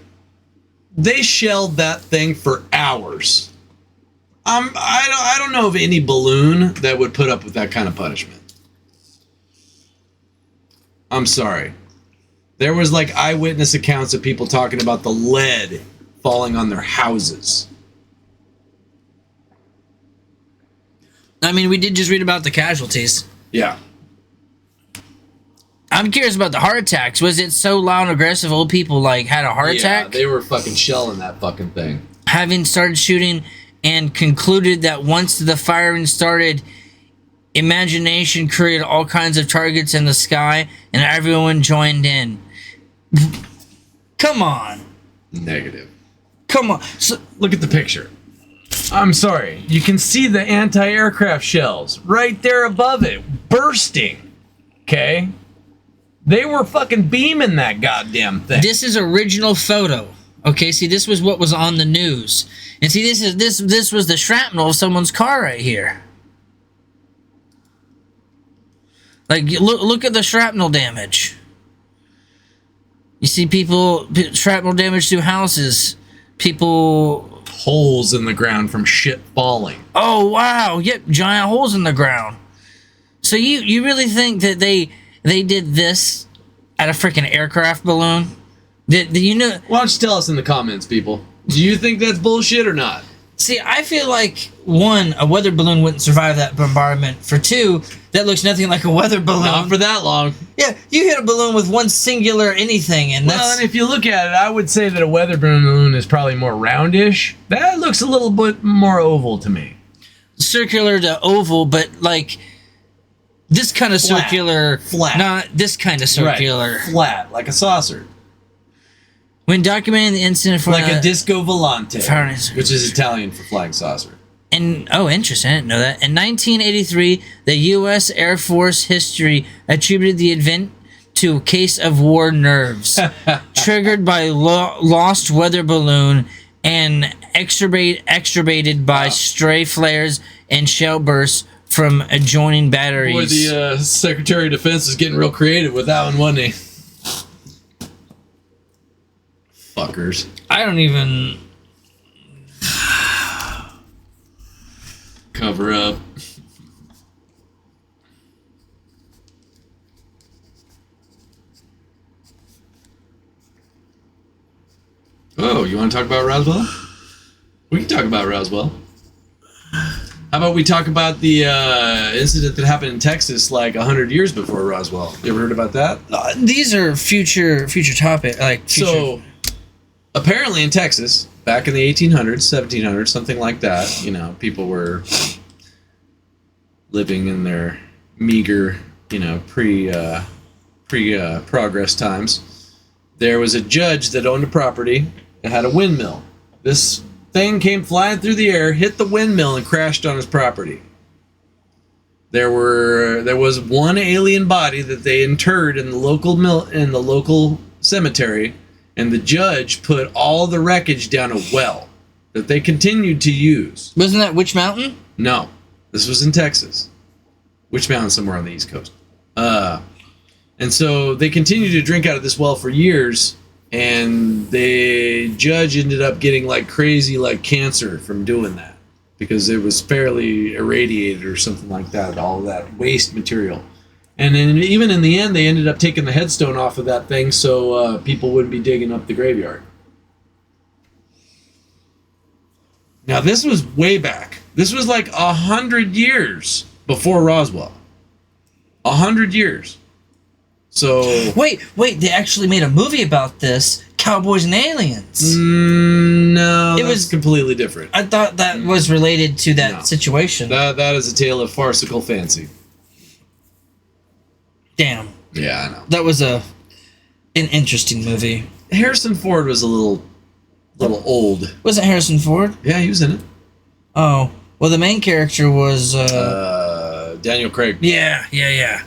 they shelled that thing for hours. I don't know of any balloon that would put up with that kind of punishment. I'm sorry. There was like eyewitness accounts of people talking about the lead falling on their houses. I mean, we did just read about the casualties. Yeah. I'm curious about the heart attacks. Was it so loud and aggressive old people like had a heart attack? Yeah, they were fucking shelling that fucking thing. Having started shooting and concluded that once the firing started, imagination created all kinds of targets in the sky and everyone joined in. Come on. Negative. Come on. So, Look at the picture. I'm sorry. You can see the anti-aircraft shells right there above it, bursting. Okay? They were fucking beaming that goddamn thing. this is original photo. Okay, see, this was what was on the news. And see, this was the shrapnel of someone's car right here. Like, look at the shrapnel damage. You see shrapnel damage to houses. People... Holes in the ground from shit falling. Oh, wow. Yep, giant holes in the ground. So you really think that they did this at a freaking aircraft balloon? You know? Why don't you tell us in the comments, people? Do you think that's bullshit or not? See, I feel like, one, a weather balloon wouldn't survive that bombardment. For two, that looks nothing like a weather balloon. Not for that long. Yeah, you hit a balloon with one singular anything, and Well, that's... and if you look at it, I would say that a weather balloon is probably more roundish. That looks a little bit more oval to me. circular to oval, but like this kind of Flat. circular... Flat. Not this kind of circular. Right. Flat, like a saucer. When documenting the incident for... Like a disco volante, Furnace. which is Italian for flying saucer. Oh, interesting. I didn't know that. In 1983, the U.S. Air Force history attributed the event to a case of war nerves, triggered by lost weather balloon and exturbated by stray flares and shell bursts from adjoining batteries. Boy, the Secretary of Defense is getting real creative with that one, wasn't he? Fuckers. I don't even... Cover up. Oh, you want to talk about Roswell? We can talk about Roswell. How about we talk about the incident that happened in Texas like 100 years before Roswell? You ever heard about that? These are future topic, like future... So, apparently in Texas, back in the 1800s, 1700s, something like that, you know, people were living in their meager, you know, pre-progress times. There was a judge that owned a property that had a windmill. This thing came flying through the air, hit the windmill, and crashed on his property. There was one alien body that they interred in the local cemetery, and the judge put all the wreckage down a well that they continued to use. Wasn't that Witch Mountain? No, this was in Texas. Witch Mountain, somewhere on the East Coast. And so they continued to drink out of this well for years, and the judge ended up getting like crazy, like cancer from doing that because it was fairly irradiated or something like that, all that waste material. And then even in the end, they ended up taking the headstone off of that thing so people wouldn't be digging up the graveyard. Now, this was way back. This was like 100 years before Roswell. 100 years. So... Wait, they actually made a movie about this, Cowboys and Aliens. No, It was completely different. I thought that was related to that No. situation. That is a tale of farcical fancy. Damn, Yeah, I know. that was an interesting movie. Harrison Ford was a little old. Wasn't Harrison Ford? Yeah, he was in it. Oh, well, the main character was. Daniel Craig. Yeah.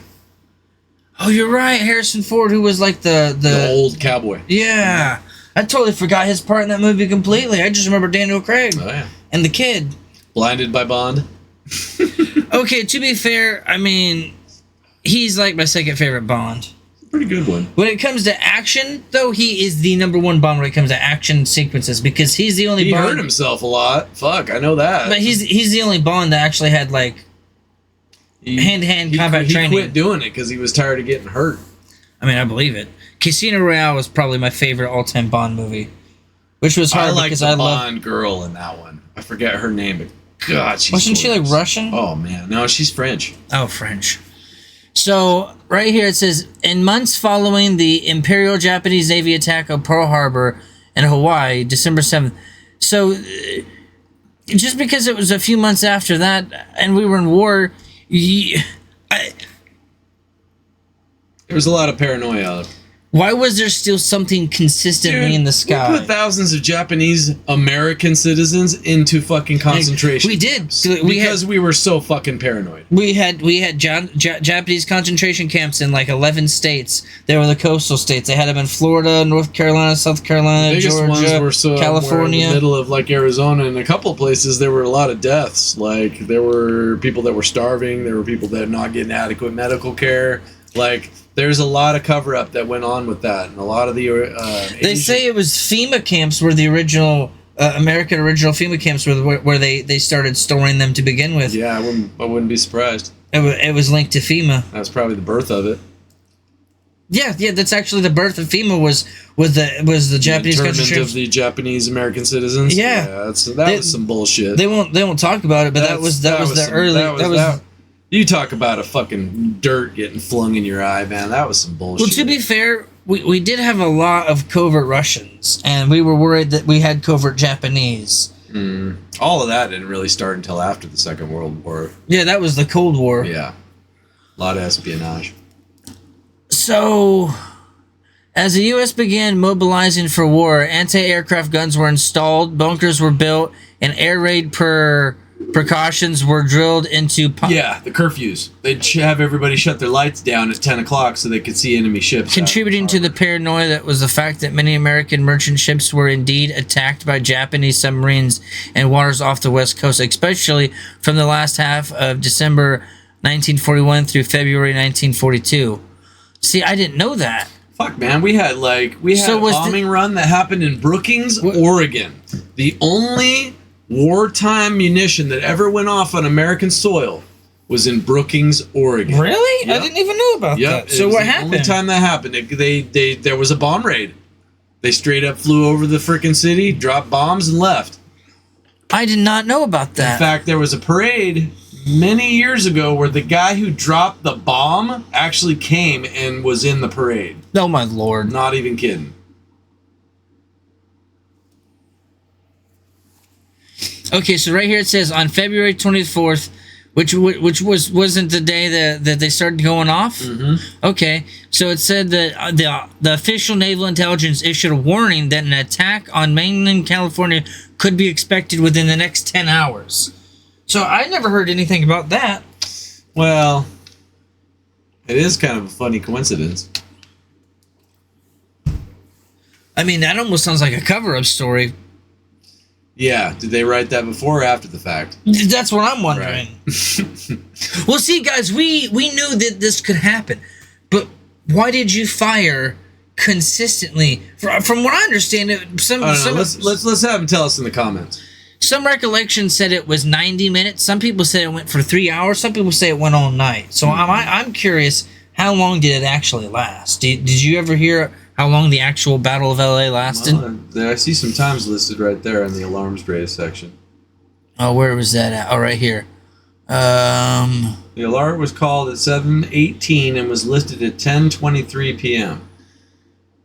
Oh, you're right, Harrison Ford, who was like The old cowboy. Yeah, I totally forgot his part in that movie completely. I just remember Daniel Craig Oh yeah. and the kid. Blinded by Bond. Okay, to be fair, I mean, he's like my second favorite Bond. Pretty good one. When it comes to action, though, he is the number one Bond when it comes to action sequences because he's the only He Bond. hurt himself a lot. Fuck, I know that. But he's the only Bond that actually had like hand-to-hand combat training. He quit doing it because he was tired of getting hurt. I mean, I believe it. Casino Royale was probably my favorite all-time Bond movie, which was hard I like because the I love. Bond girl in that one. I forget her name, but God, she's Wasn't she like gorgeous. Russian? Oh man, no, she's French. Oh, French. So right here it says, in months following the Imperial Japanese Navy attack of Pearl Harbor in Hawaii, December 7th. So just because it was a few months after that and we were in war, There was a lot of paranoia. why was there still something consistently in the sky? We put thousands of Japanese American citizens into fucking concentration. We did. camps We because we were so fucking paranoid. We had Japanese concentration camps in like 11 states. They were the coastal states. They had them in Florida, North Carolina, South Carolina, The biggest Georgia, ones were so California. in the middle of like Arizona, and a couple of places there were a lot of deaths. Like there were people that were starving. There were people that were not getting adequate medical care. Like there's a lot of cover up that went on with that, and a lot of the. They say it was FEMA camps were the original American original FEMA camps where they started storing them to begin with. Yeah, I wouldn't be surprised. It was linked to FEMA. That's probably the birth of it. Yeah, that's actually the birth of FEMA was the Japanese Internment concentration. of the Japanese American citizens. Yeah. That was some bullshit. They won't talk about it, but that was the early. You talk about a fucking dirt getting flung in your eye, man. That was some bullshit. Well, to be fair, we did have a lot of covert Russians, and we were worried that we had covert Japanese. All of that didn't really start until after the Second World War. Yeah, that was the Cold War. Yeah. A lot of espionage. So, as the U.S. began mobilizing for war, anti-aircraft guns were installed, bunkers were built, and air raid precautions were drilled into. Yeah, the curfews. They'd have everybody shut their lights down at 10 o'clock so they could see enemy ships. Contributing to the paranoia that was the fact that many American merchant ships were indeed attacked by Japanese submarines in waters off the west coast, especially from the last half of December 1941 through February 1942. See, I didn't know that. Fuck, man. We had a bombing run that happened in Brookings, Oregon. The only wartime munition that ever went off on American soil was in Brookings, Oregon. Really? Yep. I didn't even know about that. So it was what the happened? only time that happened. There was a bomb raid. They straight up flew over the frickin' city, dropped bombs, and left. I did not know about that. In fact, there was a parade many years ago where the guy who dropped the bomb actually came and was in the parade. Oh my lord. Not even kidding. Okay, so right here it says on February 24th, which wasn't the day that they started going off. Mm-hmm. Okay, so it said that the official naval intelligence issued a warning that an attack on mainland California could be expected within the next 10 hours. So I never heard anything about that. Well, it is kind of a funny coincidence. I mean, that almost sounds like a cover-up story. Yeah, did they write that before or after the fact? That's what I'm wondering. Well, see, guys, we knew that this could happen, but why did you fire consistently? From what I understand, Let's have them tell us in the comments. Some recollections said it was 90 minutes. Some people said it went for 3 hours. Some people say it went all night. So I'm curious, how long did it actually last? Did you ever hear how long the actual Battle of LA lasted? Well, I see some times listed right there in the alarms raised section. Oh, where was that at? Oh, right here. The alarm was called at 7:18 and was listed at 10:23 p.m.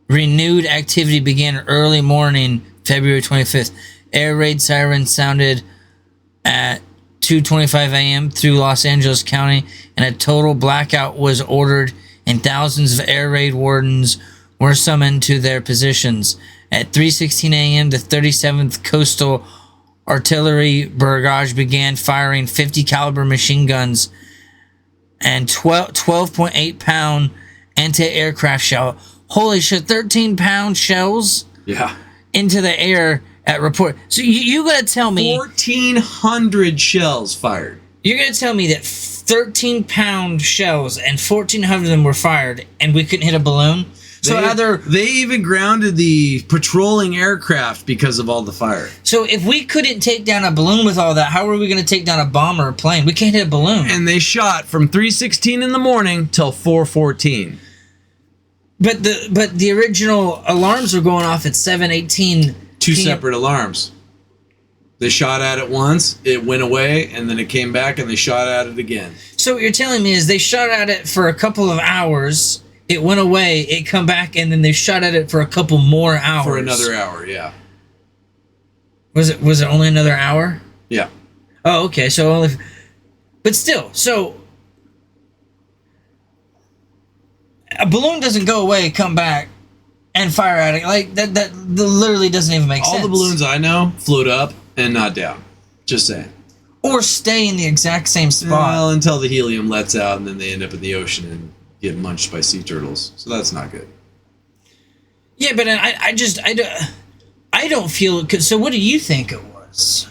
Renewed activity began early morning February 25th. Air raid sirens sounded at 2:25 a.m. through Los Angeles County, and a total blackout was ordered, and thousands of air raid wardens were summoned to their positions. At 3:16 a.m., the 37th Coastal Artillery Barrage began firing 50 caliber machine guns and 12.8-pound anti-aircraft shell. Holy shit, 13-pound shells Yeah. into the air at report. So you gotta tell me 1,400 shells fired. you're gonna tell me that 13-pound shells and 1,400 of them were fired, and we couldn't hit a balloon. So They even grounded the patrolling aircraft because of all the fire. So if we couldn't take down a balloon with all that, how are we gonna take down a bomb or a plane? We can't hit a balloon. And they shot from 3:16 in the morning till 4:14. But the original alarms were going off at 7:18. Two separate alarms. They shot at it once, it went away, and then it came back and they shot at it again. So what you're telling me is they shot at it for a couple of hours, it went away, it come back, and then they shot at it for a couple more hours. For another hour, yeah. Was it only another hour? Yeah. Oh, okay. So only, but still, so a balloon doesn't go away, come back, and fire at it like that. That literally doesn't even make sense. All the balloons I know float up and not down. Just saying. Or stay in the exact same spot. Well, until the helium lets out and then they end up in the ocean and get munched by sea turtles. So that's not good. Yeah, but I don't feel. So what do you think it was?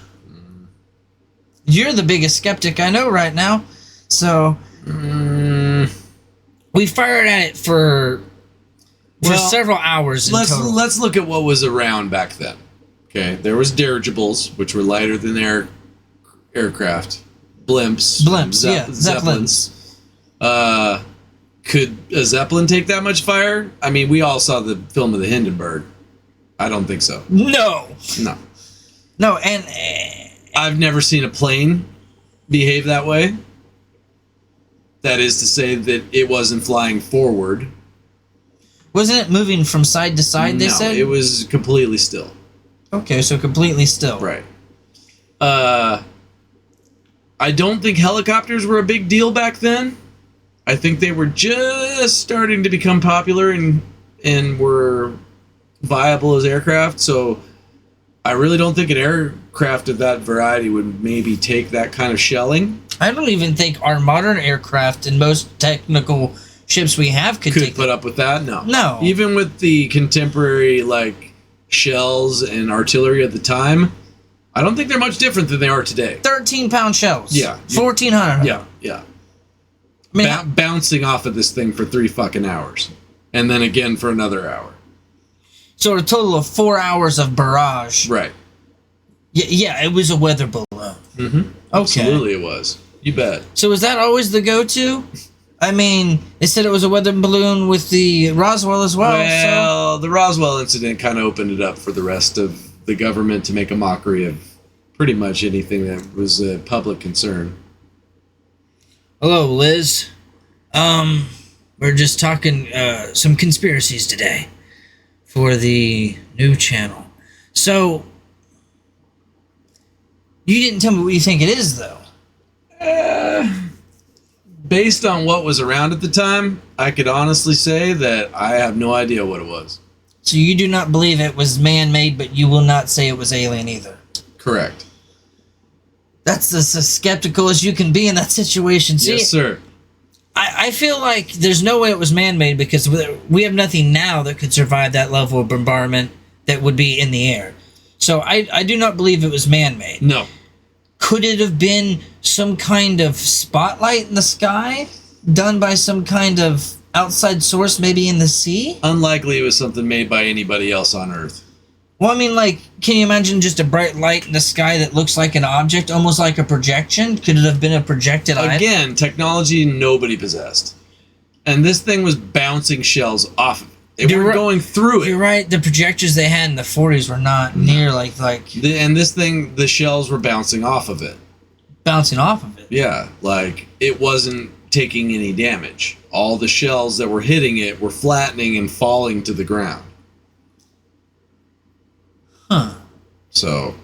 You're the biggest skeptic I know right now. So we fired at it for several hours in total. Let's look at what was around back then. Okay, there was dirigibles, which were lighter than aircraft, blimps, zeppelins. Could a zeppelin take that much fire? I mean, we all saw the film of the Hindenburg. I don't think so. No, and I've never seen a plane behave that way. That is to say that it wasn't flying forward. wasn't it moving from side to side? They said it was completely still. Okay, so completely still. Right. I don't think helicopters were a big deal back then. I think they were just starting to become popular and were viable as aircraft. So I really don't think an aircraft of that variety would maybe take that kind of shelling. I don't even think our modern aircraft and most technical ships we have could put up with that. No. Even with the contemporary shells and artillery at the time, I don't think they're much different than they are today. 13-pound shells. Yeah. 1,400. Yeah. I mean, bouncing off of this thing for 3 fucking hours, and then again for another hour. So a total of 4 hours of barrage. Right. Yeah, it was a weather balloon. Mm-hmm. Okay. Absolutely, it was. You bet. So was that always the go-to? I mean, they said it was a weather balloon with the Roswell as well. Well, the Roswell incident kind of opened it up for the rest of the government to make a mockery of pretty much anything that was a public concern. Hello, Liz. We're just talking some conspiracies today for the new channel. So, you didn't tell me what you think it is, though. Based on what was around at the time, I could honestly say that I have no idea what it was. So you do not believe it was man-made, but you will not say it was alien either. Correct. That's as skeptical as you can be in that situation. See, yes, sir. I feel like there's no way it was man-made because we have nothing now that could survive that level of bombardment that would be in the air. So I do not believe it was man-made. No. Could it have been some kind of spotlight in the sky done by some kind of outside source, maybe in the sea? Unlikely it was something made by anybody else on Earth. Well, I mean, can you imagine just a bright light in the sky that looks like an object, almost like a projection? Could it have been a projected item? Again, technology nobody possessed. And this thing was bouncing shells off of it. They were going through it. You're right. The projectors they had in the 40s were not near and this thing, the shells were bouncing off of it. Bouncing off of it? Yeah, it wasn't taking any damage. All the shells that were hitting it were flattening and falling to the ground. Huh. So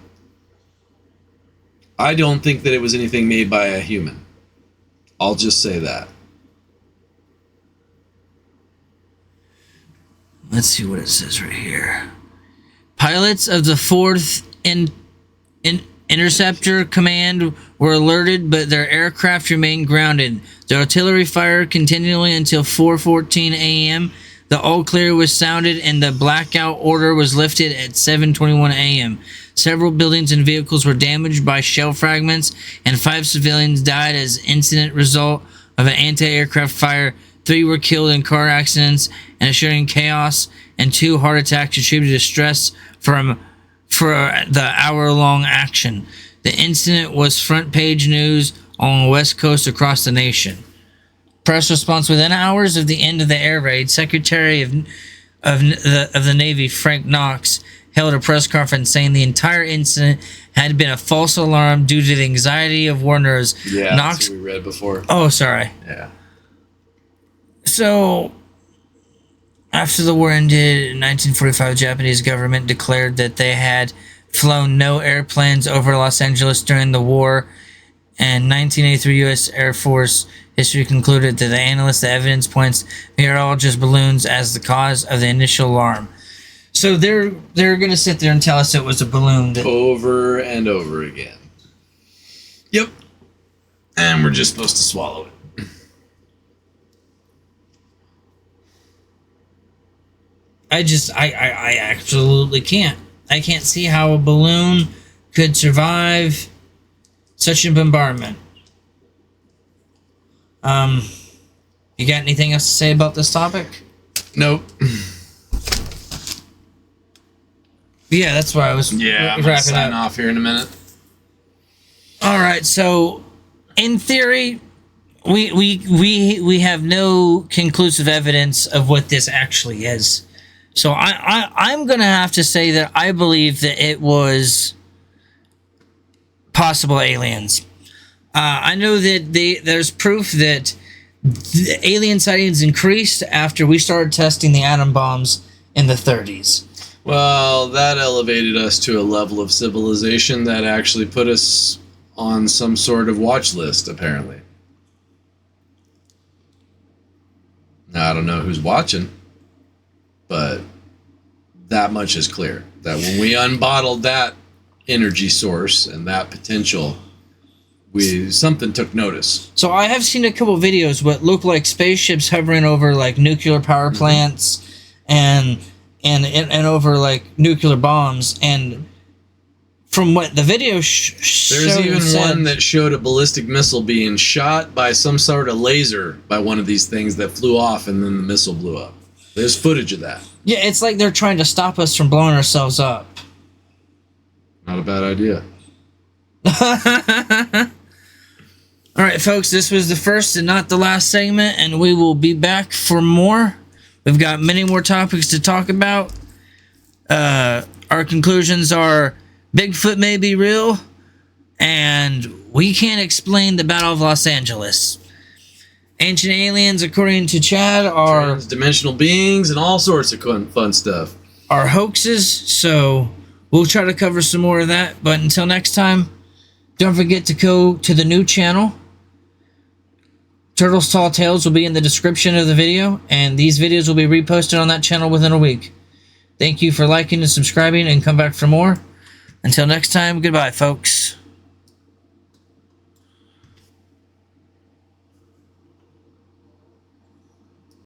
I don't think that it was anything made by a human. I'll just say that. Let's see what it says right here. Pilots of the 4th Interceptor Command were alerted, but their aircraft remained grounded. The artillery fired continually until 4:14 a.m. The all clear was sounded and the blackout order was lifted at 7:21 a.m. Several buildings and vehicles were damaged by shell fragments, and 5 civilians died as incident result of an anti-aircraft fire. 3 were killed in car accidents and assuring chaos, and 2 heart attacks attributed to stress for the hour-long action. The incident was front-page news on the West Coast across the nation. Press response: within hours of the end of the air raid, Secretary of the Navy Frank Knox held a press conference saying the entire incident had been a false alarm due to the anxiety of warners. Yeah, Knox. that's what we read before. Oh, sorry. Yeah. So, after the war ended in 1945, the Japanese government declared that they had flown no airplanes over Los Angeles during the war, and 1983 U.S. Air Force history concluded that the analysts, the evidence points meteorologist balloons as the cause of the initial alarm. So they're going to sit there and tell us it was a balloon. Over and over again. Yep. And we're just supposed to swallow it. I absolutely can't. I can't see how a balloon could survive such a bombardment. You got anything else to say about this topic? Nope. Yeah, that's why I was I'm gonna sign off here in a minute. All right, so in theory, we have no conclusive evidence of what this actually is. So I'm gonna have to say that I believe that it was possible aliens. I know that there's proof that the alien sightings increased after we started testing the atom bombs in the 30s. Well, that elevated us to a level of civilization that actually put us on some sort of watch list, apparently. Now, I don't know who's watching, but that much is clear. That when we unbottled that energy source and that potential, something took notice. So I have seen a couple videos what look like spaceships hovering over like nuclear power plants and over like nuclear bombs, and from what the video there's even one that showed a ballistic missile being shot by some sort of laser by one of these things that flew off, and then the missile blew up. There's footage of that. Yeah, it's like they're trying to stop us from blowing ourselves up. Not a bad idea. All right, folks, this was the first and not the last segment, and we will be back for more. We've got many more topics to talk about. Our conclusions are Bigfoot may be real, and we can't explain the Battle of Los Angeles. Ancient aliens, according to Chad, are dimensional beings and all sorts of fun stuff. Are hoaxes, so we'll try to cover some more of that. But until next time, don't forget to go to the new channel. Turtles Tall Tales will be in the description of the video, and these videos will be reposted on that channel within a week. Thank you for liking and subscribing, and come back for more. Until next time, goodbye, folks.